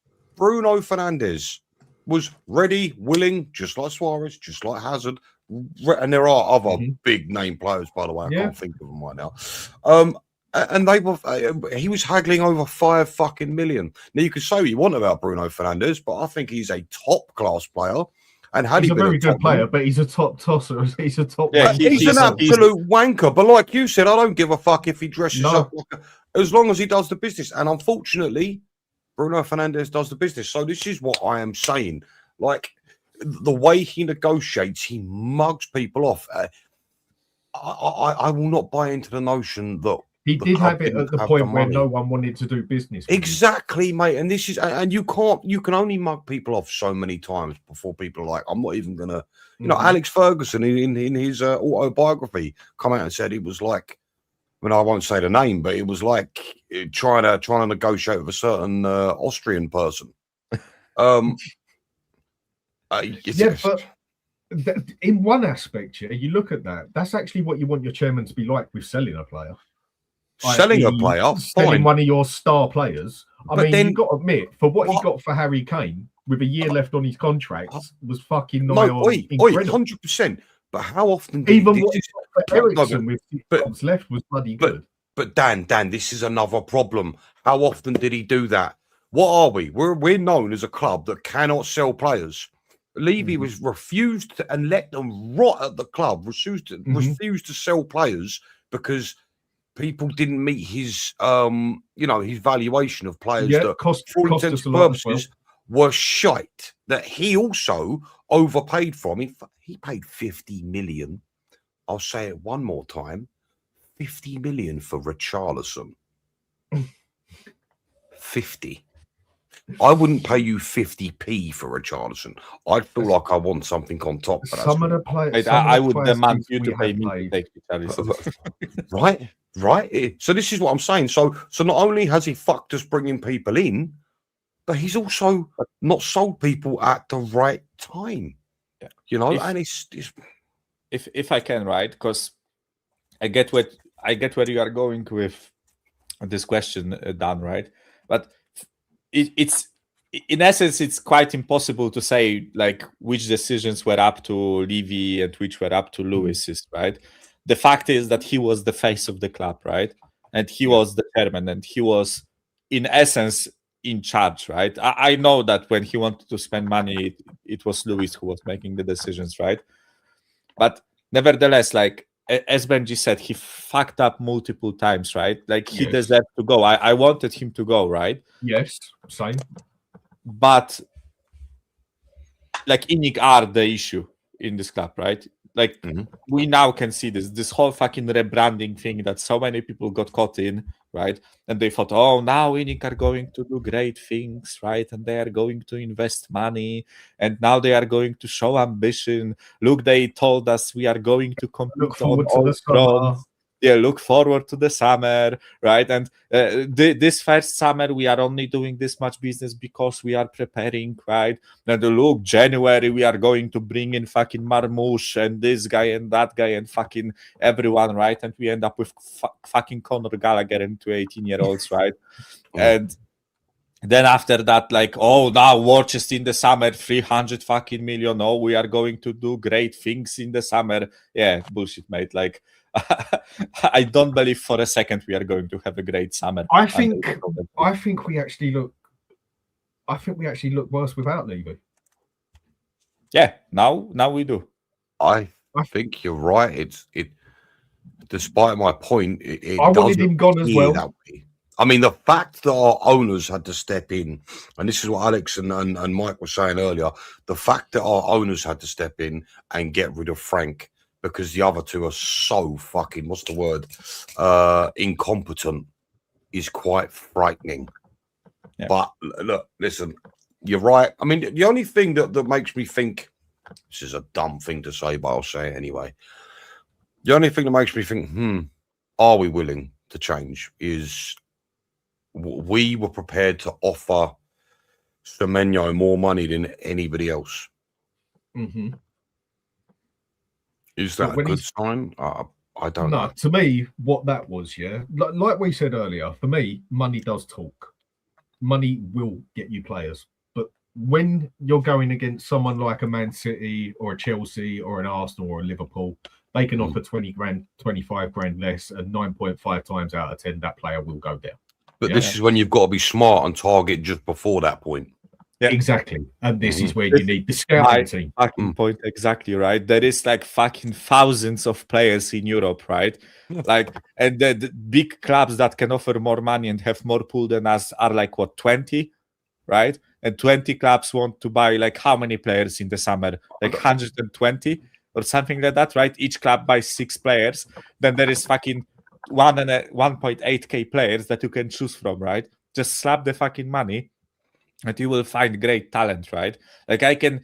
was ready, willing, just like Suarez, just like Hazard. And there are other big name players, by the way. I can't think of them right now. And they were, he was haggling over 5 fucking million. Now, you can say what you want about Bruno Fernandes, but I think he's a top class player. And had he's he a been very good player, man, but he's a top tosser. He's a top. Yeah, he's an absolute wanker. But like you said, I don't give a fuck if he dresses up as long as he does the business. And unfortunately, Bruno Fernandes does the business. So this is what I am saying. Like, the way he negotiates, he mugs people off. I will not buy into the notion that he did have it at the point where no one wanted to do business. Exactly, mate. And this is, and you can only mug people off so many times before people are like, I'm not even gonna, you know, Alex Ferguson in his autobiography come out and said he was like, I mean, I won't say the name, but it was like trying to negotiate with a certain Austrian person. But in one aspect, you look at that. That's actually what you want your chairman to be like with selling a player. Selling a player, selling one of your star players. I mean, you've got to admit, for what he got for Harry Kane with a year left on his contract, was fucking incredible. 100%. But how often did even what he got for Ericsson with 6 months left was bloody good. But Dan, this is another problem. How often did he do that? What are we? We're known as a club that cannot sell players. Levy was refused to, and let them rot at the club. Refused to sell players because people didn't meet his, his valuation of players that, for all intents and purposes, were shite. That he also overpaid from. He paid 50 million. I'll say it one more time: 50 million for Richarlison. 50. I wouldn't pay you 50p for Richarlison. I'd feel like I want something on top. But some of the players, I would demand you to pay me to take Richarlison. Right. So this is what I'm saying. So not only has he fucked us bringing people in, but he's also not sold people at the right time. Yeah. You know, and it's if I can, right? Because I get where you are going with this question, Dan, right? But it's in essence, it's quite impossible to say like which decisions were up to Levy and which were up to Lewis's, right? The fact is that he was the face of the club, right? And he was the chairman, and he was, in essence, in charge, right? I know that when he wanted to spend money, it was Lewis who was making the decisions, right? But nevertheless, like as Benji said, he fucked up multiple times, right? Like he deserved to go. I wanted him to go, right? Yes, same. But like Inik are the issue in this club, right? Like we now can see this whole fucking rebranding thing that so many people got caught in, right? And they thought, oh, now Inik are going to do great things, right? And they are going to invest money, and now they are going to show ambition. Look, they told us we are going to compete on all fronts. Yeah, look forward to the summer, right? And this first summer, we are only doing this much business because we are preparing, right? And look, January, we are going to bring in fucking Marmouche and this guy and that guy and fucking everyone, right? And we end up with fucking Conor Gallagher and 2 18-year-olds, right? And then after that, like, oh, now Worcester in the summer, 300 fucking million. Oh, we are going to do great things in the summer. Yeah, bullshit, mate. Like, I don't believe for a second we are going to have a great summer. I think we actually look worse without Levy. Yeah, now we do. I think you're right. It despite my point, I wanted him gone as well. That way. I mean, the fact that our owners had to step in, and this is what Alex and Mike were saying earlier, the fact that our owners had to step in and get rid of Frank because the other two are so fucking, what's the word, incompetent, is quite frightening. Yeah. But look, listen, you're right. I mean, the only thing that makes me think, this is a dumb thing to say, but I'll say it anyway. The only thing that makes me think, are we willing to change is we were prepared to offer Semenyo more money than anybody else. Mm-hmm. Is that a good sign? I don't know. To me, what that was, like we said earlier, for me, money does talk. Money will get you players. But when you're going against someone like a Man City or a Chelsea or an Arsenal or a Liverpool, they can offer 20 grand, 25 grand less, and 9.5 times out of 10, that player will go down. But this is when you've got to be smart and target just before that point. Yeah, exactly. And this is where you need the scouting team. Fucking point, exactly right. There is like fucking thousands of players in Europe, right? Like, and the big clubs that can offer more money and have more pool than us are like what, 20, right? And 20 clubs want to buy like how many players in the summer? Like 120 or something like that, right? Each club buys 6 players. Then there is fucking 1.8k players that you can choose from, right? Just slap the fucking money and you will find great talent, right? Like I can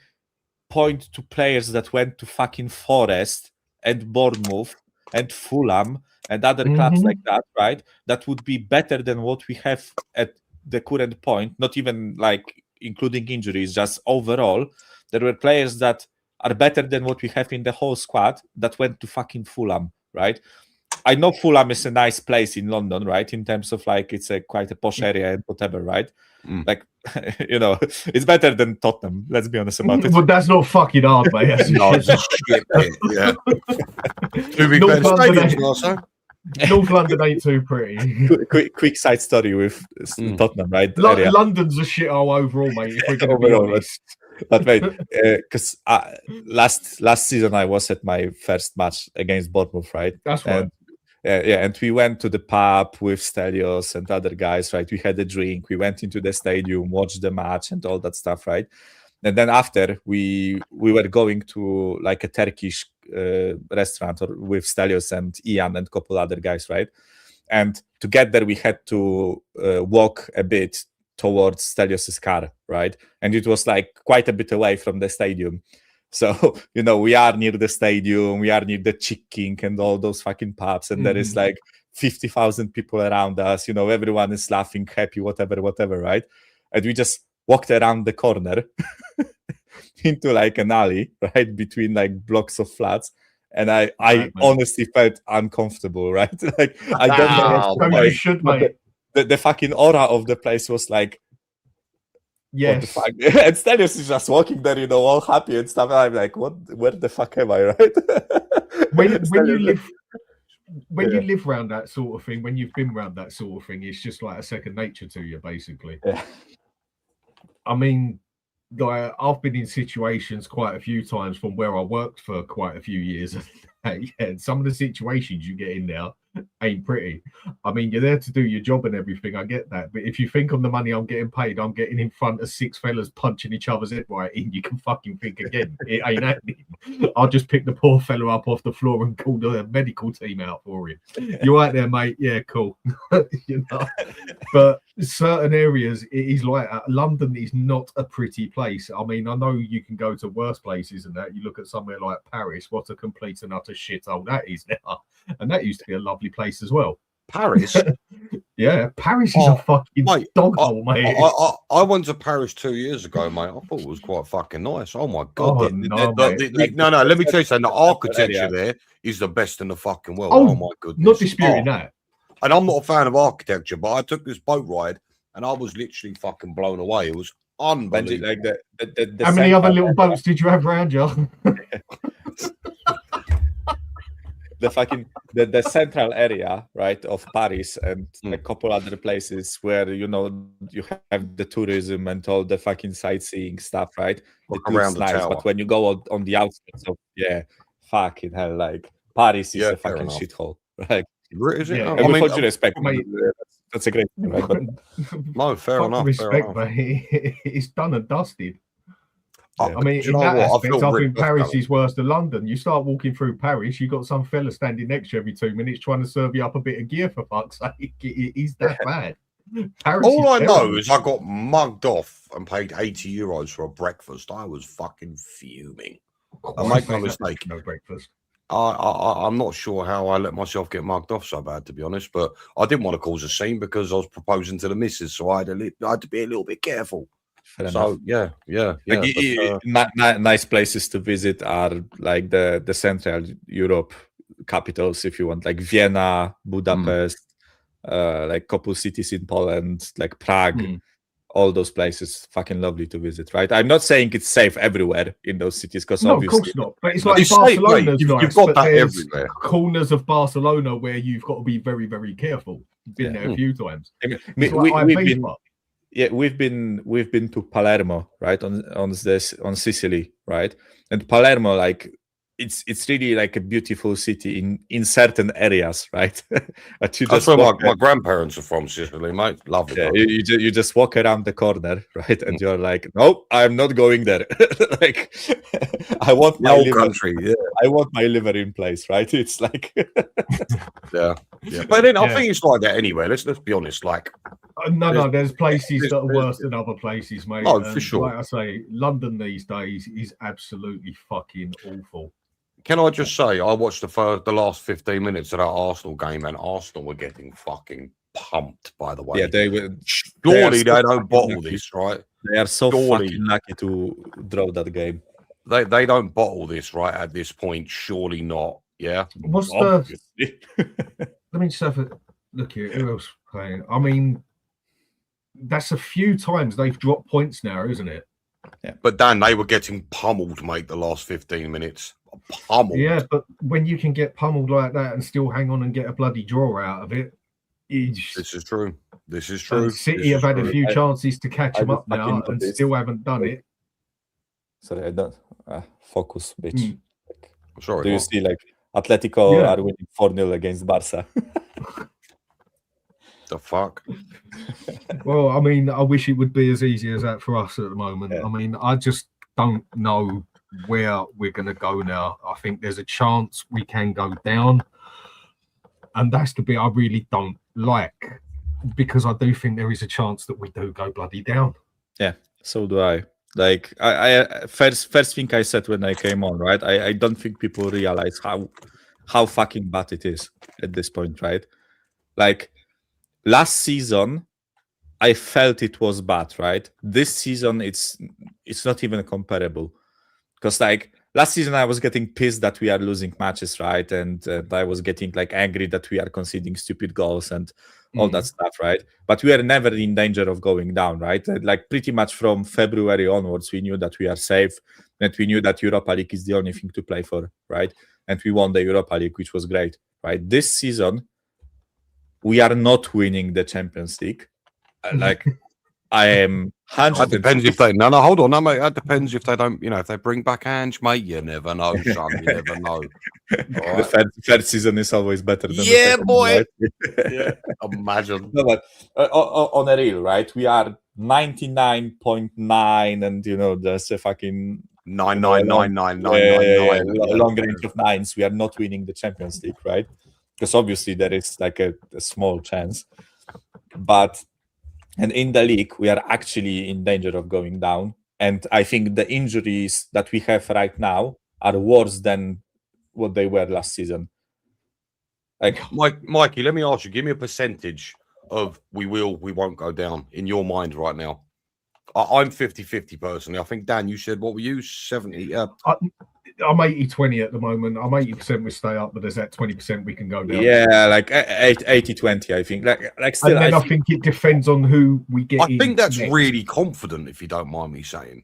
point to players that went to fucking Forest and Bournemouth and Fulham and other clubs like that, right? That would be better than what we have at the current point, not even like including injuries, just overall. There were players that are better than what we have in the whole squad that went to fucking Fulham, right? I know Fulham is a nice place in London, right? In terms of like it's a quite a posh area and whatever, right? Like, you know, it's better than Tottenham. Let's be honest about it. But that's not fucking hard, mate. No, it's shit, mate. Yeah. Too big North London ain't too pretty. Quick side story with Tottenham, right? London's a shithole overall, mate. If we're going to be honest. But wait, because last season I was at my first match against Bournemouth, right? That's right. And we went to the pub with Stelios and other guys, right? We had a drink, we went into the stadium, watched the match and all that stuff, right? And then after we were going to like a Turkish restaurant with Stelios and Ian and a couple other guys, right? And to get there, we had to walk a bit towards Stelios' car, right? And it was like quite a bit away from the stadium. So, you know, we are near the stadium, we are near the Chick King and all those fucking pubs, and there is like 50,000 people around us, you know, everyone is laughing, happy, whatever, right? And we just walked around the corner into like an alley, right, between like blocks of flats. And I honestly felt uncomfortable, right? Like, I don't know. You should, mate. The fucking aura of the place was like, yes. What the fuck? And Stelios is just walking there, you know, all happy and stuff. And I'm like, where the fuck am I, right? when you live around that sort of thing, when you've been around that sort of thing, it's just like a second nature to you, basically. Yeah. I mean, like, I've been in situations quite a few times from where I worked for quite a few years. Yeah, some of the situations you get in there ain't pretty. I mean, you're there to do your job and everything. I get that. But if you think on the money I'm getting paid, I'm getting in front of 6 fellas punching each other's head right in, you can fucking think again. It ain't happening. I'll just pick the poor fella up off the floor and call the medical team out for him. You're right there, mate. Yeah, cool. You know? But certain areas, it is like that. London is not a pretty place. I mean, I know you can go to worse places and that. You look at somewhere like Paris, what a complete and utter shithole that is now. And that used to be a lovely place as well. Paris? Yeah, Paris is a fucking doghole, mate. I went to Paris 2 years ago, mate. I thought it was quite fucking nice. Oh my god! No, let me tell you something. The architecture there is the best in the fucking world. Oh my goodness! Not disputing that. And I'm not a fan of architecture, but I took this boat ride and I was literally fucking blown away. It was unbelievable. Like the How many other little boats did you have around you? The central area, right, of Paris and a couple other places where, you know, you have the tourism and all the fucking sightseeing stuff, right? Around the nice, tower. but when you go on the outskirts of, fucking hell, like Paris is a fucking shithole, right? Is it? Yeah, I mean, with all due respect, that's a great thing, right? But no, fair enough. Respect, mate. It's done and dusted. Yeah, I mean, in that aspect, I think Paris is worse than London. You start walking through Paris, you got some fella standing next to you every 2 minutes trying to serve you up a bit of gear, for fuck's sake. It is that bad. Paris All I is know terrible. is I got mugged off and paid €80 for a breakfast. I was fucking fuming. I make no mistake. No breakfast. I'm not sure how I let myself get mugged off so bad, to be honest. But I didn't want to cause a scene because I was proposing to the missus, so I had to be a little bit careful. Fair So enough. yeah. Like, nice places to visit are like the Central Europe capitals, if you want, like Vienna, Budapest, like couple cities in Poland, like Prague. All those places, fucking lovely to visit, right? I'm not saying it's safe everywhere in those cities, because No, of obviously, course not. But it's But like it's safe, Barcelona's mate. You've nice, got but that there's everywhere. corners of Barcelona where you've got to be very, very careful. Been Yeah. there a few times. I mean, It's like we've Ibiza. been we've been to Palermo, right, on Sicily, right, and Palermo, like it's really like a beautiful city in certain areas, right? But you That's just where walk my grandparents are from, Sicily, mate. Lovely. yeah, country. you just walk around the corner, right, and you're like, nope, I'm not going there. Like, I want The my old liver. country, yeah. I want my liver in place, right? It's like, Yeah. But then I Yeah. think it's like that anyway. Let's be honest. Like, No, there's places there's- that are there's- worse than other places, mate. No, for And sure. Like I say, London these days is absolutely fucking awful. can I just say, I watched the last 15 minutes of that Arsenal game, and Arsenal were getting fucking pumped. By the way, yeah, they were. surely they are so they don't fucking bottle lucky. this, right? They are so Surely. fucking lucky to draw that game. They don't bottle this, right? At this point, surely not. Yeah. What's the? Obviously. Let me just have a look here. Who else playing? I mean, that's a few times they've dropped points now, isn't it? But Dan, they were getting pummeled, mate. The last 15 minutes, pummeled. Yeah, but when you can get pummeled like that and still hang on and get a bloody draw out of it, This is true. This is true. City This have is had a true. few chances to catch I them just up now fucking and noticed. still haven't done it. Sorry, I don't focus, bitch. Sorry. Do you what? see like Atletico Yeah. are winning 4-0 against Barca? The fuck? Well, I mean, I wish it would be as easy as that for us at the moment. Yeah. I mean, I just don't know where we're going to go now. I think there's a chance we can go down. And that's the bit I really don't like, because I do think there is a chance that we do go bloody down. Yeah, so do I. Like, I first thing I said when I came on, right? I don't think people realize how fucking bad it is at this point, right? Like, last season, I felt it was bad, right? This season, it's not even comparable. Because, like, last season, I was getting pissed that we are losing matches, right? And I was getting, like, angry that we are conceding stupid goals and all that stuff, right? But we are never in danger of going down, right? Like, pretty much from February onwards, we knew that we are safe, and we knew that Europa League is the only thing to play for, right? And we won the Europa League, which was great, right? This season, we are not winning the Champions League. Like, I am 100%. That depends if they. No, hold on, no, mate. That depends if they don't. You know, if they bring back Ange, mate. You never know, son. You never know. All right? The third season is always better than the Yeah, second, boy. right? Yeah. Imagine. No, but on a real, right? We are 99.9, and you know, there's a fucking 9999999. long range of nines. We are not winning the Champions League, right? Because obviously there is like a small chance, but and in the league we are actually in danger of going down. And I think the injuries that we have right now are worse than what they were last season. Like, Mikey, let me ask you. Give me a percentage of we won't go down in your mind right now. I'm 50-50 personally. I think, Dan, you said, what were you? 70? I'm 80-20 at the moment. I'm 80% we stay up, but there's that 20% we can go down. yeah, like 80-20, I think. Like still, And then I think it depends on who we get. I in think that's next. really confident, if you don't mind me saying.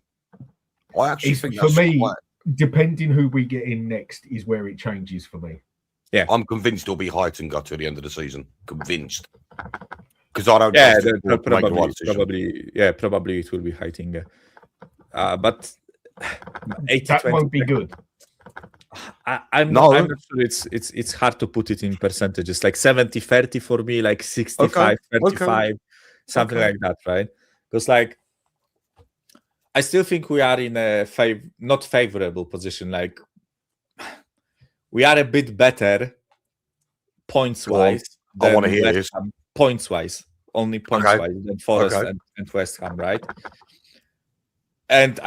I actually It's, think for that's me, quite- depending who we get in next is where it changes for me. I'm convinced it'll be Heitinga to the end of the season. Convinced. Because I don't yeah, trust football to make the right decision. probably it will be Heitinga. But 80-20, That won't be good. I'm No. not sure. It's hard to put it in percentages. Like 70-30 for me, like 65-35, something Okay. like that, right? Because like I still think we are in a not favorable position. Like we are a bit better points wise. I wanna hear this. Points wise. only points Okay. wise than Forest Okay. and West Ham, right? And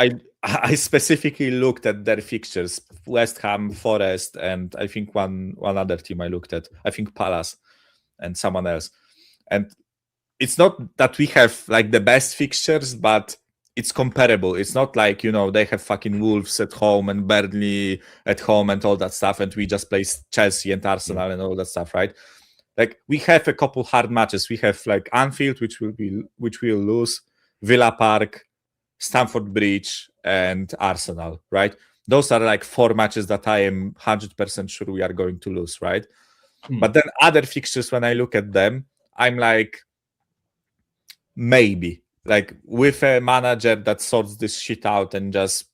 I specifically looked at their fixtures: West Ham, Forest, and I think one other team I looked at. I think Palace and someone else. And it's not that we have like the best fixtures, but it's comparable. It's not like, they have fucking Wolves at home and Burnley at home and all that stuff, and we just play Chelsea and Arsenal and all that stuff, right? Like, we have a couple hard matches. We have like Anfield, which we'll lose, Villa Park, Stamford Bridge, and Arsenal, right? Those are like 4 matches that I am 100% sure we are going to lose, right? But then other fixtures, when I look at them, I'm like, maybe. Like, with a manager that sorts this shit out and just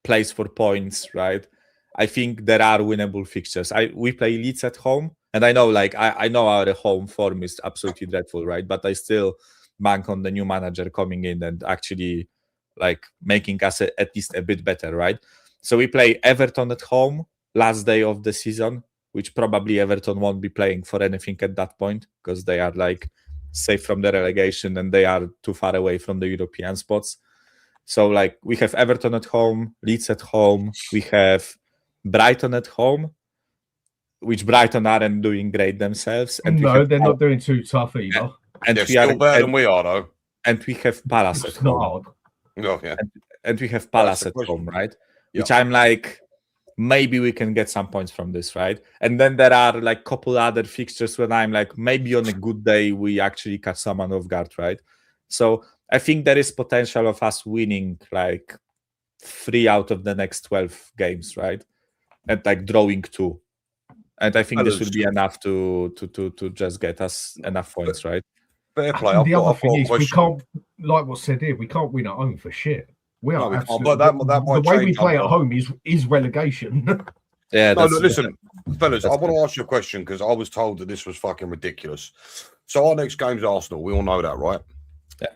plays for points, right? I think there are winnable fixtures. We play Leeds at home, and I know, like, I know our home form is absolutely dreadful, right? But I still bank on the new manager coming in and actually like making us at least a bit better, right? So we play Everton at home, last day of the season, which probably Everton won't be playing for anything at that point because they are like safe from the relegation and they are too far away from the European spots. So like we have Everton at home, Leeds at home, we have Brighton at home, which Brighton aren't doing great themselves. And no, they're not doing too tough either. And they're still better than we are, though. And we have Palace at It's not home. hard. Oh, yeah. And we have Palace the at question. home, right? Yeah. Which I'm like, maybe we can get some points from this, right? And then there are like couple other fixtures when I'm like, maybe on a good day we actually catch someone off guard, right? So I think there is potential of us winning like 3 out of the next 12 games, right? And like drawing 2. And I think this will be enough to just get us enough points, right? Fair play. And the other I've thing got a is, we question. can't, like what's said here, we can't win at home for shit. We No, are we can't, absolutely. but that might the way we change play at under- home is relegation. Yeah. No, look, listen, fellas, I that's want to ask you a question because I was told that this was fucking ridiculous. So our next game's Arsenal. We all know that, right? Yeah.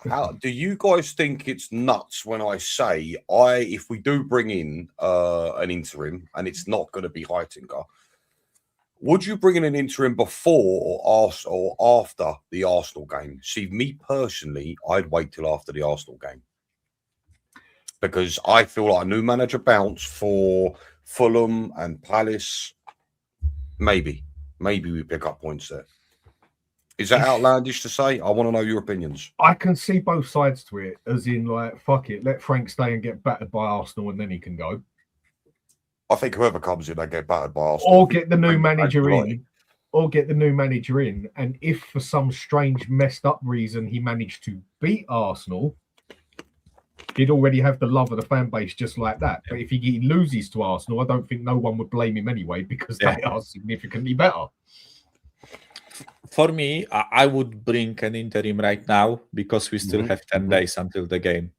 How do you guys think it's nuts when I say if we do bring in an interim and it's not going to be Heitinga, would you bring in an interim before or after the Arsenal game? See, me personally, I'd wait till after the Arsenal game because I feel like a new manager bounce for Fulham and Palace. Maybe we pick up points there. Is that outlandish to say? I want to know your opinions. I can see both sides to it, as in like, fuck it, let Frank stay and get battered by Arsenal, and then he can go. I think whoever comes in, they get battered by Arsenal. Or get the new manager right. in. Or get the new manager in, and if for some strange messed up reason he managed to beat Arsenal, he'd already have the love of the fan base just like that. But if he loses to Arsenal, I don't think no one would blame him anyway because they are significantly better. For me, I would bring an interim right now because we still have 10 days until the game.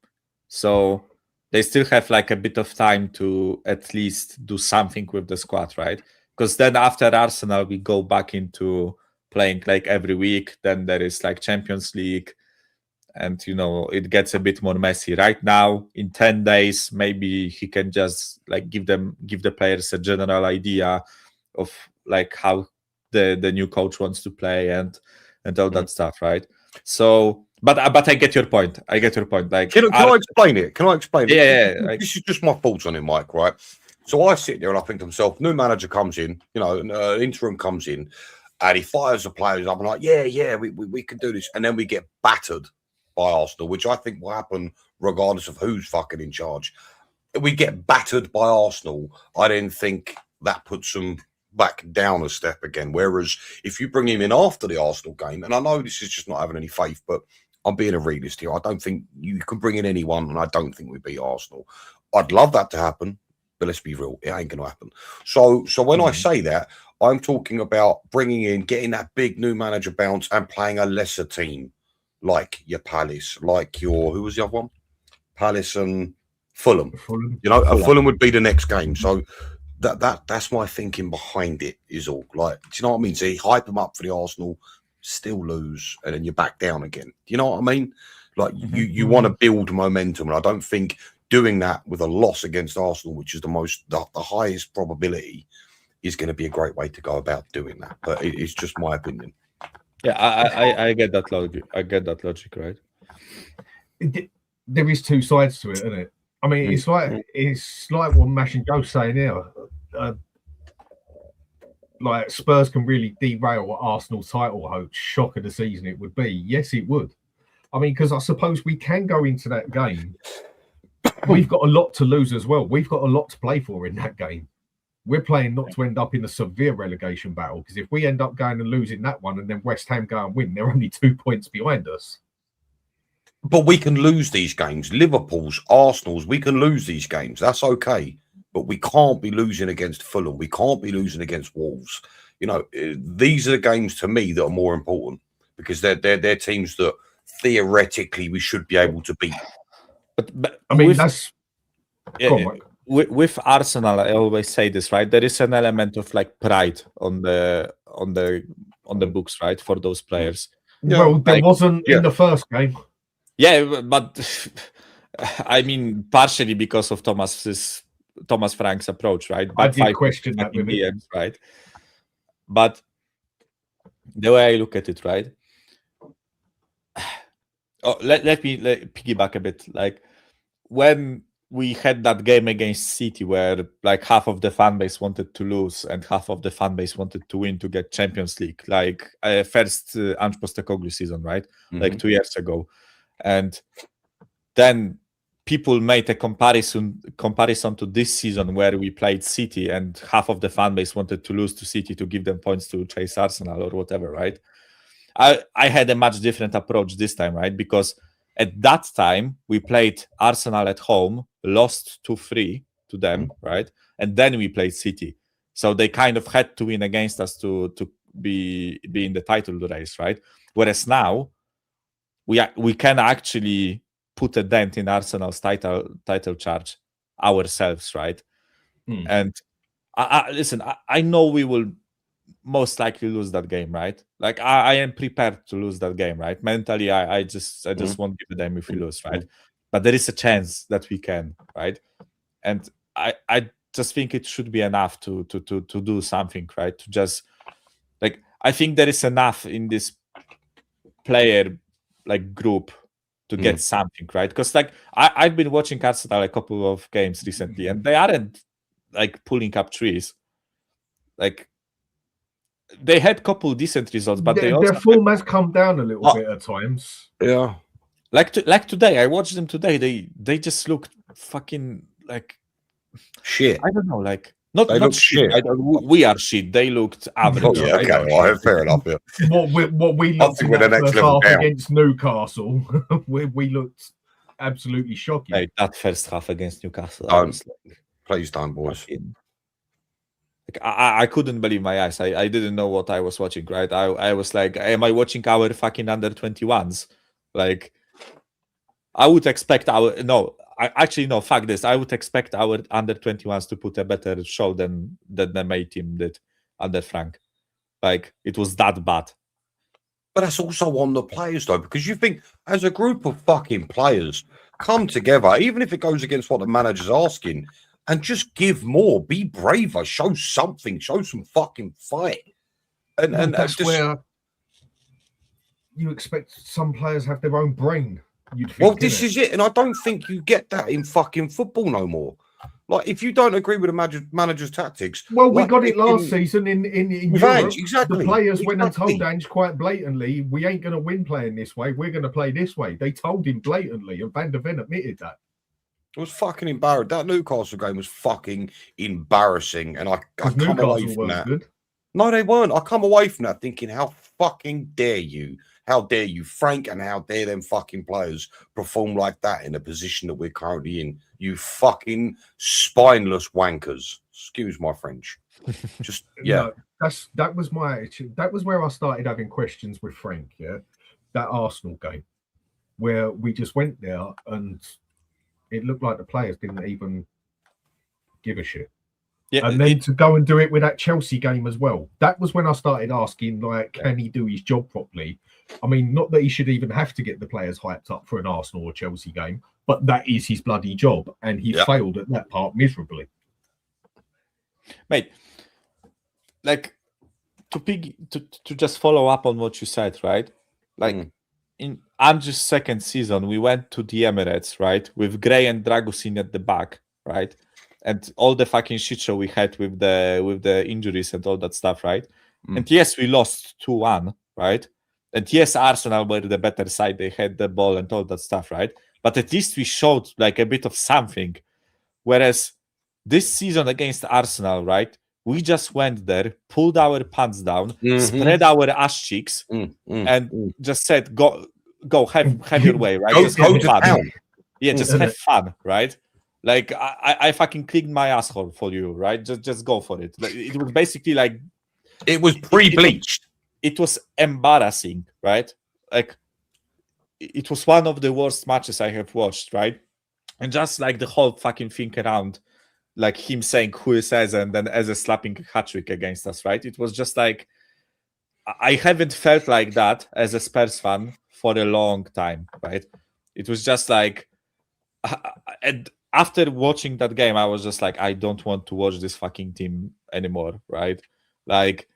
So they still have like a bit of time to at least do something with the squad, right? Because then after Arsenal, we go back into playing like every week. Then there is like Champions League. And, it gets a bit more messy. Right now, in 10 days, maybe he can just like give the players a general idea of like how the new coach wants to play and all that stuff, right? So, but I get your point. Like, can I explain it? Can I explain it? Yeah. This is just my thoughts on it, Mike, right? So I sit there and I think to myself, new manager comes in, an interim comes in, and he fires the players up. I'm like, yeah, we can do this. And then we get battered by Arsenal, which I think will happen regardless of who's fucking in charge. If we get battered by Arsenal, I then think that puts them back down a step again. Whereas if you bring him in after the Arsenal game, and I know this is just not having any faith, but I'm being a realist here. I don't think you can bring in anyone, and I don't think we beat Arsenal. I'd love that to happen, but let's be real, it ain't going to happen. So when I say that, I'm talking about bringing in, getting that big new manager bounce and playing a lesser team like your Palace, like your, who was the other one? Palace and Fulham. Fulham would be the next game. So that's my thinking behind it is all. Like, do you know what I mean? So you hype them up for the Arsenal, still lose, and then you're back down again. Do you know what I mean? Like, you want to build momentum, and I don't think doing that with a loss against Arsenal, which is the highest probability, is going to be a great way to go about doing that. But it's just my opinion. Yeah, I get that logic. I get that logic, right? There is two sides to it, isn't it? I mean, it's like what Mash and Joe's saying here. Like Spurs can really derail Arsenal's title hope. Shock of the season it would be. Yes, it would. I mean, because I suppose we can go into that game. We've got a lot to lose as well. We've got a lot to play for in that game. We're playing not to end up in a severe relegation battle, because if we end up going and losing that one and then West Ham go and win, they're only 2 points behind us. But we can lose these games. Liverpool's, Arsenal's, we can lose these games. That's okay. But we can't be losing against Fulham. We can't be losing against Wolves. You know, these are the games to me that are more important, because they're teams that theoretically we should be able to beat. But I mean, with, that's yeah, go on, Mike. with Arsenal, I always say this, right? There is an element of like pride on the books, right, for those players. Yeah, Well, there like- wasn't yeah. in the first game. Yeah, but I mean, partially because of Thomas Frank's approach, right? I Back did 5 question that fucking with him. DMs, right? But the way I look at it, right? Oh, let me piggyback a bit. Like when we had that game against City, where like half of the fan base wanted to lose and half of the fan base wanted to win to get Champions League, like first Ange Postecoglou season, right? Like 2 years ago, and then people made a comparison to this season where we played City and half of the fan base wanted to lose to City to give them points to chase Arsenal or whatever, right? I had a much different approach this time, right? Because at that time we played Arsenal at home, lost 2-3 to them, right? And then we played City. So they kind of had to win against us to be in the title race, right? Whereas now we can actually put a dent in Arsenal's title charge ourselves, right? And listen, I know we will most likely lose that game, right? Like I am prepared to lose that game, right? Mentally, I just won't give a damn if we lose, right? But there is a chance that we can, right? And I just think it should be enough to do something, right? To just like, I think there is enough in this player like group to get something, right? Because like I've been watching Arsenal a couple of games recently, and they aren't like pulling up trees. Like they had a couple decent results, but Their form has come down a little bit at times. Yeah. like today. I watched them today. They just looked fucking like Shit. I don't know, like not They look shit. We are shit. They looked average. Oh, yeah, right? okay, well, fair enough. Yeah. What we I looked think in we're the that next first level half down. against Newcastle, we looked absolutely shocking. Like, that first half against Newcastle, Oh, I was like, Please don't, boys. fucking- like, I couldn't believe my eyes. I didn't know what I was watching, right? I was like, am I watching our fucking under 21s? Like, I would expect fuck this. I would expect our under 21s to put a better show than the main team did under Frank. Like, it was that bad. But that's also on the players, though, because you think as a group of fucking players come together, even if it goes against what the manager's asking, and just give more, be braver, show something, show some fucking fight. And That's just, where you expect some players have their own brain. You'd think, well, this is it, and I don't think you get that in fucking football no more. Like, if you don't agree with the manager's tactics, well, we like, got it last season in with Europe. Ange, exactly. The players went and Exactly. told Ange quite blatantly, "We ain't going to win playing this way. We're going to play this way." They told him blatantly, and Van der Ven admitted that. It was fucking embarrassing. That Newcastle game was fucking embarrassing, and I come away Newcastle from weren't that. good. No, they weren't. I come away from that thinking, how fucking dare you? How dare you, Frank, and how dare them fucking players perform like that in the position that we're currently in? You fucking spineless wankers. Excuse my French. Just, yeah. No, that was my attitude. That was where I started having questions with Frank, yeah? That Arsenal game, where we just went there and it looked like the players didn't even give a shit. Yeah, And then to go and do it with that Chelsea game as well. That was when I started asking, like, can he do his job properly? I mean, not that he should even have to get the players hyped up for an Arsenal or Chelsea game, but that is his bloody job. And he failed at that part miserably. mate, like to just follow up on what you said, right? Like in Andrew's second season, we went to the Emirates, right, with Gray and Dragusin at the back, right, and all the fucking shit show we had with the injuries and all that stuff, right? And yes, we lost 2-1, right? And yes, Arsenal were the better side; they had the ball and all that stuff, right? But at least we showed like a bit of something. Whereas this season against Arsenal, right? We just went there, pulled our pants down, spread our ass cheeks, and just said, "Go, have your way, right? Just Go have to fun. town. Yeah, just have fun, right? Like I fucking cleaned my asshole for you, right? Just go for it. Like, it was basically like It was pre-bleached. it was embarrassing, right? Like it was one of the worst matches I have watched, right? And just like the whole fucking thing around, like him saying who is Eze and then Eze slapping a hat-trick against us, right? It was just like, I haven't felt like that as a Spurs fan for a long time, right? It was just like, and after watching that game, I was just like, I don't want to watch this fucking team anymore, right? Like,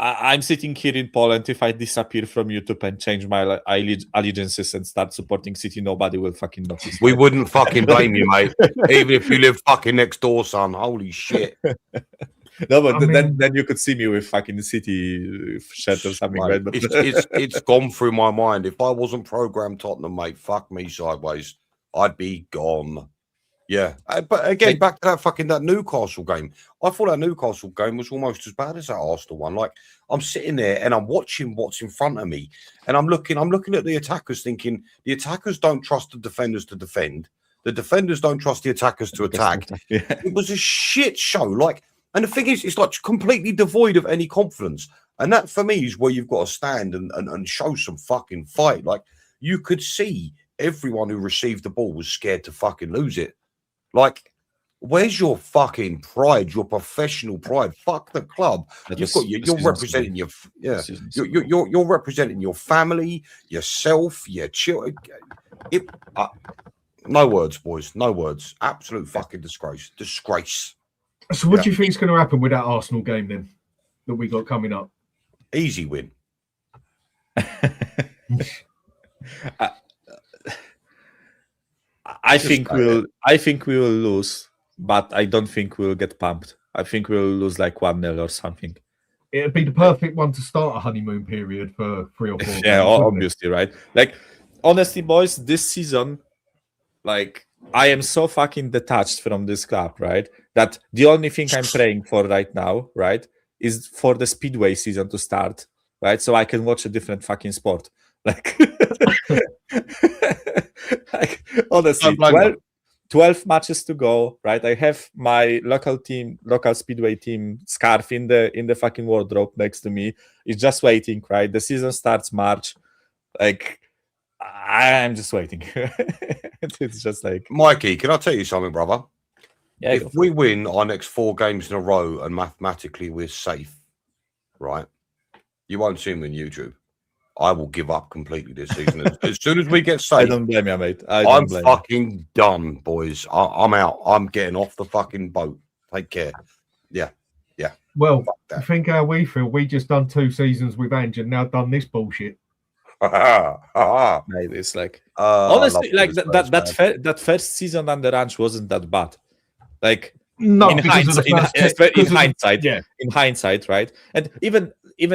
I'm sitting here in Poland. If I disappear from YouTube and change my allegiances and start supporting City, nobody will fucking notice. We wouldn't fucking blame you, mate. Even if you live fucking next door, son. Holy shit. No, but then you could see me with fucking City shirt or something, Mate, right? But it's gone through my mind. If I wasn't programmed Tottenham, mate, fuck me sideways. I'd be gone. Yeah, but again, back to that Newcastle game. I thought that Newcastle game was almost as bad as that Arsenal one. Like, I'm sitting there and I'm watching what's in front of me, and I'm looking at the attackers, thinking the attackers don't trust the defenders to defend. The defenders don't trust the attackers to attack. Yeah. It was a shit show. Like, and the thing is, it's like completely devoid of any confidence. And that for me is where you've got to stand and show some fucking fight. Like, you could see everyone who received the ball was scared to fucking lose it. Like, where's your fucking pride, your professional pride? Fuck the club. You're representing you're representing your family, yourself, your children. No words, boys. No words. Absolute fucking disgrace. Disgrace. So what do you think is going to happen with that Arsenal game then that we got coming up? Easy win. I think we will lose, but I don't think we'll get pumped. I think we'll lose like 1-0 or something. It'd be the perfect one to start a honeymoon period for 3 or 4 games, Yeah, wouldn't it? obviously, right? Like, honestly, boys, this season, like, I am so fucking detached from this club, right? That the only thing I'm praying for right now, right, is for the Speedway season to start, right? So I can watch a different fucking sport. Like, like honestly, 12 matches to go, right? I have my local Speedway team scarf in the fucking wardrobe next to me. It's just waiting, right? The season starts March. Like, I'm just waiting. It's just like, Mikey, can I tell you something, brother? yeah, If we win our next 4 games in a row and mathematically we're safe, right? You won't see me on YouTube. I will give up completely this season. As soon as we get safe, I don't blame you, mate. I'm fucking done, boys. I'm out. I'm getting off the fucking boat. Take care. Yeah. Well, I think how we feel. We just done 2 seasons with Ange and now done this bullshit. Mate, it's like, honestly, like that first season under Ange wasn't that bad. Like, No, in hindsight, yeah. In hindsight, right? And even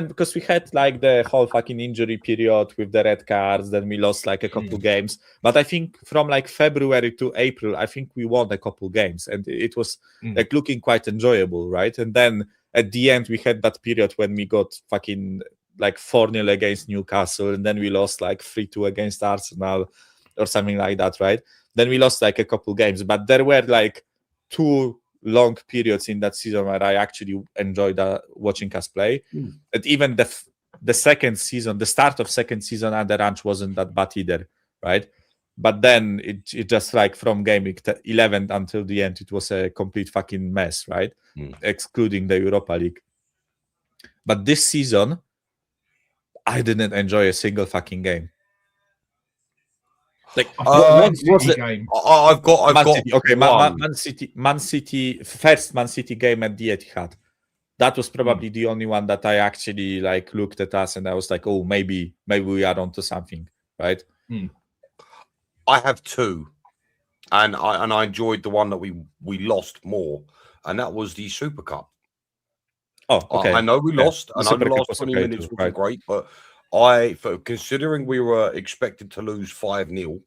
because we had like the whole fucking injury period with the red cards, then we lost like a couple games. But I think from like February to April, I think we won a couple games, and it was like looking quite enjoyable, right? And then at the end, we had that period when we got fucking like 4-0 against Newcastle, and then we lost like 3-2 against Arsenal or something like that, right? Then we lost like a couple games, but there were like 2 long periods in that season where I actually enjoyed watching us play. And even the second season, the start of second season under Ange wasn't that bad either, right? But then it just like from game 11 until the end, it was a complete fucking mess, right? Excluding the Europa League. But this season, I didn't enjoy a single fucking game. Like, game. I've got City. Okay, Man City. First Man City game at the Etihad. that was probably the only one that I actually like looked at us and I was like, oh, maybe we are onto something, right? I have two, and I enjoyed the one that we lost more, and that was the Super Cup. Oh, okay. I know we lost, The and I know Super the Cup last was 20 okay minutes too, wasn't right. great, but for considering we were expected to lose 5-0,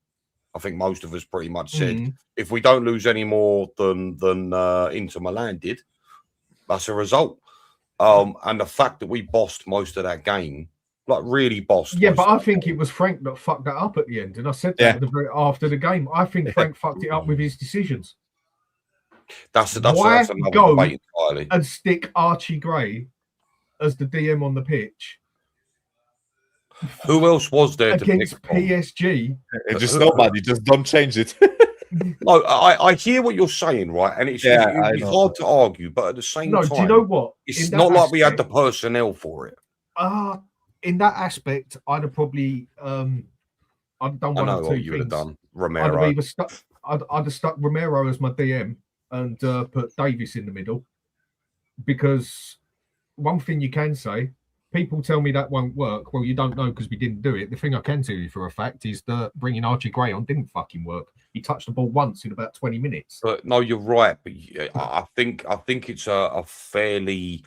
I think most of us pretty much said if we don't lose any more than Inter Milan did, that's a result. And the fact that we bossed most of that game, like really bossed. Yeah, most but of I that think game. it was Frank that fucked that up at the end, and I said that Yeah. at the very after the game. I think Frank fucked it up with his decisions. That's Why another go debate entirely. and stick Archie Gray as the DM on the pitch Who else was there to against pick from? PSG? Just nobody, just don't change it. No, I hear what you're saying, right? And it'd I be know. hard to argue, but at the same No, time, do you know what? it's In that not like we had the aspect- personnel for it. In that aspect, I'd have probably I'd done I one know of what two you would have things. done, I'd Romero. have either stuck I'd have stuck Romero as my DM and put Davis in the middle, because one thing you can say, people tell me that won't work. Well, you don't know because we didn't do it. The thing I can tell you for a fact is that bringing Archie Gray on didn't fucking work. He touched the ball once in about 20 minutes. But no, you're right. But I think it's a fairly.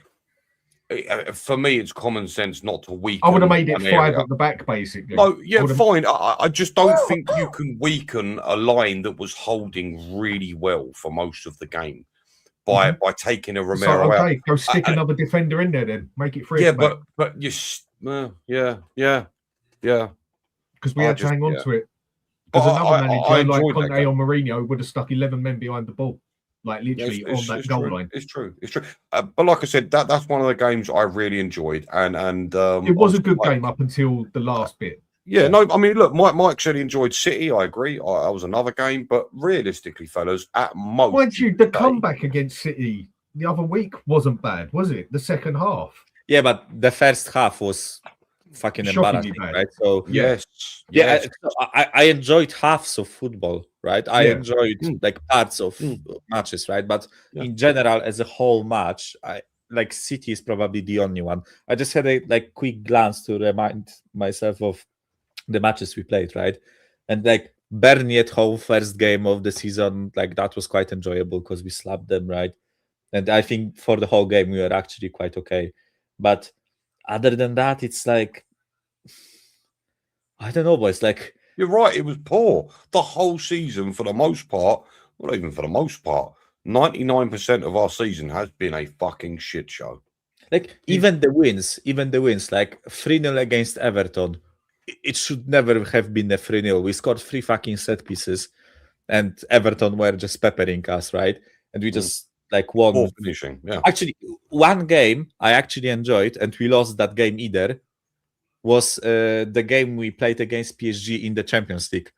For me, it's common sense not to weaken. I would have made it an 5 area. at the back, basically. No, yeah, would've- fine. I just don't think you can weaken a line that was holding really well for most of the game by taking a Romero So, out. okay, go stick another defender in there then. Make it 3 Yeah, at the back. but you, yeah. Because we I had to just- hang on yeah. to it. But Because another I manager like enjoyed that Conte game. or Mourinho would have stuck 11 men behind the ball, like Yeah, literally on that goal true. line. It's true. But like I said, that's one of the games I really enjoyed, and It was a I good like- game up until the last bit. Yeah, no, I mean, look, Mike said he enjoyed City. I agree. That was another game, but realistically, fellas, at most, Mind you, the today- comeback against City the other week wasn't bad, was it? The second half. Yeah, but the first half was fucking Shockingly embarrassing, bad. right? So Yes, yeah, yes. I enjoyed halves of football, right? I Yeah. enjoyed like parts of matches, right? But Yeah. in general, as a whole match, I like City is probably the only one. I just had a like quick glance to remind myself of the matches we played, right? And like Burnley at home, first game of the season, like that was quite enjoyable because we slapped them, right? And I think for the whole game we were actually quite okay. But other than that, it's like I don't know, boys. Like You're right. It was poor the whole season for the most part. Not even for the most part. 99% of our season has been a fucking shit show. Like even the wins, like 3-0 against Everton, it should never have been a 3-0. We scored 3 fucking set pieces, and Everton were just peppering us, right? And we just like won. Poor finishing. Yeah. Actually, one game I actually enjoyed, and we lost that game either, was the game we played against PSG in the Champions League.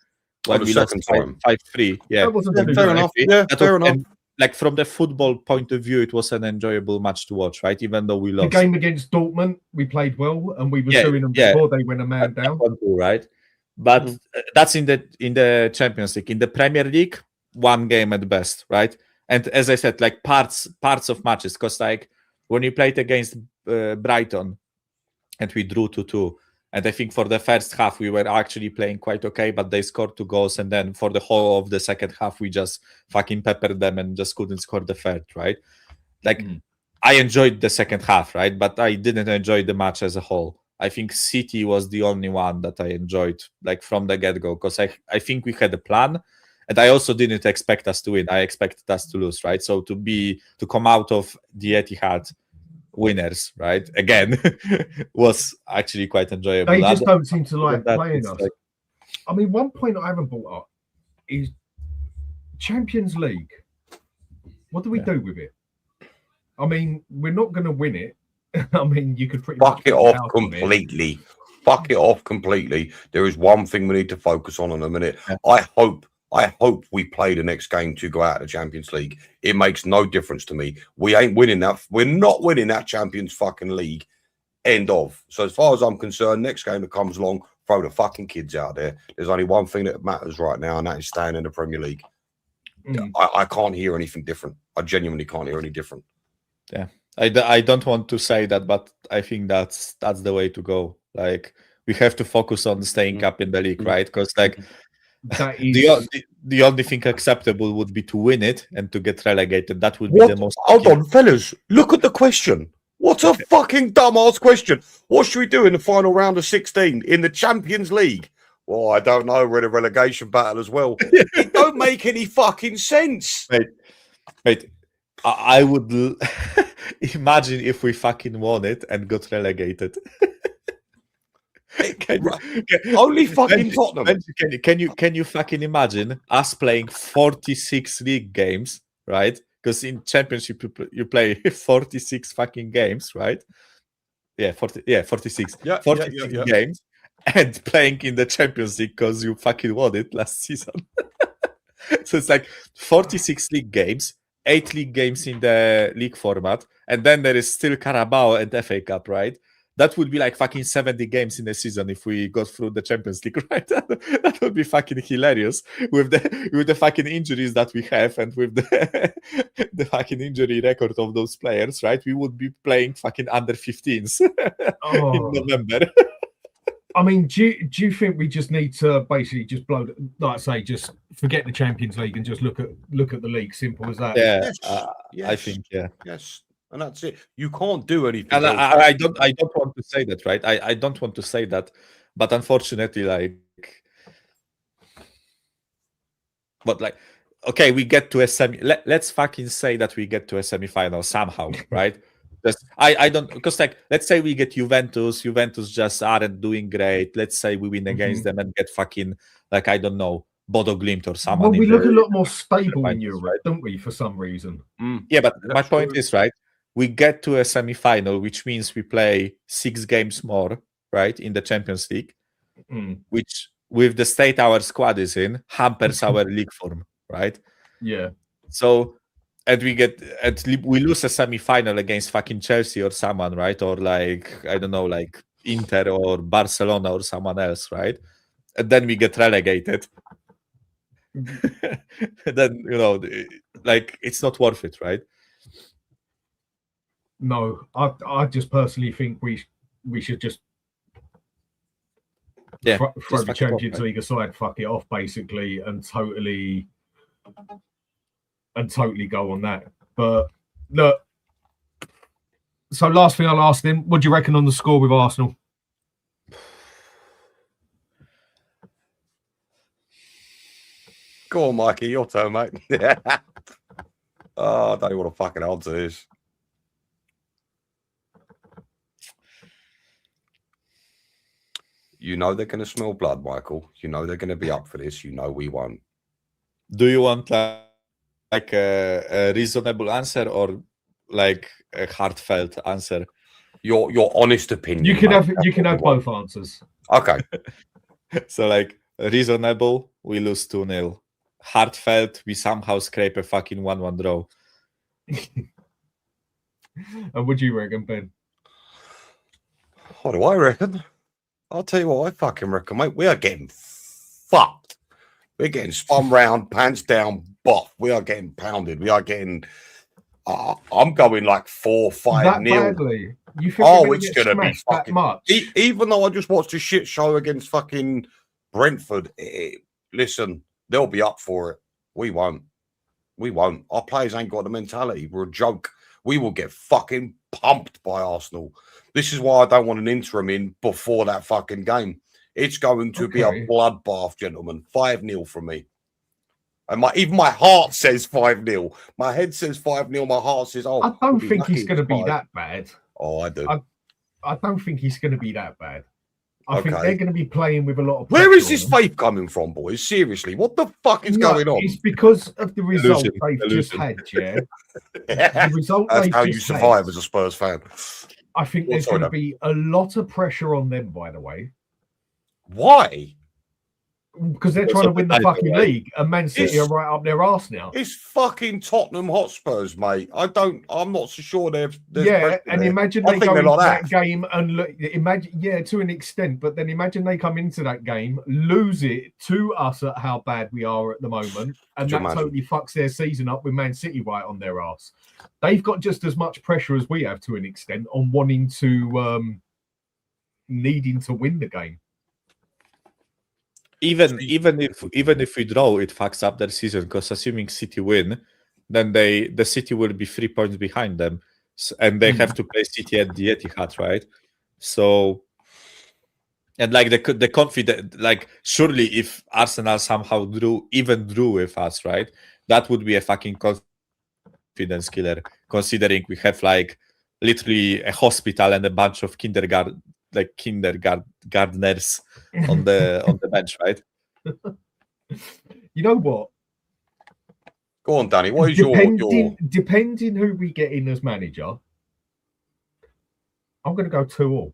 The second time. 5-3. Yeah, That wasn't too fair bad. enough. Yeah, That fair was- enough. and, like from the football point of view, it was an enjoyable match to watch, right? Even though we The lost. game against Dortmund, we played well, and we were Yeah, doing them yeah. before they went a man down. 1-2, right? But that's in the Champions League. In the Premier League, one game at best, right? And as I said, like parts of matches, because like when we played against Brighton and we drew 2-2, and I think for the first half we were actually playing quite okay, but they scored 2 goals, and then for the whole of the second half we just fucking peppered them and just couldn't score the third, right? Like I enjoyed the second half, right? But I didn't enjoy the match as a whole. I think City was the only one that I enjoyed, like from the get-go, because I think we had a plan, and I also didn't expect us to win. I expected us to lose, right? So to come out of the Etihad winners, right? Again, was actually quite enjoyable. They just don't seem to like that, playing it's us. like- I mean, one point I haven't brought up is Champions League. What do we do with it? I mean, we're not going to win it. I mean, you could pretty Fuck much it put off house on it. completely. Fuck it off completely. There is one thing we need to focus on in a minute. Yeah. I hope we play the next game to go out of the Champions League. It makes no difference to me. We ain't winning that. We're not winning that Champions fucking League. End of. So as far as I'm concerned, next game that comes along, throw the fucking kids out there. There's only one thing that matters right now, and that is staying in the Premier League. I can't hear anything different. I genuinely can't hear any different. Yeah. I don't want to say that, but I think that's the way to go. Like, we have to focus on staying up in the league, right? Because like That is the only thing acceptable would be to win it and to get relegated. That would be What? the most. Hold on, fellas. Look at the question. What a fucking dumbass question. What should we do in the final round of 16 in the Champions League? Well, I don't know. We're in a relegation battle as well. It don't make any fucking sense. Mate, I would imagine if we fucking won it and got relegated. Only fucking Tottenham. Benji, can you fucking imagine us playing 46 league games, right? Because in Championship you play 46 fucking games, right? Yeah, 46. Yeah, 46 games, and playing in the Champions League because you fucking won it last season. So it's like 46 league games, 8 league games in the league format, and then there is still Carabao and FA Cup, right? That would be like fucking 70 games in a season if we got through the Champions League, right? That would be fucking hilarious with the fucking injuries that we have and with the fucking injury record of those players, right? We would be playing fucking under 15s in November. I mean, do you think we just need to basically just blow, like I say, just forget the Champions League and just look at the league? Simple as that. Yeah, Yes. I think, yeah. Yes. And that's it. You can't do anything. And else. I don't want to say that, right? I don't want to say that, but unfortunately, like, but like, okay, we get to a semi. Let's fucking say that we get to a semi-final somehow, right? Just I don't, because like, let's say we get Juventus just aren't doing great. Let's say we win against them and get fucking, like, I don't know, Bodo Glimt or someone. Well, we look a lot more stable in Europe, right? don't we? For some reason. Yeah, but my point is, right? We get to a semi-final, which means we play 6 games more, right, in the Champions League, which, with the state our squad is in, hampers our league form, right? Yeah. So, and we lose a semi-final against fucking Chelsea or someone, right? Or like, I don't know, like Inter or Barcelona or someone else, right? And then we get relegated. Then, you know, like, it's not worth it, right? No, I just personally think we should just throw the Champions League aside, fuck it off, basically, and totally go on that. But look, so last thing I'll ask him, what do you reckon on the score with Arsenal? Go on, Mikey, your turn, mate. Oh, I don't know what a fucking answer is. You know they're going to smell blood, Michael. You know they're going to be up for this. You know we won't. Do you want like a reasonable answer or like a heartfelt answer? Your honest opinion. You can have both answers. Okay. So like reasonable, we lose 2-0. Heartfelt, we somehow scrape a fucking 1-1 draw. And what do you reckon, Ben? What do I reckon? I'll tell you what I fucking reckon, mate. We are getting fucked. We're getting spun round, pants down, buff. We are getting pounded. We are getting. I'm going like 4-5 that nil. Badly? You think It's gonna be fucking much? Even though I just watched a shit show against fucking Brentford. Listen, they'll be up for it. We won't. We won't. Our players ain't got the mentality. We're a joke. We will get fucking pumped by Arsenal. This is why I don't want an interim in before that fucking game. It's going to be a bloodbath, gentlemen. 5-0 from me. And even my heart says 5-0. My head says 5-0. My heart says, oh. I don't think he's going to be that bad. Oh, I do. I don't think he's going to be that bad. I think they're going to be playing with a lot of. Where is this faith coming from, boys? Seriously, what the fuck is going on? It's because of the result they've just had, yeah. The result That's how you survive as a Spurs fan. I think there's going to be a lot of pressure on them, by the way. Why? because they're trying to win the fucking league, and Man City are right up their arse now. It's fucking Tottenham Hotspurs, mate. I'm not so sure there's yeah, and there. imagine I they think go they're into like that game and look. Imagine, yeah, to an extent, but then imagine they come into that game, lose it to us at how bad we are at the moment, and Could you that imagine? totally fucks their season up with Man City right on their arse. They've got just as much pressure as we have to an extent on wanting to, needing to win the game. Even if we draw, it fucks up their season, because assuming City win, then the City will be 3 points behind them, and they have to play City at the Etihad, right? So, and like the confident, like surely if Arsenal somehow drew with us, right, that would be a fucking confidence killer, considering we have like literally a hospital and a bunch of kindergartners on the bench, right? You know what? Go on, Danny. What is your Depending who we get in as manager, I'm going to go 2-2.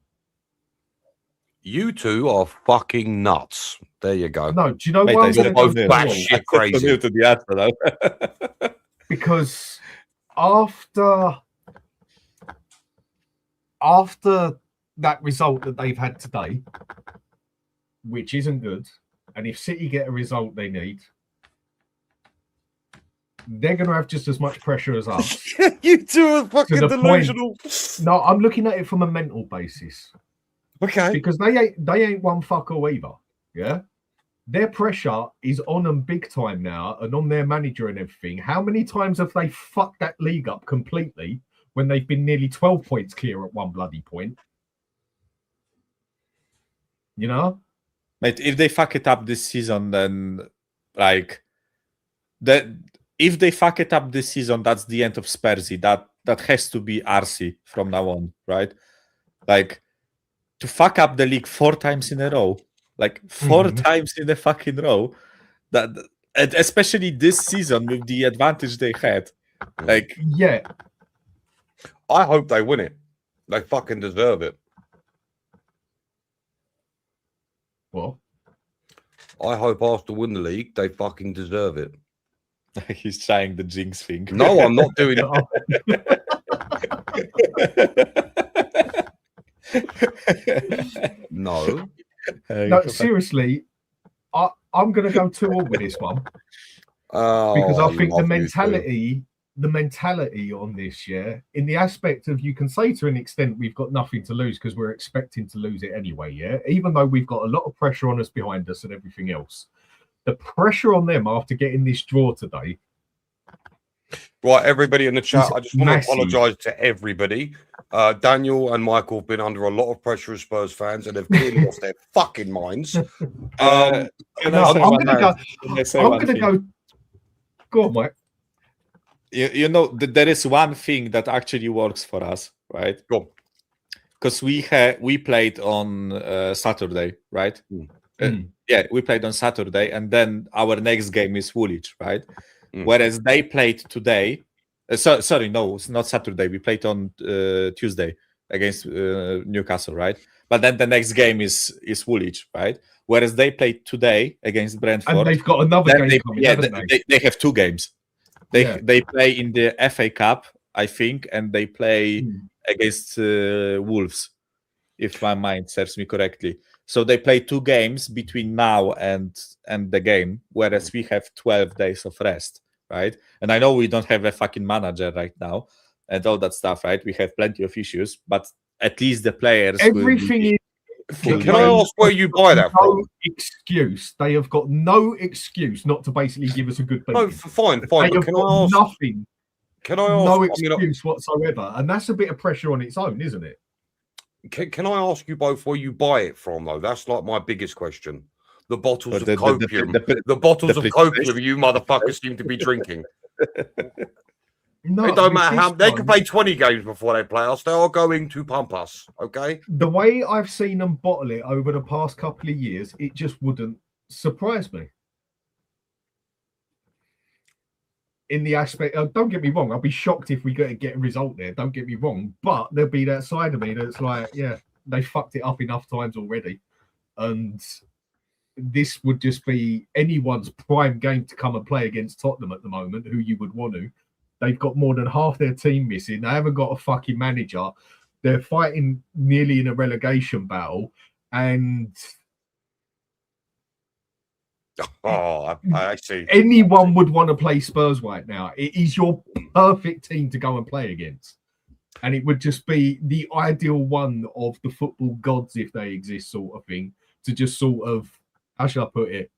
You two are fucking nuts. There you go. No, do you know Mate, why I I'm said going to go both 2-2? batshit crazy. To the Arsenal. Because after that result that they've had today, which isn't good, and if City get a result they need, they're going to have just as much pressure as us. You two are fucking the delusional. No, I'm looking at it from a mental basis. Okay. Because they ain't one fuck all either. Yeah. Their pressure is on them big time now, and on their manager and everything. How many times have they fucked that league up completely when they've been nearly 12 points clear at one bloody point? You know? Mate, if they fuck it up this season, then like that. If they fuck it up this season, that's the end of Spursy. That has to be RC from now on, right? Like, to fuck up the league 4 times in a row, like 4 times in a fucking row, that, and especially this season with the advantage they had, like, yeah. I hope they win it. They fucking deserve it. What? I hope Arsenal win the league. They fucking deserve it. he's trying the jinx thing. No, I'm not doing it. No. No, seriously, I'm going to go 2-2 with this one. Because I think the mentality on this, yeah, in the aspect of, you can say to an extent we've got nothing to lose because we're expecting to lose it anyway, yeah, even though we've got a lot of pressure on us behind us and everything else. The pressure on them after getting this draw today. Right, everybody in the chat, I just want massive. to apologise to everybody. Daniel and Michael have been under a lot of pressure as Spurs fans, and they've clearly lost their fucking minds. I'm going to go. Go on, Mike. You know, there is one thing that actually works for us, right? Go. Because we played on Saturday, right? Yeah, we played on Saturday, and then our next game is Woolwich, right? Whereas they played today. Sorry, no, it's not Saturday. We played on Tuesday against Newcastle, right? But then the next game is Woolwich, right? Whereas they played today against Brentford, and they've got another game coming. Yeah, haven't they have 2 games. They play in the FA Cup, I think, and they play against Wolves, if my mind serves me correctly. So they play 2 games between now and the game, whereas we have 12 days of rest, right? And I know we don't have a fucking manager right now and all that stuff, right? We have plenty of issues, but at least the players. Everything is. Can I ask where you buy that from? Excuse. They have got no excuse not to basically give us a good beating. No, fine. They But have can I got ask? nothing. Can I ask? No excuse whatsoever, and that's a bit of pressure on its own, isn't it? Can I ask you both where you buy it from, though? That's like my biggest question. The bottles of copium. The bottles of copium you motherfuckers seem to be drinking. No, it don't matter how they can play 20 games before they play us. They are going to pump us. Okay. The way I've seen them bottle it over the past couple of years, it just wouldn't surprise me. In the aspect, don't get me wrong, I'll be shocked if we get a result there. Don't get me wrong, but there'll be that side of me that's like, yeah, they fucked it up enough times already, and this would just be anyone's prime game to come and play against Tottenham at the moment, who you would want to. They've got more than half their team missing. They haven't got a fucking manager. They're fighting nearly in a relegation battle. And I see. anyone would want to play Spurs right now. It is your perfect team to go and play against. And it would just be the ideal one of the football gods, if they exist, sort of thing, to just sort of, how should I put it?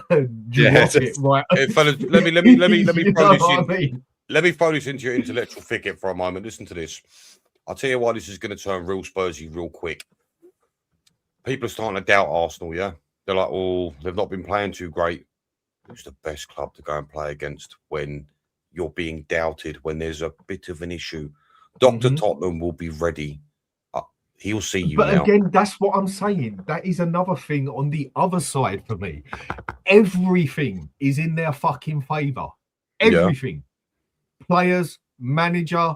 Drop it right. Fellas, let me throw You this know what in. I mean? Let me throw this into your intellectual thicket for a moment. Listen to this. I'll tell you why this is going to turn real Spursy real quick. People are starting to doubt Arsenal, yeah? They're like, oh, they've not been playing too great. Who's the best club to go and play against when you're being doubted, when there's a bit of an issue? Dr. Tottenham will be ready. He'll see you But now. again, that's what I'm saying. That is another thing on the other side for me. Everything is in their fucking favour. Everything. Players, manager,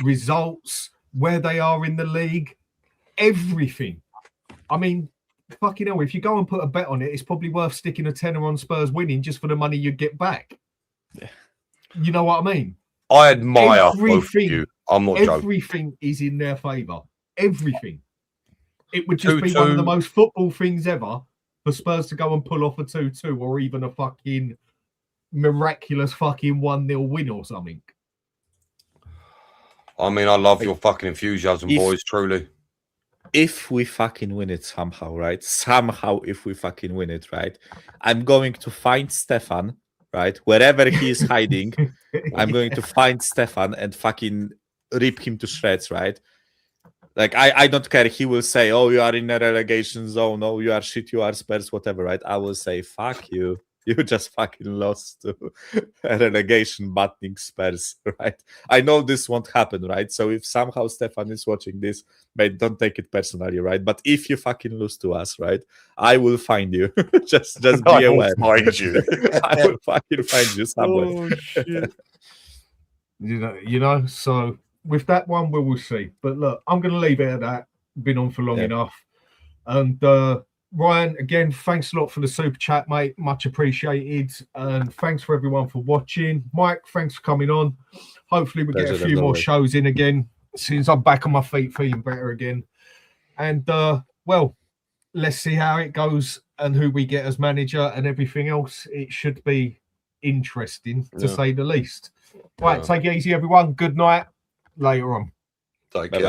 results, where they are in the league, everything. I mean, fucking hell, if you go and put a bet on it, it's probably worth sticking a tenner on Spurs winning just for the money you get back. Yeah. You know what I mean? I admire both of you. I'm not joking. Everything is in their favour. Everything. It would just be one of the most football things ever for Spurs to go and pull off a 2-2 or even a fucking miraculous fucking 1-0 win or something. I mean, I love your fucking enthusiasm, boys, truly. If we fucking win it somehow, right? Somehow, if we fucking win it, right? I'm going to find Stefan, right? Wherever he is hiding, I'm going to find Stefan and fucking rip him to shreds, right? Like, I don't care. He will say, oh, you are in a relegation zone. Oh, you are shit. You are Spurs, whatever, right? I will say, fuck you. You just fucking lost to a relegation battling Spurs, right? I know this won't happen, right? So if somehow Stefan is watching this, mate, don't take it personally, right? But if you fucking lose to us, right, I will find you. just be aware. I will find you. I will fucking find you somewhere. Oh, shit. You know, so with that one, we will see. But look, I'm going to leave it at that. Been on for long enough. And Ryan, again, thanks a lot for the super chat, mate. Much appreciated. And thanks for everyone for watching. Mike, thanks for coming on. Hopefully we get a few more shows in again since I'm back on my feet, feeling better again. And, well, let's see how it goes and who we get as manager and everything else. It should be interesting, to say the least. Right, take it easy, everyone. Good night. Later on. Take care.